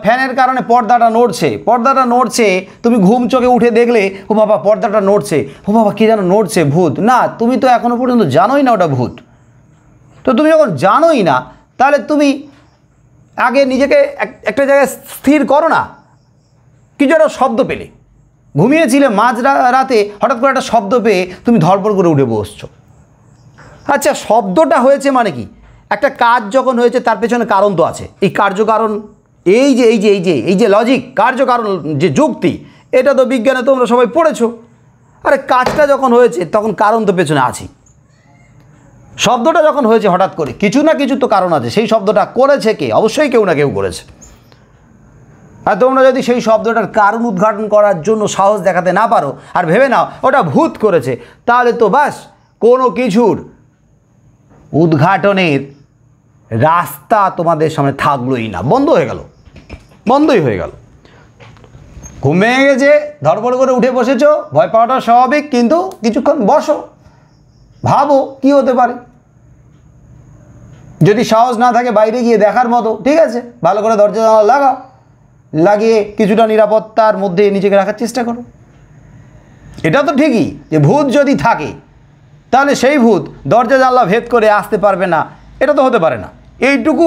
ফ্যানের কারণে পর্দাটা নড়ছে, তুমি ঘুম চোখে উঠে দেখলে ও বাবা পর্দাটা নড়ছে, ও বাবা কী যেন নড়ছে, ভূত। না, তুমি তো এখনও পর্যন্ত জানোই না ওটা ভূত। তো তুমি যখন জানোই না, তাহলে তুমি আগে নিজেকে একটা জায়গায় স্থির করো না। কিছু একটা শব্দ পেলে, ঘুমিয়েছিলে মাঝ রাতে, হঠাৎ করে একটা শব্দ পেয়ে তুমি ধড়পড় করে উঠে বসছো। আচ্ছা, শব্দটা হয়েছে মানে কি? একটা কাজ যখন হয়েছে তার পেছনে কারণ তো আছে। এই কার্যকারণ, এই যে লজিক, কার্যকারণ যে যুক্তি, এটা তো বিজ্ঞানে তোমরা সবাই পড়েছো। আরে কাজটা যখন হয়েছে তখন কারণ তো পেছনে আছে। শব্দটা যখন হয়েছে হঠাৎ করে, কিছু না কিছু তো কারণ আছে। সেই শব্দটা করেছে কে? অবশ্যই কেউ না কেউ করেছে। আর তোমরা যদি সেই শব্দটার কারণ উদ্ঘাটন করার জন্য সাহস দেখাতে না পারো আর ভেবে নাও ওটা ভূত করেছে, তাহলে তো বাস কোনো কিছুর উদ্ঘাটনের রাস্তা তোমাদের সামনে থাকলোই না, বন্ধই হয়ে গেল। ঘুম ভেঙে গেছে, ধড়পড় করে উঠে বসেছো, ভয় পাওয়াটা স্বাভাবিক, কিন্তু কিছুক্ষণ বসো, ভাবো কি হতে পারে। যদি সাহস না থাকে বাইরে গিয়ে দেখার মতো, ঠিক আছে, ভালো করে দরজা জানালা লাগাও, লাগিয়ে কিছুটা নিরাপত্তার মধ্যে নিজেকে রাখার চেষ্টা করো। এটা তো ঠিকই যে ভূত যদি থাকে তাহলে সেই ভূত দরজা জানলা ভেদ করে আসতে পারবে না, এটা তো হতে পারে না। এইটুকু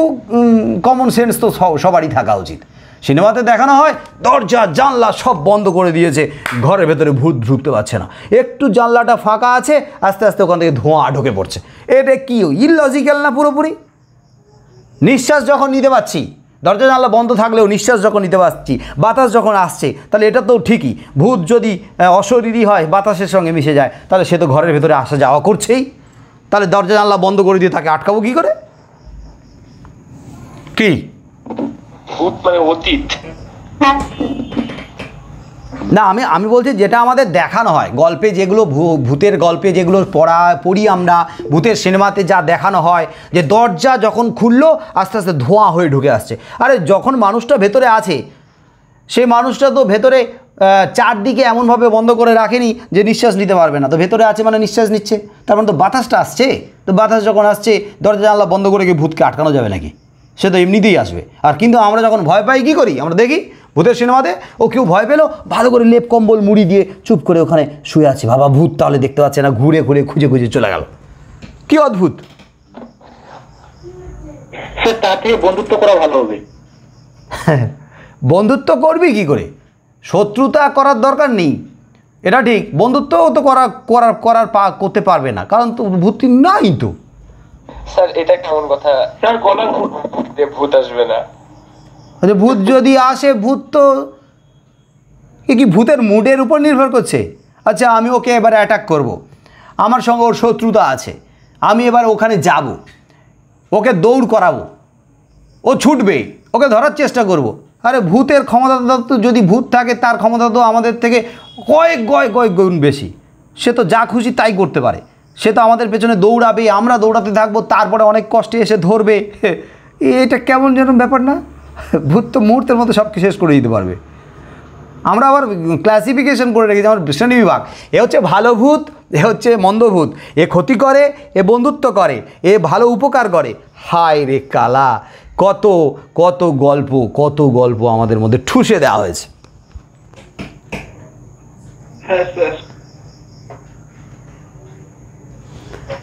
কমন সেন্স তো সবারই থাকা উচিত। সিনেমাতে দেখানো হয় দরজা জানলা সব বন্ধ করে দিয়েছে, ঘরের ভেতরে ভূত ঢুকতে পারছে না, একটু জানলাটা ফাঁকা আছে, আস্তে আস্তে ওখান থেকে ধোঁয়া ঢুকে পড়ছে। এটা কি ইললজিক্যাল না পুরোপুরি? নিঃশ্বাস যখন নিতে পারছি, দরজা জানলা বন্ধ থাকলেও নিঃশ্বাস যখন নিতে পারছি, বাতাস যখন আসছে, তাহলে এটা তো ঠিকই। ভূত যদি অশরীরী হয়, বাতাসের সঙ্গে মিশে যায়, তাহলে সে তো ঘরের ভেতরে আসা যাওয়া করছেই। তাহলে দরজা জানলা বন্ধ করে দিয়ে তাকে আটকাবো কী করে? কি ভূত মানে অতীত না, আমি বলছি যেটা আমাদের দেখানো হয় গল্পে, যেগুলো ভূতের গল্পে যেগুলো পড়ি আমরা, ভূতের সিনেমাতে যা দেখানো হয় যে দরজা যখন খুললো আস্তে আস্তে ধোঁয়া হয়ে ঢুকে আসছে। আরে যখন মানুষটা ভেতরে আছে, সেই মানুষটা তো ভেতরে চারদিকে এমনভাবে বন্ধ করে রাখেনি যে নিঃশ্বাস নিতে পারবে না। তো ভেতরে আছে মানে নিঃশ্বাস নিচ্ছে, তার মানে তো বাতাসটা আসছে। তো বাতাস যখন আসছে, দরজা জানলা বন্ধ করে গিয়ে ভূতকে আটকানো যাবে নাকি? সে তো এমনিতেই আসবে। আর কিন্তু আমরা যখন ভয় পাই কী করি? আমরা দেখি ভূতের সিনেমাতে কেউ ভয় পেলো, ভালো করে লেপ কম্বল মুড়ি দিয়ে চুপ করে ওখানে শুয়ে আছে, বাবা ভূত তাহলে দেখতে পাচ্ছে না, ঘুরে ঘুরে খুঁজে খুঁজে চলে গেল। কি অদ্ভুত! তার থেকে বন্ধুত্ব করা ভালো হবে। বন্ধুত্ব করবি কি করে? শত্রুতা করার দরকার নেই, এটা ঠিক। বন্ধুত্বও তো করতে পারবে না, কারণ তো ভূত নাই তো। স্যার এটা কেমন কথা? স্যার গলার ভূত আসবে না? আচ্ছা, ভূত যদি আসে, ভূত তো কি ভূতের মুডের উপর নির্ভর করছে। আচ্ছা, আমি ওকে এবার অ্যাটাক করব, আমার সঙ্গে ওর শত্রুতা আছে, আমি এবার ওখানে যাব, ওকে দৌড় করাবো, ও ছুটবে, ওকে ধরার চেষ্টা করব। আরে ভূতের ক্ষমতা তো, যদি ভূত থাকে তার ক্ষমতা তো আমাদের থেকে কয়েক গুণ বেশি। সে তো যা খুশি তাই করতে পারে, সে তো আমাদের পেছনে দৌড়াবে, আমরা দৌড়াতে থাকবো, তারপরে অনেক কষ্টে এসে ধরবে। এটা কেমন যেন ব্যাপার না? ভূত তো মুহূর্তের মতো সব শেষ করে দিতে পারবে। আমরা আবার ক্লাসিফিকেশন করে রেখেছি আমার শ্রেণী বিভাগ, এ হচ্ছে ভালো ভূত, এ হচ্ছে মন্দ ভূত, এ ক্ষতি করে, এ বন্ধুত্ব করে, এ ভালো উপকার করে। হায় রে কালা, কত গল্প আমাদের মধ্যে ঠুসে দেওয়া হয়েছে। হ্যাঁ স্যার।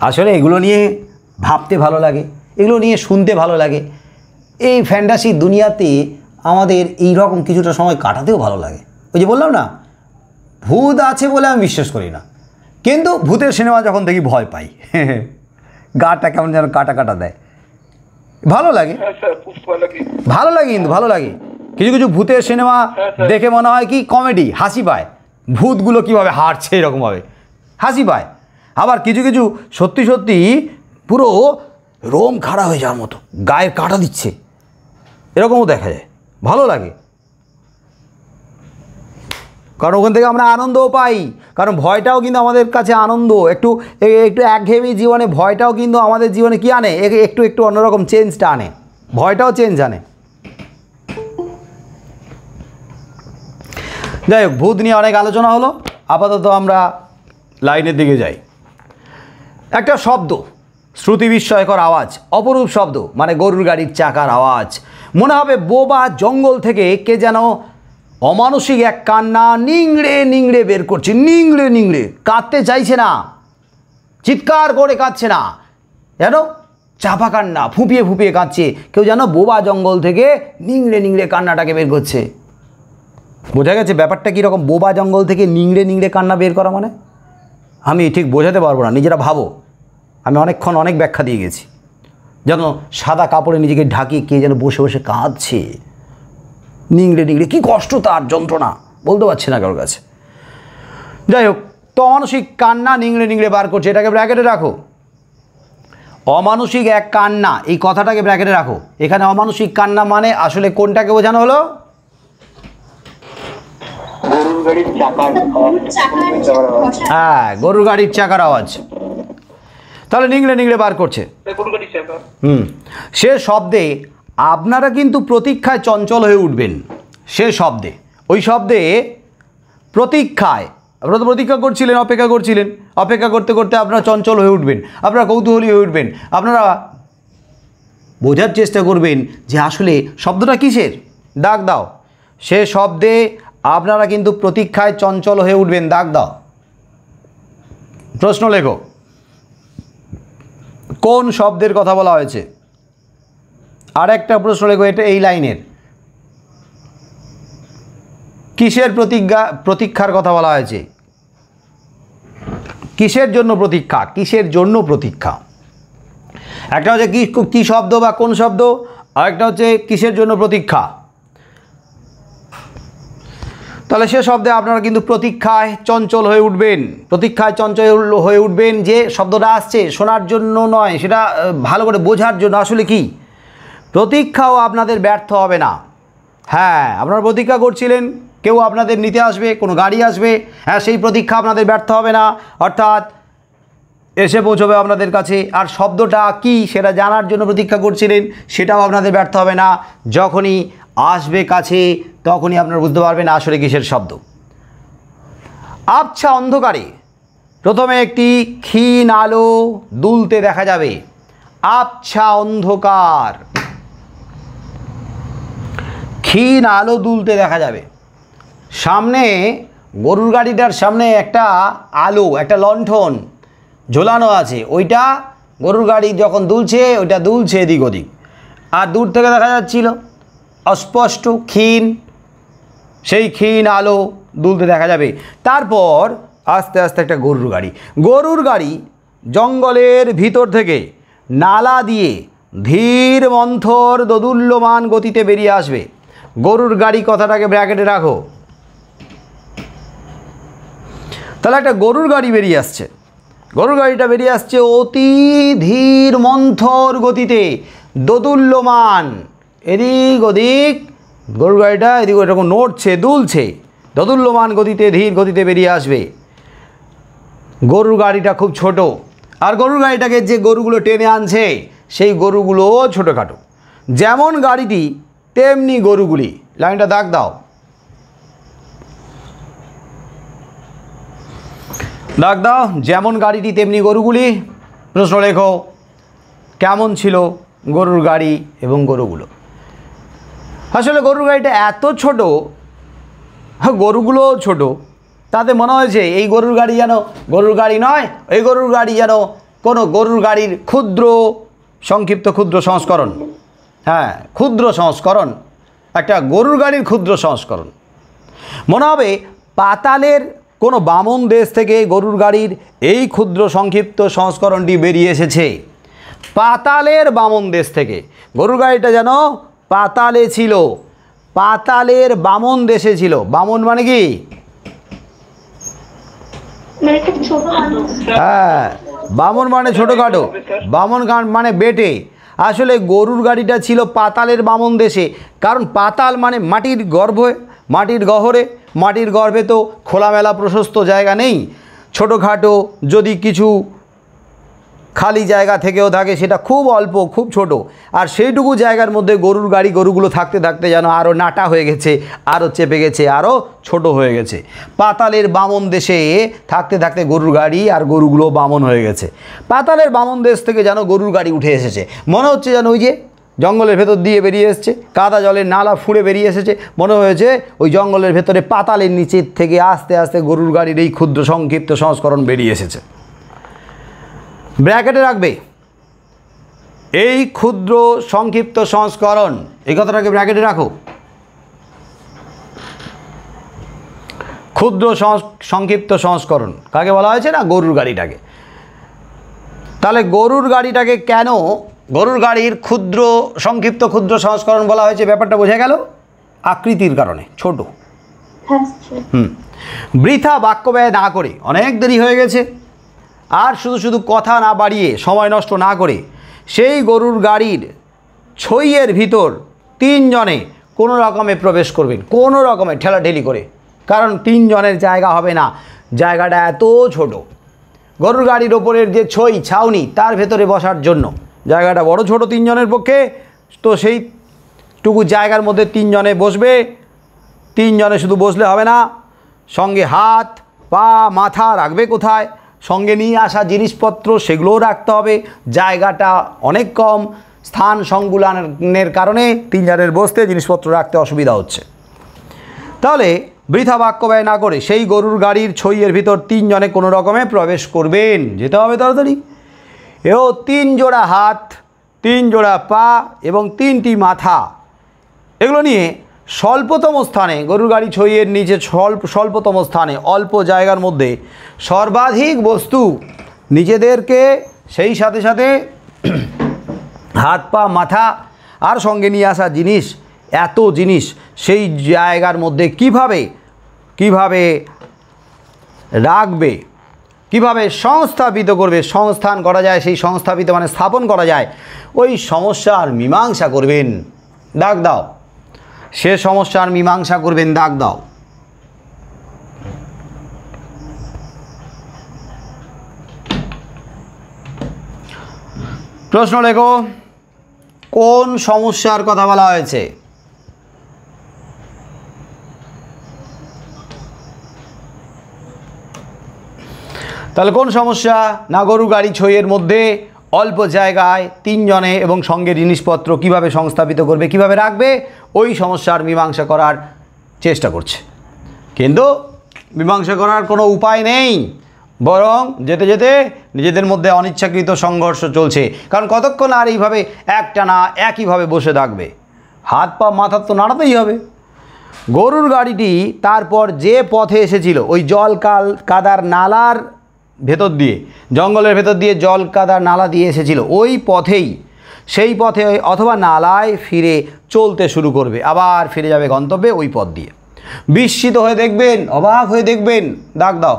আসলে এগুলো নিয়ে ভাবতে ভালো লাগে, এগুলো নিয়ে শুনতে ভালো লাগে। এই ফ্যান্টাসি দুনিয়াতে আমাদের এই রকম কিছুটা সময় কাটাতেও ভালো লাগে। ওই যে বললাম না, ভূত আছে বলে আমি বিশ্বাস করি না, কিন্তু ভূতের সিনেমা যখন দেখি ভয় পাই, গাটা কেমন যেন কাটা দেয়। ভালো লাগে, ভালো লাগে, কিন্তু ভালো লাগে। কিছু ভূতের সিনেমা দেখে মনে হয় কি কমেডি, হাসি পায়, ভূতগুলো কীভাবে হারছে এরকমভাবে হাসি পায়। আবার কিছু সত্যি পুরো রোম খাড়া হয়ে যাওয়ার মতো, গায়ের কাটা দিচ্ছে, এরকমও দেখা যায়, ভালো লাগে। কারণ ওখান থেকে আমরা আনন্দও পাই, কারণ ভয়টাও কিন্তু আমাদের কাছে আনন্দ। একটু একঘেয়েমি জীবনে ভয়টাও কিন্তু আমাদের জীবনে কি আনে? একটু অন্যরকম চেঞ্জটা আনে, ভয়টাও চেঞ্জ আনে। যাই হোক, ভূত নিয়ে অনেক আলোচনা হলো, আপাতত আমরা লাইনের দিকে যাই। একটা শব্দ, শ্রুতি বিস্ময়কর আওয়াজ, অপরূপ শব্দ, মানে গরুর গাড়ির চাকার আওয়াজ। মনে হবে বোবা জঙ্গল থেকে কে যেন অমানসিক এক কান্না নিংড়ে বের করছে, নিংড়ে। কাঁদতে চাইছে না, চিৎকার করে কাঁদছে না, যেন চাপা কান্না, ফুঁপিয়ে ফুঁপিয়ে কাঁদছে, কেউ যেন বোবা জঙ্গল থেকে নিংড়ে নিংড়ে কান্নাটাকে বের করছে। বোঝা গেছে ব্যাপারটা কীরকম? বোবা জঙ্গল থেকে নিংড়ে নিংড়ে কান্না বের করা মানে আমি ঠিক বোঝাতে পারবো না, নিজেরা ভাবো। আমি অনেকক্ষণ অনেক ব্যাখ্যা দিয়ে গেছি। যেন সাদা কাপড়ে নিজেকে ঢাকিয়ে কে যেন বসে বসে কাঁদছে, নিংড়ে নিংড়ে, কী কষ্ট তার, যন্ত্রণা বলতে পারছি না কারোর কাছে। যাই হোক, তো অমানসিক কান্না নিংড়ে নিংড়ে বার করছে, এটাকে ব্র্যাকেটে রাখো। অমানসিক এক কান্না, এই কথাটাকে ব্র্যাকেটে রাখো। এখানে অমানসিক কান্না মানে আসলে কোনটাকে বোঝানো হলো? হ্যাঁ, গরুর গাড়ির চাকার আওয়াজ। তাহলে নিংড়ে নিংড়ে বার করছে। সে শব্দে আপনারা কিন্তু প্রতীক্ষায় চঞ্চল হয়ে উঠবেন। সে শব্দে, ওই শব্দে প্রতীক্ষায়, আপনারা তো প্রতীক্ষা করছিলেন, অপেক্ষা করছিলেন, অপেক্ষা করতে করতে আপনারা চঞ্চল হয়ে উঠবেন, আপনারা কৌতূহলী হয়ে উঠবেন, আপনারা বোঝার চেষ্টা করবেন যে আসলে শব্দটা কিসের। দাগ দাও, সে শব্দে আপনারা কিন্তু প্রতীক্ষায় চঞ্চল হয়ে উঠবেন। দাগ দাও, প্রশ্ন লেখো, কোন শব্দের কথা বলা হয়েছে? আর একটা প্রশ্ন লেখো, এটা এই লাইনের কিসের প্রতীক্ষার কথা বলা হয়েছে? কিসের জন্য প্রতীক্ষা? কিসের জন্য প্রতীক্ষা? একটা হচ্ছে কি শব্দ বা কোন শব্দ, আর একটা হচ্ছে কিসের জন্য প্রতীক্ষা। তাহলে সে শব্দে আপনারা কিন্তু প্রতীক্ষায় চঞ্চল হয়ে উঠবেন, প্রতীক্ষায় চঞ্চল হয়ে উঠবেন। যে শব্দটা আসছে শোনার জন্য নয়, সেটা ভালো করে বোঝার জন্য। আসলে কি প্রতীক্ষাও আপনাদের ব্যর্থ হবে না। হ্যাঁ, আপনারা প্রতীক্ষা করছিলেন কেউ আপনাদের নিতে আসবে, কোনো গাড়ি আসবে, হ্যাঁ, সেই প্রতীক্ষা আপনাদের ব্যর্থ হবে না, অর্থাৎ এসে পৌঁছবে আপনাদের কাছে। আর শব্দটা কি সেটা জানার জন্য প্রতীক্ষা করছিলেন, সেটাও আপনাদের ব্যর্থ হবে না। যখনই আসবে কাছে তখনই আপনারা বুঝতে পারবেন আসলে কিসের শব্দ। আবছা অন্ধকারে প্রথমে একটি ক্ষীণ আলো দুলতে দেখা যাবে। আবছা অন্ধকার, ক্ষীণ আলো দুলতে দেখা যাবে। সামনে গরুর গাড়িটার সামনে একটা আলো, একটা লণ্ঠন ঝোলানো আছে। ওইটা গরুর গাড়ি যখন দুলছে, ওইটা দুলছে এদিক ওদিক, আর দূর থেকে দেখা যাচ্ছিল অস্পষ্ট ক্ষীণ, সেই ক্ষীণ আলো দুলতে দেখা যাবে। তারপর আস্তে আস্তে একটা গরুর গাড়ি জঙ্গলের ভিতর থেকে নালা দিয়ে ধীর মন্থর দোদুল্যমান গতিতে বেরিয়ে আসবে। গরুর গাড়ি কথাটাকে ব্র্যাকেটে রাখো। তাহলে একটা গরুর গাড়ি বেরিয়ে আসছে, গরুর গাড়িটা বেরিয়ে আসছে অতি ধীর মন্থর গতিতে, দোদুল্যমান, এদিক ওদিক গরুর গাড়িটা এদিক এরকম নড়ছে, দুলছে, দোদুল্যমান গতিতে ধীর গতিতে বেরিয়ে আসবে। গরুর গাড়িটা খুব ছোট, আর গরুর গাড়িটাকে যে গরুগুলো টেনে আনছে সেই গরুগুলো ছোটোখাটো। যেমন গাড়িটি তেমনি গরুগুলি। লাইনটা দাগ দাও, দাগ দাও। যেমন গাড়িটি তেমনি গরুগুলি। প্রশ্ন লেখো, কেমন ছিল গরুর গাড়ি এবং গরুগুলো? আসলে গরুর গাড়িটা এত ছোট, গরুগুলো ছোট, তাতে মনে হয়েছে এই গরুর গাড়ি যেন গরুর গাড়ি নয়, এই গরুর গাড়ি যেন কোনো গরুর গাড়ির সংক্ষিপ্ত ক্ষুদ্র সংস্করণ। হ্যাঁ, ক্ষুদ্র সংস্করণ, একটা গরুর গাড়ির ক্ষুদ্র সংস্করণ। মনে হবে পাতালের কোনো বামন দেশ থেকে গরুর গাড়ির এই ক্ষুদ্র সংক্ষিপ্ত সংস্করণটি বেরিয়ে এসেছে। পাতালের বামন দেশ থেকে গরুর গাড়িটা যেন পাতালে ছিল, পাতালের বামন দেশে ছিল। বামন মানে কি? হ্যাঁ, বামন মানে ছোটোখাটো, বামন মানে বেটে। আসলে গরুর গাড়িটা ছিল পাতালের বামন দেশে, কারণ পাতাল মানে মাটির গর্ভে, মাটির গহরে, মাটির গর্ভে তো খোলামেলা প্রশস্ত জায়গা নেই। ছোটোখাটো যদি কিছু খালি জায়গা থেকেও থাকে সেটা খুব অল্প, খুব ছোট। আর সেইটুকু জায়গার মধ্যে গরুর গাড়ি, গরুগুলো থাকতে থাকতে যেন আরও নাটা হয়ে গেছে, আরও চেপে গেছে, আরও ছোট হয়ে গেছে। পাতালের বামন দেশে থাকতে থাকতে গরুর গাড়ি আর গরুগুলো বামন হয়ে গেছে। পাতালের বামন দেশ থেকে যেন গরুর গাড়ি উঠে এসেছে। মনে হচ্ছে যেন ওই যে জঙ্গলের ভেতর দিয়ে বেরিয়ে এসছে, কাদা জলের নালা ফুঁড়ে বেরিয়ে এসেছে। মনে হয়েছে ওই জঙ্গলের ভেতরে পাতালের নিচের থেকে আস্তে আস্তে গরুর গাড়ির এই ক্ষুদ্র সংক্ষিপ্ত সংস্করণ বেরিয়ে এসেছে। ব্র্যাকেটে রাখবে, এই ক্ষুদ্র সংক্ষিপ্ত সংস্করণ, এই কথাটাকে ব্র্যাকেটে রাখো। ক্ষুদ্র সংক্ষিপ্ত সংস্করণ কাকে বলা হয়েছে না? গরুর গাড়িটাকে। তাহলে গরুর গাড়িটাকে কেন গরুর গাড়ির ক্ষুদ্র সংক্ষিপ্ত ক্ষুদ্র সংস্করণ বলা হয়েছে? ব্যাপারটা বোঝা গেল? আকৃতির কারণে ছোট। বৃথা বাক্য ব্যয় না করে, অনেক দেরি হয়ে গেছে, আর শুধু শুধু কথা না বাড়িয়ে, সময় নষ্ট না করে সেই গরুর গাড়ির ছইয়ের ভিতর 3 জনে কোনো রকমে প্রবেশ করবেন, কোনো রকমে ঠেলাঠেলি করে, কারণ 3 জনের জায়গা হবে না, জায়গাটা এত ছোট। গরুর গাড়ির ওপরের যে ছই ছাউনি তার ভেতরে বসার জন্য জায়গাটা বড় ছোট 3 জনের পক্ষে, তো সেইটুকু জায়গার মধ্যে 3 জনে বসবে। 3 জনে শুধু বসলে হবে না, সঙ্গে হাত পা মাথা রাখবে কোথায়, সঙ্গে নিয়ে আসা জিনিসপত্র সেগুলোও রাখতে হবে। জায়গাটা অনেক কম, স্থান সংকুলানের কারণে 3 জনের বসতে জিনিসপত্র রাখতে অসুবিধা হচ্ছে। তাহলে বৃথা বাক্য ব্যয় না করে সেই গরুর গাড়ির ছইয়ের ভিতর 3 জনে কোনো রকমে প্রবেশ করবেন, যেতে হবে তাড়াতাড়ি। এও 3 জোড়া হাত, 3 জোড়া পা এবং 3টি মাথা, এগুলো নিয়ে স্বল্পতম স্থানে, গরুর গাড়ি ছইয়ের নিচে স্বল্পতম স্থানে অল্প জায়গার মধ্যে সর্বাধিক বস্তু নিজেদেরকে, সেই সাথে সাথে হাত পা মাথা আর সঙ্গে নিয়ে আসা জিনিস, এত জিনিস সেই জায়গার মধ্যে কিভাবে রাখবে, কিভাবে সংস্থাপিত করবে, সংস্থান করা যায়, সেই সংস্থাপিত মানে স্থাপন করা যায়, ওই সমস্যার মীমাংসা করবেন। দাগ দাও, সে সমস্যার মীমাংসা করবেন, দাগ দাও। প্রশ্ন লেখো, কোন সমস্যার কথা বলা হয়েছে? তাহলে কোন সমস্যা না? গরু গাড়ি ছইয়ের মধ্যে অল্প জায়গায় 3 জনে এবং সঙ্গে জিনিসপত্র কিভাবে সংস্থাপিত করবে, কিভাবে রাখবে, ওই সমস্যার মীমাংসা করার চেষ্টা করছে। কিন্তু মীমাংসা করার কোনো উপায় নেই, বরং যেতে যেতে নিজেদের মধ্যে অনিচ্ছাকৃত সংঘর্ষ চলছে। কারণ কতক্ষণ আর এইভাবে একটানা একইভাবে বসে থাকবে? হাত পা মাথা তো নাড়াতেই হবে। গরুর গাড়িটি তারপর যে পথে এসেছিল, ওই জল কাদার নালার ভেতর দিয়ে, জঙ্গলের ভেতর দিয়ে জল কাদার নালা দিয়ে এসেছিল, ওই পথেই, সেই পথে অথবা নালায় ফিরে চলতে শুরু করবে, আবার ফিরে যাবে গন্তব্যে ওই পথ দিয়ে। বিস্মিত হয়ে দেখবেন, অবাক হয়ে দেখবেন, দাগ দাও,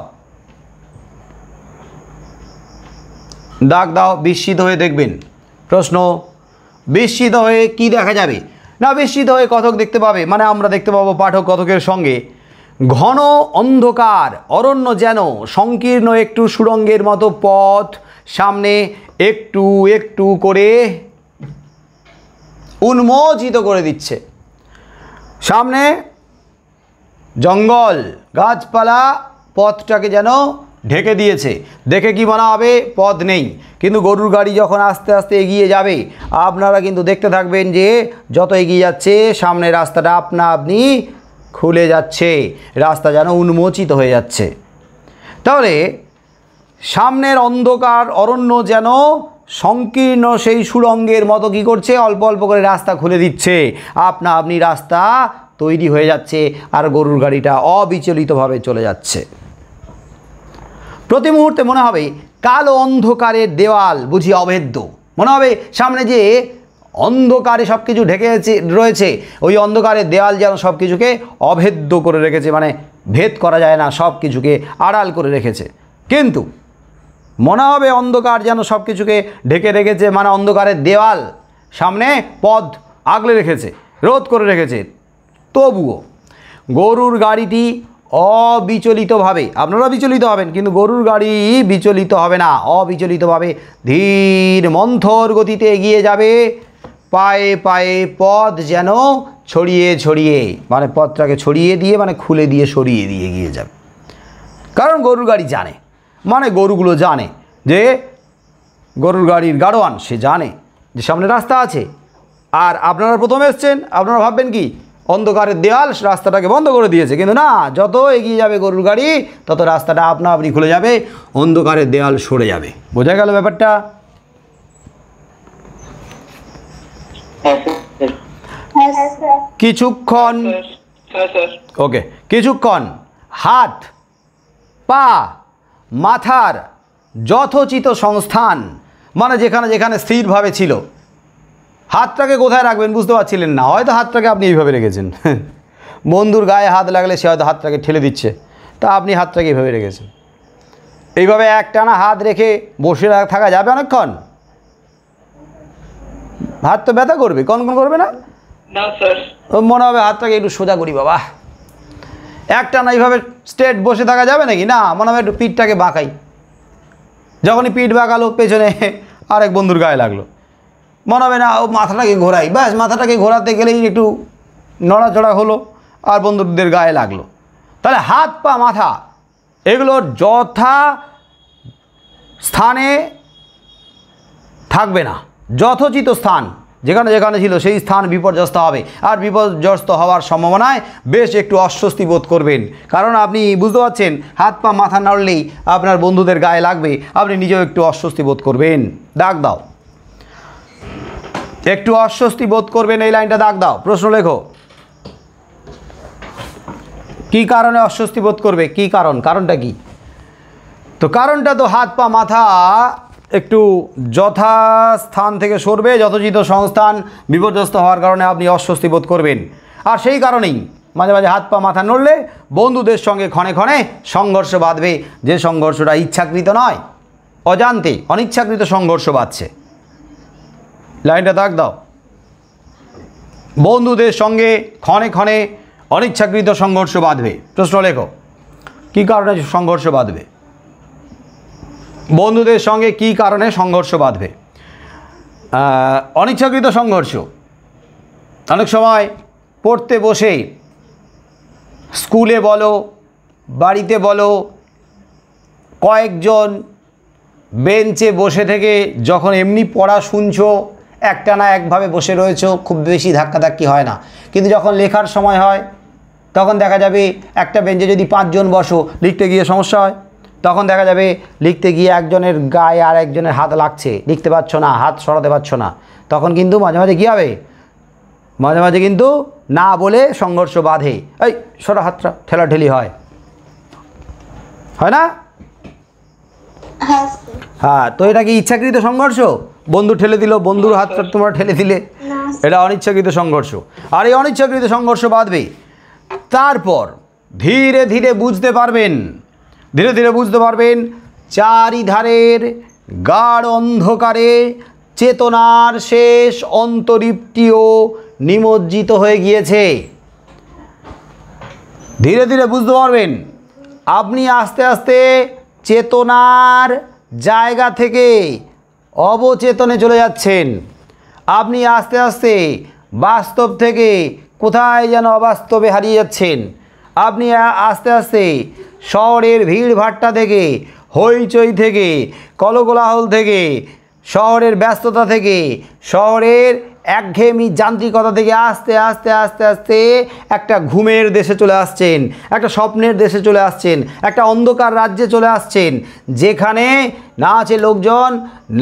দাগ দাও, বিস্মিত হয়ে দেখবেন। প্রশ্ন, বিস্মিত হয়ে কি দেখা যাবে না? বিস্মিত হয়ে কথক দেখতে পাবে, মানে আমরা দেখতে পাবো পাঠক কথকের সঙ্গে ঘন অন্ধকার অরণ্য যেন সংকীর্ণ একটু সুড়ঙ্গের মতো পথ সামনে একটু একটু করে উন্মোচিত করে দিচ্ছে। সামনে জঙ্গল গাছপালা পথটাকে যেন ঢেকে দিয়েছে। দেখে কি মনে হবে? পথ নেই। কিন্তু গরুর গাড়ি যখন আস্তে আস্তে এগিয়ে যাবে, আপনারা কিন্তু দেখতে থাকবেন যে যত এগিয়ে যাচ্ছে সামনে রাস্তাটা আপনা আপনি খুলে যাচ্ছে, রাস্তা যেন উন্মোচিত হয়ে যাচ্ছে। তাহলে সামনের অন্ধকার অরণ্য যেন সংকীর্ণ সেই সুড়ঙ্গের মতো কি করছে? অল্প অল্প করে রাস্তা খুলে দিচ্ছে, আপনা আপনি রাস্তা তৈরি হয়ে যাচ্ছে, আর গরুর গাড়িটা অবিচলিতভাবে চলে যাচ্ছে। প্রতি মুহূর্তে মনে হবে কালো অন্ধকারের দেওয়াল বুঝি অভেদ্য। মনে হবে সামনে যে অন্ধকারে সব কিছু ঢেকে রয়েছে, ওই অন্ধকারের দেওয়াল যেন সব কিছুকে অভেদ্য করে রেখেছে, মানে ভেদ করা যায় না, সব কিছুকে আড়াল করে রেখেছে। কিন্তু মনে হবে অন্ধকার যেন সব কিছুকে ঢেকে রেখেছে, মানে অন্ধকারের দেওয়াল সামনে পথ আগলে রেখেছে, রোধ করে রেখেছে। তবুও গরুর গাড়িটি অবিচলিতভাবে, আপনারা বিচলিত হবেন কিন্তু গরুর গাড়ি বিচলিত হবে না, অবিচলিতভাবে ধীর মন্থর গতিতে এগিয়ে যাবে। পায়ে পায়ে পথ যেন ছড়িয়ে ছড়িয়ে, মানে পথটাকে ছড়িয়ে দিয়ে, মানে খুলে দিয়ে সরিয়ে দিয়ে এগিয়ে যাবে। কারণ গরুর গাড়ি জানে, মানে গরুগুলো জানে যে গরুর গাড়ির গাড়োয়ান সে জানে যে সামনে রাস্তা আছে। আর আপনারা প্রথমে এসছেন, আপনারা ভাববেন কি অন্ধকারের দেওয়াল রাস্তাটাকে বন্ধ করে দিয়েছে, কিন্তু না, যত এগিয়ে যাবে গরুর গাড়ি তত রাস্তাটা আপনা আপনি খুলে যাবে, অন্ধকারের দেওয়াল সরে যাবে। বোঝা গেল ব্যাপারটা? হ্যাঁ স্যার। হ্যাঁ স্যার। কিছুক্ষণ হ্যাঁ স্যার। ওকে, কিছুক্ষণ হাত পা মাথার যথোচিত সংস্থান, মানে যেখানে যেখানে স্থিরভাবে ছিল। হাতটাকে কোথায় রাখবেন বুঝতে পারছিলেন না, হয়তো হাতটাকে আপনি এইভাবে রেখেছেন। বন্ধুর গায়ে হাত লাগলে সে হয়তো হাতটাকে ঠেলে দিচ্ছে, তা আপনি হাতটাকে এইভাবে রেখেছেন। এইভাবে একটানা হাত রেখে বসে থাকা যাবে অনেকক্ষণ? হাত তো ব্যথা করবে, কনকন করবে না? না স্যার। মনে হবে হাতটাকে একটু সোজা করি বাবা। একটানা এইভাবে স্ট্রেট বসে থাকা যাবে নাকি? না, মনে হবে একটু পিঠটাকে বাঁকাই। যখনই পিঠ বাঁকালো পেছনে আরেক বন্ধুর গায়ে লাগলো, মনে হবে না ও মাথাটাকে ঘোরাই, ব্যাস মাথাটাকে ঘোরাতে গেলেই একটু নড়াচড়া হলো আর বন্ধুদের গায়ে লাগলো। তাহলে হাত পা মাথা এগুলোর যথা স্থানে থাকবে না, যথোচিত স্থান যেখানে যেখানে ছিল সেই স্থান বিপর্যস্ত হবে। আর বিপর্যস্ত হওয়ার সম্ভাবনায় বেশ একটু অস্বস্তি বোধ করবেন, কারণ আপনি বুঝতে পারছেন হাত পা মাথা নাড়লেই আপনার বন্ধুদের গায়ে লাগবে, আপনি নিজেও একটু অস্বস্তি বোধ করবেন। দাগ দাও, একটু অস্বস্তি বোধ করবেন, এই লাইনটা দাগ দাও। প্রশ্ন লেখো, কি কারণে অস্বস্তি বোধ করবে? কি কারণ? কারণটা কি? তো কারণটা তো হাত পা মাথা একটু যথাস্থান থেকে সরবে, যথোচিত সংস্থান বিপর্যস্ত হওয়ার কারণে আপনি অস্বস্তি বোধ করবেন। আর সেই কারণেই মাঝে মাঝে হাত পা মাথা নড়লে বন্ধুদের সঙ্গে ক্ষণে ক্ষণে সংঘর্ষ বাঁধবে, যে সংঘর্ষটা ইচ্ছাকৃত নয়, অজান্তে অনিচ্ছাকৃত সংঘর্ষ বাঁধছে। লাইনটা দাগ দাও, বন্ধুদের সঙ্গে ক্ষণে ক্ষণে অনিচ্ছাকৃত সংঘর্ষ বাঁধবে। প্রশ্ন লেখো, কী কারণে সংঘর্ষ বাঁধবে? বন্ধুদের সঙ্গে কী কারণে সংঘর্ষ বাঁধবে? অনিচ্ছাকৃত সংঘর্ষ অনেক সময় পড়তে বসে, স্কুলে বলো বাড়িতে বলো, কয়েকজন বেঞ্চে বসে থেকে যখন এমনি পড়া শুনছো, একটানা একভাবে বসে রয়েছো, খুব বেশি ধাক্কাধাক্কি হয় না। কিন্তু যখন লেখার সময় হয় তখন দেখা যাবে একটা বেঞ্চে যদি 5 জন বসো, লিখতে গিয়ে সমস্যা হয়। তখন দেখা যাবে লিখতে গিয়ে একজনের গায়ে আর একজনের হাত লাগছে, লিখতে পারছো না, হাত সরাতে পারছো না। তখন কিন্তু মাঝে মাঝে কী হবে? মাঝে মাঝে কিন্তু না বলে সংঘর্ষ বাঁধে, এই সরা হাতটা, ঠেলাঠেলি হয় না? হ্যাঁ, তো এটা কি ইচ্ছাকৃত সংঘর্ষ? বন্ধু ঠেলে দিল, বন্ধুর হাতটা তোমরা ঠেলে দিলে, এটা অনিচ্ছাকৃত সংঘর্ষ। আর এই অনিচ্ছাকৃত সংঘর্ষ বাঁধবে। তারপর ধীরে ধীরে বুঝতে পারবেন, ধীরে ধীরে বুঝতে পারবেন চারিধারের গাঢ় অন্ধকারে চেতনার শেষ অন্তরীপটিও নিমজ্জিত হয়ে গিয়েছে। ধীরে ধীরে বুঝতে পারবেন আপনি আস্তে আস্তে চেতনার জায়গা থেকে অবচেতনে চলে যাচ্ছেন। আপনি আস্তে আস্তে বাস্তব থেকে কোথায় যেন অবাস্তবে হারিয়ে যাচ্ছেন। আপনি আস্তে আস্তে শহরের ভিড়ভাট্টা থেকে, হইচই থেকে, কলকোলাহল থেকে, শহরের ব্যস্ততা থেকে, শহরের একঘেয়েমি যান্ত্রিকতা থেকে আস্তে আস্তে আস্তে আস্তে একটা ঘুমের দেশে চলে আসছেন, একটা স্বপ্নের দেশে চলে আসছেন, একটা অন্ধকার রাজ্যে চলে আসছেন, যেখানে না আছে লোকজন,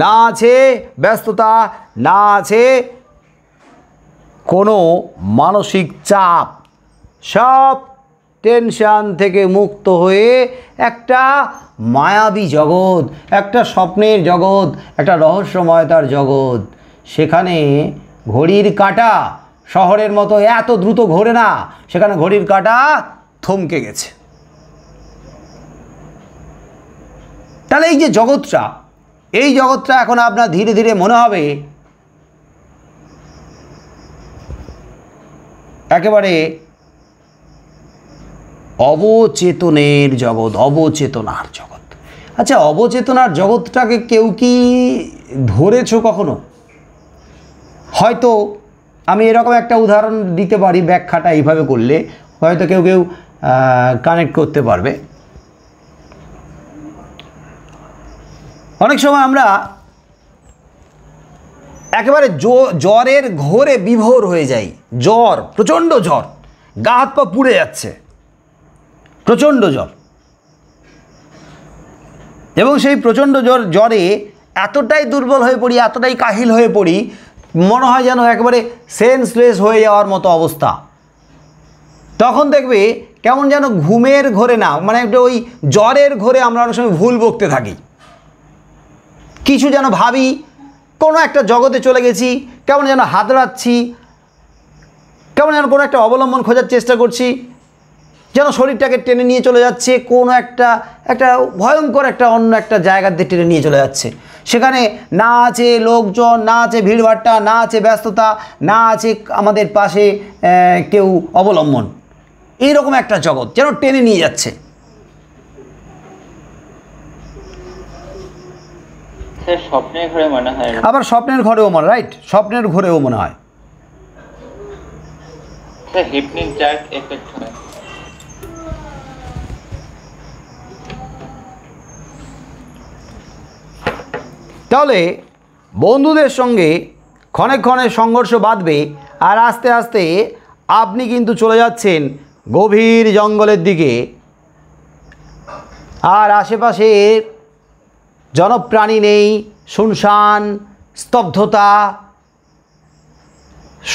না আছে ব্যস্ততা, না আছে কোনো মানসিক চাপ। সব টেনশন থেকে মুক্ত হয়ে একটা মায়াবী জগৎ, একটা স্বপ্নের জগৎ, একটা রহস্যময়তার জগৎ। সেখানে ঘড়ির কাঁটা শহরের মতো এত দ্রুত ঘোরে না, সেখানে ঘড়ির কাঁটা থমকে গেছে। তাহলে এই যে জগৎটা, এই জগৎটা এখন আপনার ধীরে ধীরে মনে হবে একেবারে অবচেতনের জগৎ, অবচেতনার জগৎ। আচ্ছা, অবচেতনার জগৎটাকে কেউ কি ধরেছো কখনো? হয়তো আমি এরকম একটা উদাহরণ দিতে পারি, ব্যাখ্যাটা এইভাবে করলে হয়তো কেউ কেউ কানেক্ট করতে পারবে। অনেক সময় আমরা একেবারে জ্বরের ঘোরে বিভোর হয়ে যাই, জ্বর, প্রচণ্ড জ্বর, গা হাত পা পুড়ে যাচ্ছে, প্রচণ্ড জ্বর। এবং সেই প্রচণ্ড জ্বরে এতটাই দুর্বল হয়ে পড়ি, এতটাই কাহিল হয়ে পড়ি, মনে হয় যেন একেবারে সেন্সলেস হয়ে যাওয়ার মতো অবস্থা। তখন দেখবে কেমন যেন ঘুমের ঘোরে না, মানে একটা ওই জ্বরের ঘোরে আমরা অনেক সময় ভুল বকতে থাকি, কিছু যেন ভাবি, কোনো একটা জগতে চলে গেছি, কেমন যেন হাতড়াচ্ছি, কেমন যেন কোনো একটা অবলম্বন খোঁজার চেষ্টা করছি, যেন শরীরটাকে টেনে নিয়ে চলে যাচ্ছে কোনো একটা ভয়ঙ্কর একটা অন্য একটা জায়গার দিয়ে টেনে নিয়ে চলে যাচ্ছে। সেখানে না আছে লোকজন, না আছে ভিড়ভাট্টা, না আছে ব্যস্ততা, না আছে আমাদের পাশে কেউ অবলম্বন, এইরকম একটা জগৎ যেন টেনে নিয়ে যাচ্ছে। স্বপ্নের ঘরে মনে হয়, আবার স্বপ্নের ঘরেও মনে, রাইট, স্বপ্নের ঘরেও মনে হয় হিপনিক জার্ক এফেক্ট হয়। তাহলে বন্ধুদের সঙ্গে ক্ষণে ক্ষণে সংঘর্ষ বাঁধবে, আর আস্তে আস্তে আপনি কিন্তু চলে যাচ্ছেন গভীর জঙ্গলের দিকে, আর আশেপাশে জনপ্রাণী নেই, শুনশান, স্তব্ধতা,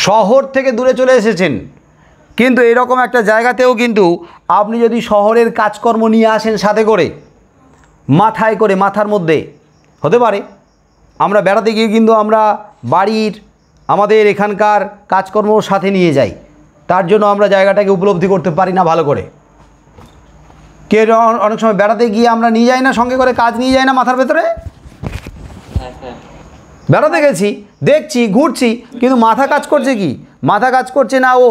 শহর থেকে দূরে চলে এসেছেন। কিন্তু এরকম একটা জায়গাতেও কিন্তু আপনি যদি শহরের কাজকর্ম নিয়ে আসেন সাথে করে, মাথায় করে, মাথার মধ্যে, হতে পারে আমরা বেড়াতে গিয়ে কিন্তু আমরা বাড়ির আমাদের এখানকার কাজকর্ম সাথে নিয়ে যাই, তার জন্য আমরা জায়গাটাকে উপলব্ধি করতে পারি না ভালো করে। কে অনেক সময় বেড়াতে গিয়ে আমরা নিয়ে যাই না, সঙ্গে করে কাজ নিয়ে যাই না মাথার ভেতরে। বেড়াতে গেছি, দেখছি, ঘুরছি, কিন্তু মাথা কাজ করছে কি? মাথা কাজ করছে না, ও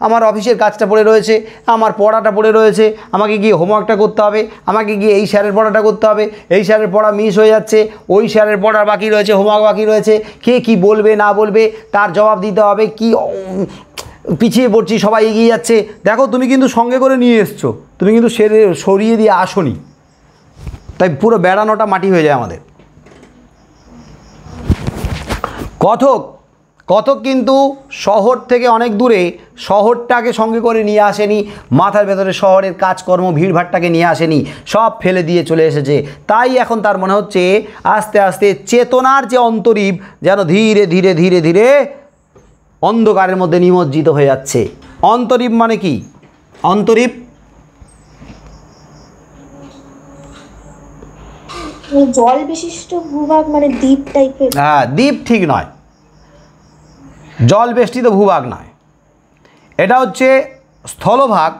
আমার অফিসের কাজটা পড়ে রয়েছে, আমার পড়াটা পড়ে রয়েছে, আমাকে গিয়ে হোমওয়ার্কটা করতে হবে, আমাকে গিয়ে এই স্যারের পড়াটা করতে হবে, এই স্যারের পড়া মিস হয়ে যাচ্ছে, ওই স্যারের পড়া বাকি রয়েছে, হোমওয়ার্ক বাকি রয়েছে, কে কি বলবে না বলবে তার জবাব দিতে হবে, কি পিছিয়ে পড়ছি, সবাই এগিয়ে যাচ্ছে। দেখো তুমি কিন্তু সঙ্গে করে নিয়ে এসছো, তুমি কিন্তু সরিয়ে দিয়ে আসোনি, তাই পুরো বেড়ানোটা মাটি হয়ে যায় আমাদের। কতক কিন্তু শহর থেকে অনেক দূরে, শহরটাকে সঙ্গে করে নিয়ে আসেনি, মাথার ভেতরে শহরের কাজকর্ম ভিড়ভাট্টাকে নিয়ে আসেনি, সব ফেলে দিয়ে চলে এসেছে। তাই এখন তার মনে হচ্ছে আস্তে আস্তে চেতনার যে অন্তরীপ যেন ধীরে ধীরে ধীরে ধীরে অন্ধকারের মধ্যে নিমজ্জিত হয়ে যাচ্ছে। অন্তরীপ মানে কি? অন্তরীপ জল বিশিষ্ট ভূভাগ, মানে দ্বীপ টাইপের। হ্যাঁ, দ্বীপ ঠিক নয়, জল বেষ্টিত ভূভাগ নয়, এটা হচ্ছে স্থলভাগ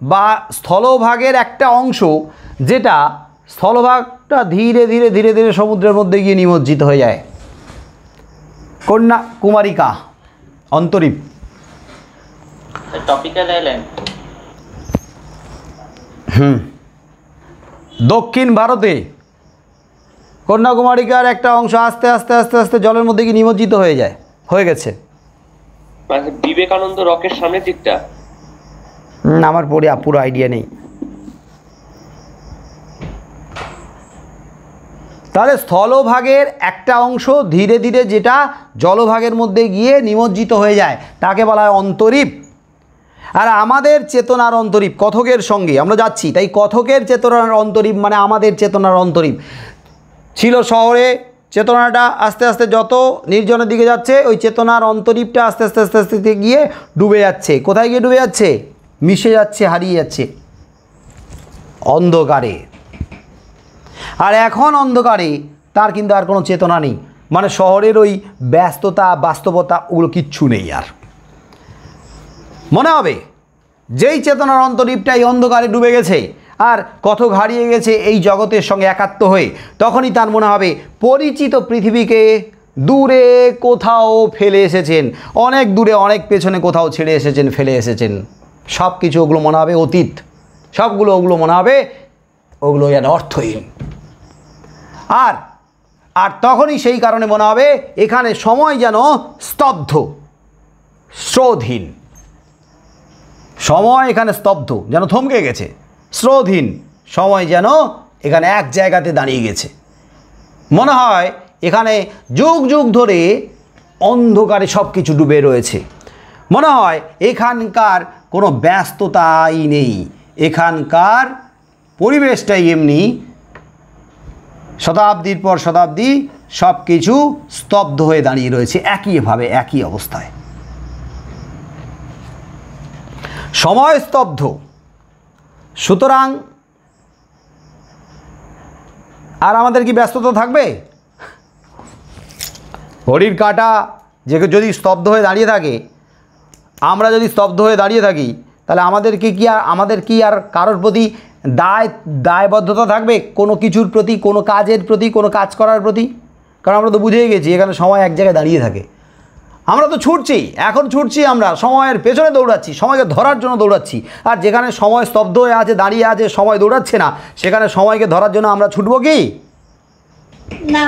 বা স্থলভাগের একটা অংশ, যেটা স্থলভাগটা ধীরে ধীরে ধীরে ধীরে সমুদ্রের মধ্যে গিয়ে নিমজ্জিত হয়ে যায়। কন্যা কুমারিকা, অন্তরীপ। Topical island. দক্ষিণ ভারতে কন্যাকুমারিকার একটা অংশ আস্তে আস্তে আস্তে আস্তে জলের মধ্যে গিয়ে নিমজ্জিত হয়ে গেছে। বিবেকানন্দ রকের সামনের দিকটা আমার পুরো আইডিয়া নেই। তাহলে স্থলভাগের একটা অংশ ধীরে ধীরে যেটা জলভাগের মধ্যে গিয়ে নিমজ্জিত হয়ে যায় তাকে বলা হয় অন্তরীপ। আর আমাদের চেতনার অন্তরীপ কথকের সঙ্গে আমরা যাচ্ছি, তাই কথকের চেতনার অন্তরীপ মানে আমাদের চেতনার অন্তরীপ ছিল শহরে। চেতনাটা আস্তে আস্তে যত নির্জনের দিকে যাচ্ছে, ওই চেতনার অন্তরীপটা আস্তে আস্তে আস্তে আস্তে গিয়ে ডুবে যাচ্ছে। কোথায় গিয়ে ডুবে যাচ্ছে? মিশে যাচ্ছে, হারিয়ে যাচ্ছে অন্ধকারে। আর এখন অন্ধকারে তার কিন্তু আর কোনো চেতনা নেই, মানে শহরের ওই ব্যস্ততা, বাস্তবতা, ওগুলো কিচ্ছু নেই আর। মনে হবে যেই চেতনার অন্তরীপটা এই অন্ধকারে ডুবে গেছে আর কথক হারিয়ে গেছে এই জগতের সঙ্গে একাত্ম হয়ে, তখনই তার মনে হবে পরিচিত পৃথিবীকে দূরে কোথাও ফেলে এসেছেন, অনেক দূরে, অনেক পেছনে কোথাও ছেড়ে এসেছেন, ফেলে এসেছেন। সব কিছু ওগুলো মনে হবে অতীত, ওগুলো মনে হবে ওগুলো যেন অর্থহীন। আর তখনই সেই কারণে মনে হবে এখানে সময় যেন স্তব্ধ, স্রোতহীন। সময় এখানে স্তব্ধ, যেন থমকে গেছে, স্রোতহীন। সময় যেন এখানে এক জায়গাতে দাঁড়িয়ে গেছে। মনে হয় এখানে যুগ যুগ ধরে অন্ধকারে সব কিছু ডুবে রয়েছে। মনে হয় এখানকার কোনো ব্যস্ততাই নেই, এখানকার পরিবেশটাই এমনি শতাব্দীর পর শতাব্দী সব কিছু স্তব্ধ হয়ে দাঁড়িয়ে রয়েছে একইভাবে, একই অবস্থায়। সময় স্তব্ধ। সুতরাং আর আমাদের কি ব্যস্ততা থাকবে? ঘড়ির কাঁটা যে যদি স্তব্ধ হয়ে দাঁড়িয়ে থাকে, আমরা যদি স্তব্ধ হয়ে দাঁড়িয়ে থাকি, তাহলে আমাদের কি আর কারোর প্রতি দায়বদ্ধতা থাকবে? কোনো কিছুর প্রতি, কোনো কাজের প্রতি, কোনো কাজ করার প্রতি? কারণ আমরা তো বুঝেই গেছি এখানে সময় এক জায়গায় দাঁড়িয়ে থাকে। আমরা তো ছুটছি, এখন ছুটছি, আমরা সময়ের পেছনে দৌড়াচ্ছি, সময়কে ধরার জন্য দৌড়াচ্ছি। আর যেখানে সময় স্তব্ধ হয়ে আছে, দাঁড়িয়ে আছে, সময় দৌড়াচ্ছে না, সেখানে সময়কে ধরার জন্য আমরা ছুটবো কি? না,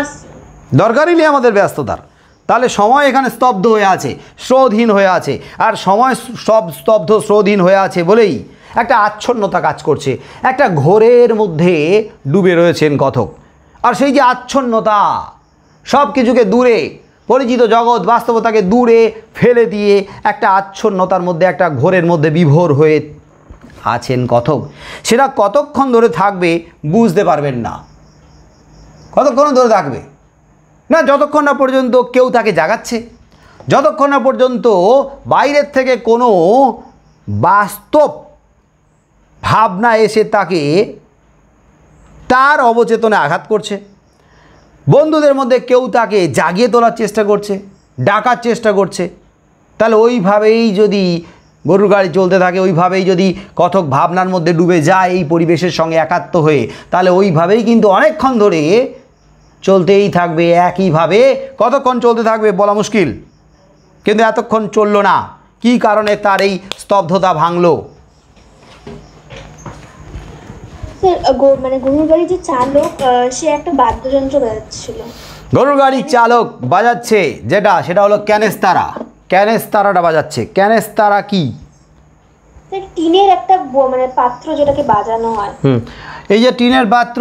দরকারই নেই আমাদের ব্যস্ততার। তাহলে সময় এখানে স্তব্ধ হয়ে আছে, স্রোতহীন হয়ে আছে। আর সময় সব স্তব্ধ, স্রোতহীন হয়ে আছে বলেই একটা আচ্ছন্নতা কাজ করছে, একটা ঘোরের মধ্যে ডুবে রয়েছেন কথক। আর সেই যে আচ্ছন্নতা, সব কিছুকে দূরে, পরিচিত জগৎ বাস্তবতাকে দূরে ফেলে দিয়ে একটা আচ্ছন্নতার মধ্যে, একটা ঘোরের মধ্যে বিভোর হয়ে আছেন কথক। সেটা কতক্ষণ ধরে থাকবে বুঝতে পারবেন না। কতক্ষণ ধরে থাকবে না, যতক্ষণ না পর্যন্ত কেউ তাকে জাগাচ্ছে, যতক্ষণ না পর্যন্ত বাইরের থেকে কোনো বাস্তব ভাবনা এসে তাকে তার অবচেতনে আঘাত করছে। বন্ধুদের মধ্যে কেউ তাকে জাগিয়ে তোলার চেষ্টা করছে, ডাকার চেষ্টা করছে। তাহলে ওইভাবেই যদি গরুর গাড়ি চলতে থাকে, ওইভাবেই যদি কথক ভাবনার মধ্যে ডুবে যায় এই পরিবেশের সঙ্গে একাত্ম হয়ে, তাহলে ওইভাবেই কিন্তু অনেকক্ষণ ধরে চলতেই থাকবে। একইভাবে কতক্ষণ চলতে থাকবে বলা মুশকিল, কিন্তু এতক্ষণ চললো না। কি কারণে তার এই স্তব্ধতা ভাঙলো? মানে গরুর গাড়ি যে চালক, সে একটা বাদ্যযন্ত্র বাজাচ্ছিল। গরুর গাড়ির চালক বাজাচ্ছে সেটা হলো ক্যানেস্তারা। ক্যানেস্তারাটা বাজাচ্ছে। ক্যানেস্তারা কি? টিনের একটা মানে পাত্র যেটাকে বাজানো হয়। এই যে টিনের পাত্র,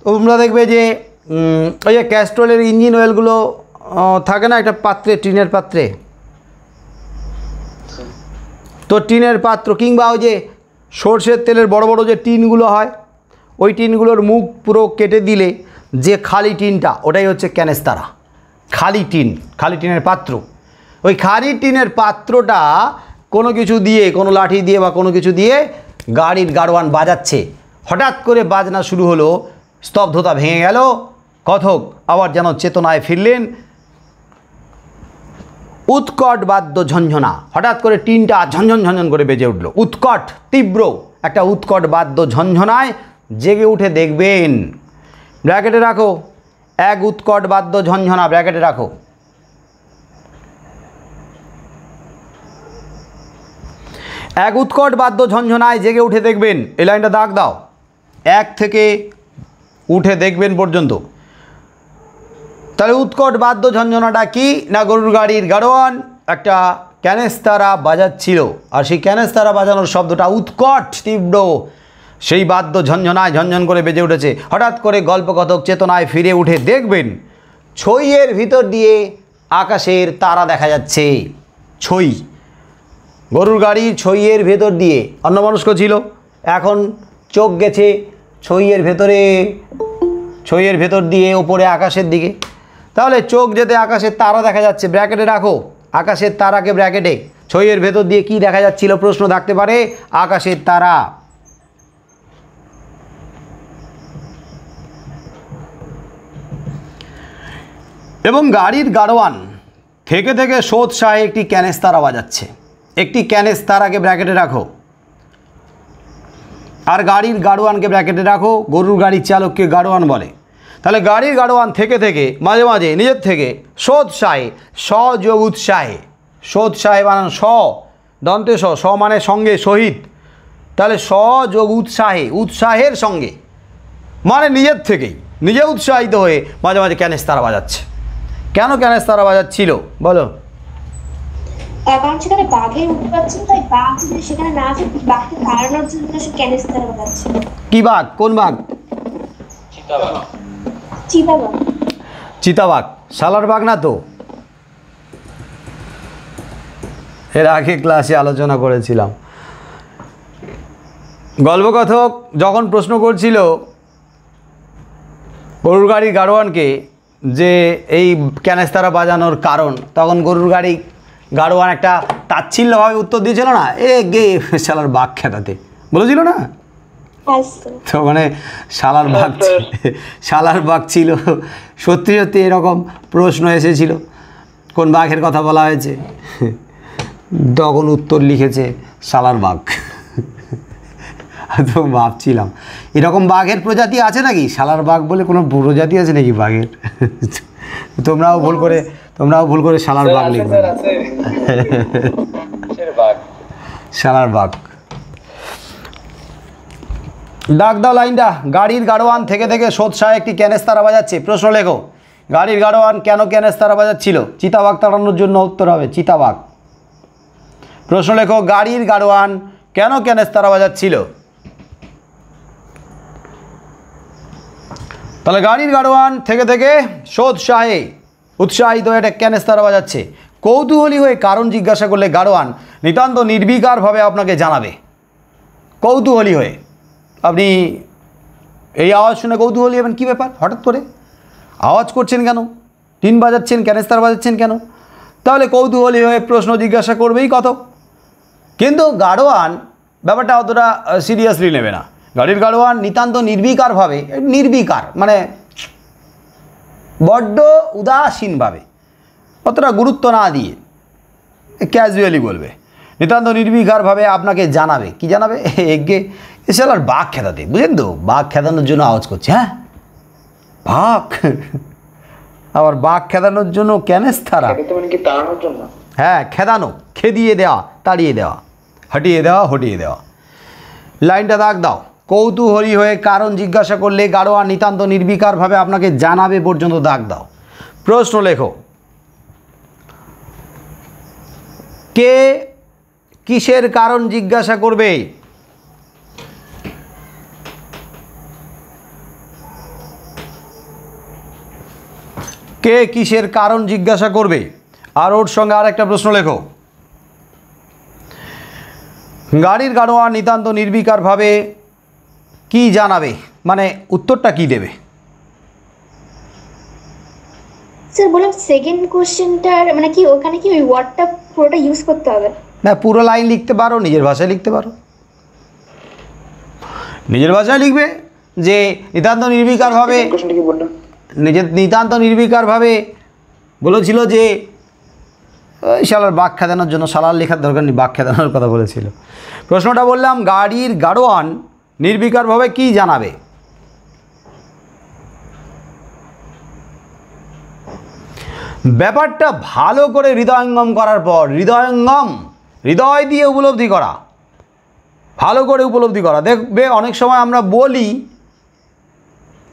তোমরা দেখবে যে ওই যে ক্যাস্ট্রলের ইঞ্জিন অয়েলগুলো থাকে না একটা পাত্রে, টিনের পাত্রে। তো টিনের পাত্র কিংবা ওই যে সর্ষের তেলের বড় বড় যে টিনগুলো হয়, ওই টিনগুলোর মুখ পুরো কেটে দিলে যে খালি টিনটা, ওটাই হচ্ছে ক্যানেস্তারা। খালি টিন, খালি টিনের পাত্র। ওই খালি টিনের পাত্রটা কোনো কিছু দিয়ে, কোনো লাঠি দিয়ে বা কোনো কিছু দিয়ে গাড়ির গাড়োয়ান বাজাচ্ছে। হঠাৎ করে বাজনা শুরু হলো, স্তব্ধতা ভেঙে গেল। কথক আবার যেন চেতনায় ফিরলেন। উৎকট বাদ্য ঝঞ্ঝনা, হঠাৎ করে টিনটা ঝনঝন ঝনঝন করে বেজে উঠল। উৎকট, তীব্র একটা উৎকট বাদ্য ঝঞ্ঝনায় জেগে উঠে দেখবেন। ব্র্যাকেটে রাখো, এক উৎকট বাদ্য ঝঞ্ঝনা, ব্র্যাকেটে রাখো। এক উৎকট বাদ্য ঝঞ্ঝনায় জেগে উঠে দেখবেন। এই লাইনটা দাগ দাও, এক থেকে উঠে দেখবেন পর্যন্ত। তাহলে উৎকট বাদ্য ঝঞ্ঝনাটা কি না, গরুর গাড়ির গাড়োয়ান একটা ক্যানেস্তারা বাজাচ্ছিল। আর সেই ক্যানেস্তারা বাজানোর শব্দটা উৎকট, তীব্র, সেই বাদ্য ঝঞ্ঝনায় ঝনঝন করে বেজে উঠেছে। হঠাৎ করে গল্পকথক চেতনায় ফিরে উঠে দেখবেন ছইয়ের ভিতর দিয়ে আকাশের তারা দেখা যাচ্ছে। ছই, গরুর গাড়ির ছইয়ের ভেতর দিয়ে অন্যমনস্ক ছিল, এখন চোখ গেছে ছইয়ের ভেতরে, ছইয়ের ভেতর দিয়ে ওপরে আকাশের দিকে। তাহলে চোখ যেতে আকাশের তারা দেখা যাচ্ছে। ব্র্যাকেটে রাখো আকাশের তারাকে, ব্র্যাকেটে। ছইয়ের ভেতর দিয়ে কি দেখা যাচ্ছিল প্রশ্ন থাকতে পারে? আকাশের তারা। এবং গাড়ির গাড়োয়ান থেকে থেকে সোৎসাহে একটি ক্যানেস্তারা বাজাচ্ছে। একটি ক্যানেস্তারাকে ব্র্যাকেটে রাখো, আর গাড়ির গাড়োয়ানকে ব্র্যাকেটে রাখো। গরুর গাড়ির চালককে গাড়োয়ান বলে। তাহলে গাড়ির গাড়োয়ান থেকে থেকে মাঝে মাঝে নিজের থেকে সোৎসাহে, সযোগ উৎসাহে, সোৎসাহে বানান স, দন্তে স মানে সঙ্গে, সহিত। তাহলে সযোগ উৎসাহে, উৎসাহের সঙ্গে মানে নিজের থেকেই, নিজে উৎসাহিত হয়ে মাঝে মাঝে ক্যানেস্তারা বাজাচ্ছে। কেন ক্যানেস্তারা বাজাচ্ছিল বলো? কারণ সেখানে বাঘের উৎপাত ছিল, তাই বাঘ যদি সেখানে না আছে, বাঘকে তাড়ানোর জন্য সে ক্যানেস্তারা বাজাচ্ছিল। কি বাঘ? কোন বাঘ? চিতাবাঘ। চিতাবাঘ শালার বাঘ না তো? এর আগে ক্লাসে আলোচনা করেছিলাম। গল্পকথক যখন প্রশ্ন করছিল গরুর গাড়ির গাড়োয়ানকে যে এই ক্যানেস্তারা বাজানোর কারণ, তখন গরুর গাড়ি গাড়োয়ান একটা তাচ্ছিল্যভাবে উত্তর দিয়েছিল না, এ গে শালার বাঘ খেতাতে বলেছিল না, তো মানে শালার বাঘ ছিল। সত্যি সত্যি এরকম প্রশ্ন এসেছিল, কোন বাঘের কথা বলা হয়েছে, তখন উত্তর লিখেছে শালার বাঘ। তো ভাবছিলাম এরকম বাঘের প্রজাতি আছে নাকি, শালার বাঘ বলে কোনো প্রজাতি আছে নাকি বাঘের? তোমরাও ভুল করে শালার বাঘ লিখবে, শালার বাঘ। ডাক দাও লাইনটা। গাড়ির গাড়োয়ান থেকে থেকে সোৎসাহে একটি ক্যানেস্তারা বাজাচ্ছে। প্রশ্ন লেখো, গাড়ির গাড়োয়ান কেন ক্যানেস্তারা বাজাচ্ছিল? চিতাবাঘ তাড়ানোর জন্য উত্তর হবে চিতাবাঘ। প্রশ্ন লেখো, গাড়ির গাড়োয়ান কেন ক্যানেস্তারা বাজাচ্ছিল? তাহলে গাড়ির গাড়োয়ান থেকে থেকে সোৎসাহে উৎসাহিত হয়ে একটা ক্যানেস্তারা বাজাচ্ছে। কৌতূহলী হয়ে কারণ জিজ্ঞাসা করলে গাড়োয়ান নিতান্ত নির্বিকারভাবে আপনাকে জানাবে। কৌতূহলী হয়ে, আপনি এই আওয়াজ শুনে কৌতূহলী হবেন, কী ব্যাপার হঠাৎ করে আওয়াজ করছেন কেন, টিন বাজাচ্ছেন, ক্যানেস্তার বাজাচ্ছেন কেন? তাহলে কৌতূহলী হয়ে প্রশ্ন জিজ্ঞাসা করবেই কত। কিন্তু গাড়োয়ান ব্যাপারটা অতটা সিরিয়াসলি নেবে না। গাড়ির গাড়োয়ান নিতান্ত নির্বিকারভাবে, নির্বিকার মানে বড্ড উদাসীনভাবে, অতটা গুরুত্ব না দিয়ে ক্যাজুয়ালি বলবে, নিতান্ত নির্বিকারভাবে আপনাকে জানাবে। কি জানাবে? এগে এসে আর বাঘ খেদাতে, বুঝলেন তো, বাঘ খেদানোর জন্য আওয়াজ করছে। হ্যাঁ বাঘ, আবার বাঘ খেদানোর জন্য ক্যানেস্তারা, হ্যাঁ খেদানো, খেদিয়ে দেওয়া, তাড়িয়ে দেওয়া, হটিয়ে দেওয়া, হটিয়ে দেওয়া। লাইনটা দাগ দাও। কৌতূহলী হয়ে কারণ জিজ্ঞাসা করলে গাড়োয়ান নিতান্ত নির্বিকারভাবে আপনাকে জানাবে পর্যন্ত দাগ দাও। প্রশ্ন লেখো, কে কিসের কারণ জিজ্ঞাসা করবে? কে কিসের কারণ জিজ্ঞাসা করবে? আর ওর সঙ্গে আর একটা প্রশ্ন লেখো, গাড়ির গাড়োয়ান নিতান্ত নির্বিকারভাবে কি জানাবে, মানে উত্তরটা কি দেবে? স্যার বললাম সেকেন্ড কোশ্চেনটার মানে কি, ওখানে কি ওই ওয়ার্ডটা পুরোটা ইউজ করতে হবে না? পুরো লাইন লিখতে পারো, নিজের ভাষায় লিখতে পারো, নিজের ভাষায় লিখবে যে নিতান্ত নির্বিকারভাবে, নিতান্ত নির্বিকারভাবে বলেছিল যে শালার বাঘ খেদানোর জন্য, শালার লেখার দরকার নেই, বাঘ খেদানোর কথা বলেছিল। প্রশ্নটা বললাম, গাড়ির গাড়োয়ান নির্বিকারভাবে কি জানাবে? ব্যাপারটা ভালো করে হৃদয়ঙ্গম করার পর, হৃদয় দিয়ে উপলব্ধি করা, ভালো করে উপলব্ধি করা। দেখবে অনেক সময় আমরা বলি,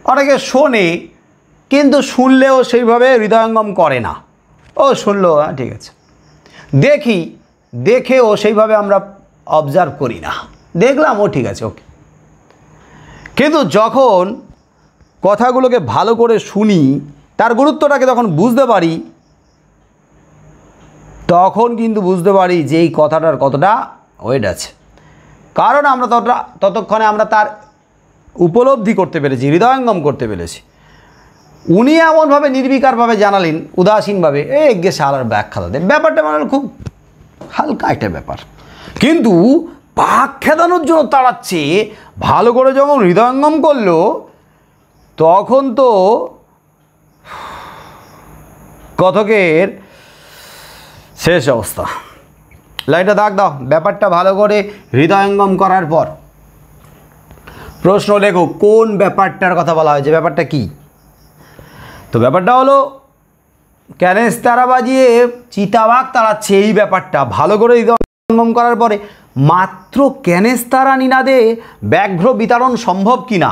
অনেকে শোনে, কিন্তু শুনলেও সেইভাবে হৃদয়ঙ্গম করে না। ও শুনলো, হ্যাঁ ঠিক আছে, দেখেও সেইভাবে আমরা অবজার্ভ করি না, দেখলাম ও ঠিক আছে ওকে। কিন্তু যখন কথাগুলোকে ভালো করে শুনি, তার গুরুত্বটাকে তখন বুঝতে পারি, তখন কিন্তু বুঝতে পারি যে এই কথাটার কতটা ওয়েট আছে। কারণ আমরা ততক্ষণে আমরা তার উপলব্ধি করতে পেরেছি, হৃদয়ঙ্গম করতে পেরেছি। উনি এমনভাবে নির্বিকারভাবে জানালেন, উদাসীনভাবে, গে শালার ব্যাগ খেদাতে, ব্যাপারটা মানে খুব হালকা একটা ব্যাপার। কিন্তু বাঘ খেদানোর জন্য তাড়াচ্ছে, ভালো করে যখন হৃদয়ঙ্গম করলো, তখন তো কথকের শেষ অবস্থা। লাইনটা দাগ দাও। ব্যাপারটা ভালো করে হৃদয়ঙ্গম করার পর প্রশ্ন লেখো, কোন ব্যাপারটার কথা বলা হয়েছে, ব্যাপারটা কি? তো ব্যাপারটা হলো ক্যানেস্তারা বাজিয়ে চিতাবাঘ তাড়াচ্ছে, এই ব্যাপারটা ভালো করে হৃদয়ঙ্গম করার পরে মাত্র ক্যানেস্তারা নিনাদে ব্যাঘ্র বিতরণ সম্ভব কিনা,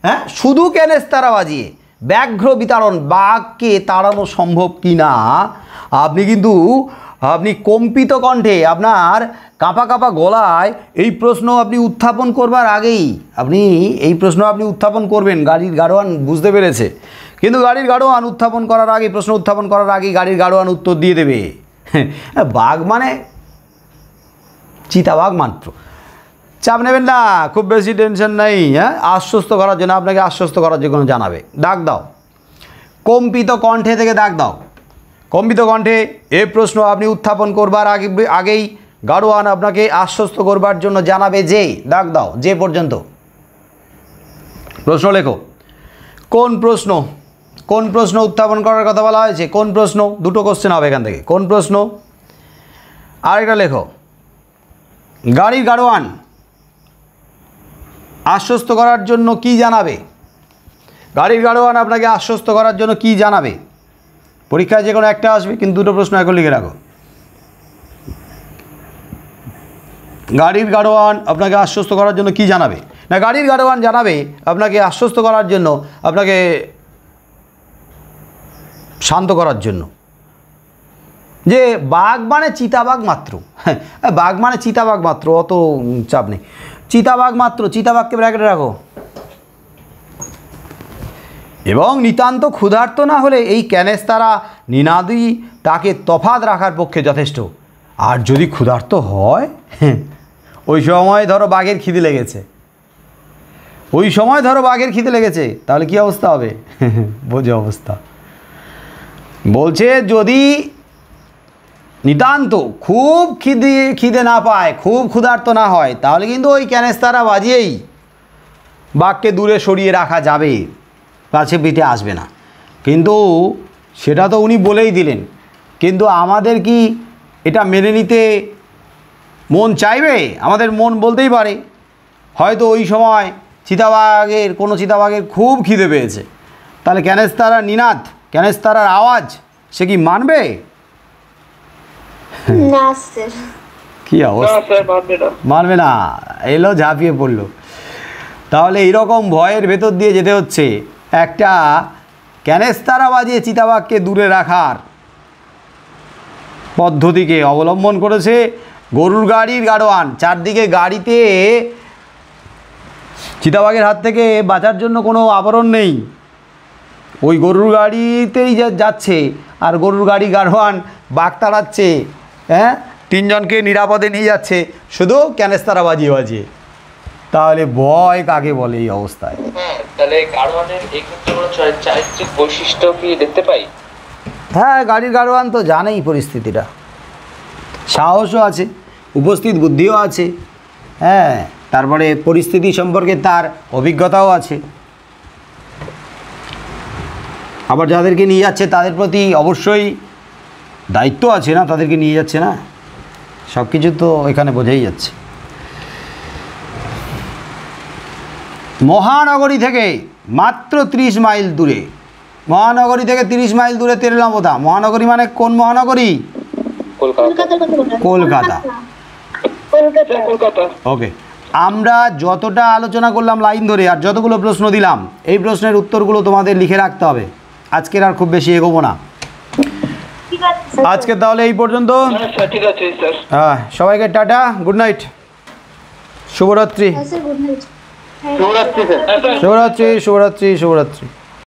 হ্যাঁ শুধু ক্যানেস্তারা বাজিয়ে ব্যাঘ্র বিতরণ, বাঘকে তাড়ানো সম্ভব কিনা, আপনি কম্পিত কণ্ঠে, আপনার কাঁপা কাঁপা গলায় এই প্রশ্ন আপনি উত্থাপন করবার আগেই এই প্রশ্ন আপনি উত্থাপন করবেন। গাড়ির গাড়োয়ান বুঝতে পেরেছে, কিন্তু গাড়ির গাড়োয়ান উত্থাপন করার আগে, প্রশ্ন উত্থাপন করার আগেই গাড়ির গাড়োয়ান উত্তর দিয়ে দেবে। বাঘ মানে চিতাবাঘ মাত্র। চাপ নেবেন না, খুব বেশি টেনশন নেই। হ্যাঁ, আশ্বস্ত করার জন্য, আপনাকে আশ্বস্ত করার জন্য জানাবে। ডাক দাও, কম্পিত কণ্ঠে থেকে দাগ দাও। কম্পিত কণ্ঠে এই প্রশ্ন আপনি উত্থাপন করবার আগেই গাড়োয়ান আপনাকে আশ্বস্ত করবার জন্য জানাবে যে, দাগ দাও যে পর্যন্ত। প্রশ্ন লেখো। কোন প্রশ্ন, কোন প্রশ্ন উত্থাপন করার কথা বলা হয়েছে? কোন প্রশ্ন? দুটো কোশ্চেন হবে এখান থেকে। কোন প্রশ্ন? আরেকটা লেখো। গাড়ির গাড়োয়ান আশ্বস্ত করার জন্য কি জানাবে? গাড়ির গাড়োয়ান আপনাকে আশ্বস্ত করার জন্য কি জানাবে? পরীক্ষায় যে কোনো একটা আসবে, কিন্তু দুটো প্রশ্ন এখন লিখে রাখো। গাড়ির গাড়োয়ান আপনাকে আশ্বস্ত করার জন্য কি জানাবে? না, গাড়ির গাড়োয়ান জানাবে আপনাকে আশ্বস্ত করার জন্য, আপনাকে শান্ত করার জন্য যে বাঘ মানে চিতাবাঘ মাত্র। হ্যাঁ, বাঘ মানে চিতাবাঘ মাত্র, অত চাপ নেই। চিতাবাঘ মাত্র, চিতাবাঘকে ব্র্যাকেটে রাখো। এবং নিতান্ত ক্ষুধার্ত না হলে এই ক্যানেস্তারা নিনাদি তাকে তফাৎ রাখার পক্ষে যথেষ্ট। আর যদি ক্ষুধার্ত হয়, ওই সময় ধরো বাঘের খিদে লেগেছে, ওই সময় ধরো বাঘের খিদে লেগেছে, তাহলে কি অবস্থা হবে? বোঝো অবস্থা। বলছে যদি নিতান্ত খুব খিদে না পায়, খুব ক্ষুধার্ত না হয়, তাহলে কিন্তু ওই ক্যানেস্তারা বাজিয়েই বাঘকে দূরে সরিয়ে রাখা যাবে, কাছে পিঠে আসবে না। কিন্তু সেটা তো উনি বলেই দিলেন, কিন্তু আমাদের কি এটা মেনে নিতে মন চাইবে? আমাদের মন বলতেই পারে হয়তো ওই সময় কোনো চিতাবাঘের খুব খিদে পেয়েছে, তাহলে ক্যানেস্তারা নিনাদ, ক্যানেস্তারার আওয়াজ সে কি মানবে? না স্যার। কি অবস্থা? মানবে না, এলো ঝাঁপিয়ে পড়লো। তাহলে এইরকম ভয়ের ভেতর দিয়ে যেতে হচ্ছে একটা ক্যানেস্তারা বাজিয়ে চিতাবাঘকে দূরে রাখার পদ্ধতিকে অবলম্বন করেছে গরুর গাড়ির গাড়োয়ান। চারদিকে গাড়িতে চিতাবাঘের হাত থেকে বাঁচার জন্য কোনো আবরণ নেই, ওই গরুর গাড়িতেই যাচ্ছে, আর গরুর গাড়ি গাড়োয়ান বাঘ তাড়াচ্ছে। হ্যাঁ, তিনজনকে নিরাপদে নিয়ে যাচ্ছে শুধু ক্যানেস্তারা বাজিয়ে বাজিয়ে। তাহলে ভয় কাকে বলে এই অবস্থায়? তাহলে গাড়োয়ানের এই ক্ষেত্রে কোনো চারিত্রিক বৈশিষ্ট্য কি দেখতে পাই? হ্যাঁ, গাড়ির গাড়োয়ান তো জানেই পরিস্থিতিটা, সাহসও আছে, উপস্থিত বুদ্ধিও আছে। হ্যাঁ, তারপরে পরিস্থিতি সম্পর্কে তার অভিজ্ঞতাও আছে। আবার যাদেরকে নিয়ে যাচ্ছে তাদের প্রতি অবশ্যই দায়িত্ব আছে না, তাদেরকে নিয়ে যাচ্ছে না, সব কিছু তো এখানে বোঝাই যাচ্ছে। মহানগরী থেকে মাত্র 30 মাইল দূরে, মহানগরী থেকে 30 মাইল দূরে তেলেনাপোতা। মহানগরী মানে কোন মহানগরী? কলকাতা। ওকে, আমরা যতটা আলোচনা করলাম লাইন ধরে, আর যতগুলো প্রশ্ন দিলাম, এই প্রশ্নের উত্তরগুলো তোমাদের লিখে রাখতে হবে। আজকের আর খুব বেশি এগোবো না, আজকে তাহলে এই পর্যন্ত। হ্যাঁ, সবাইকে টাটা, গুড নাইট, শুভরাত্রি। শুভরাত্রি স্যার। শুভরাত্রি, শুভরাত্রি, শুভরাত্রি।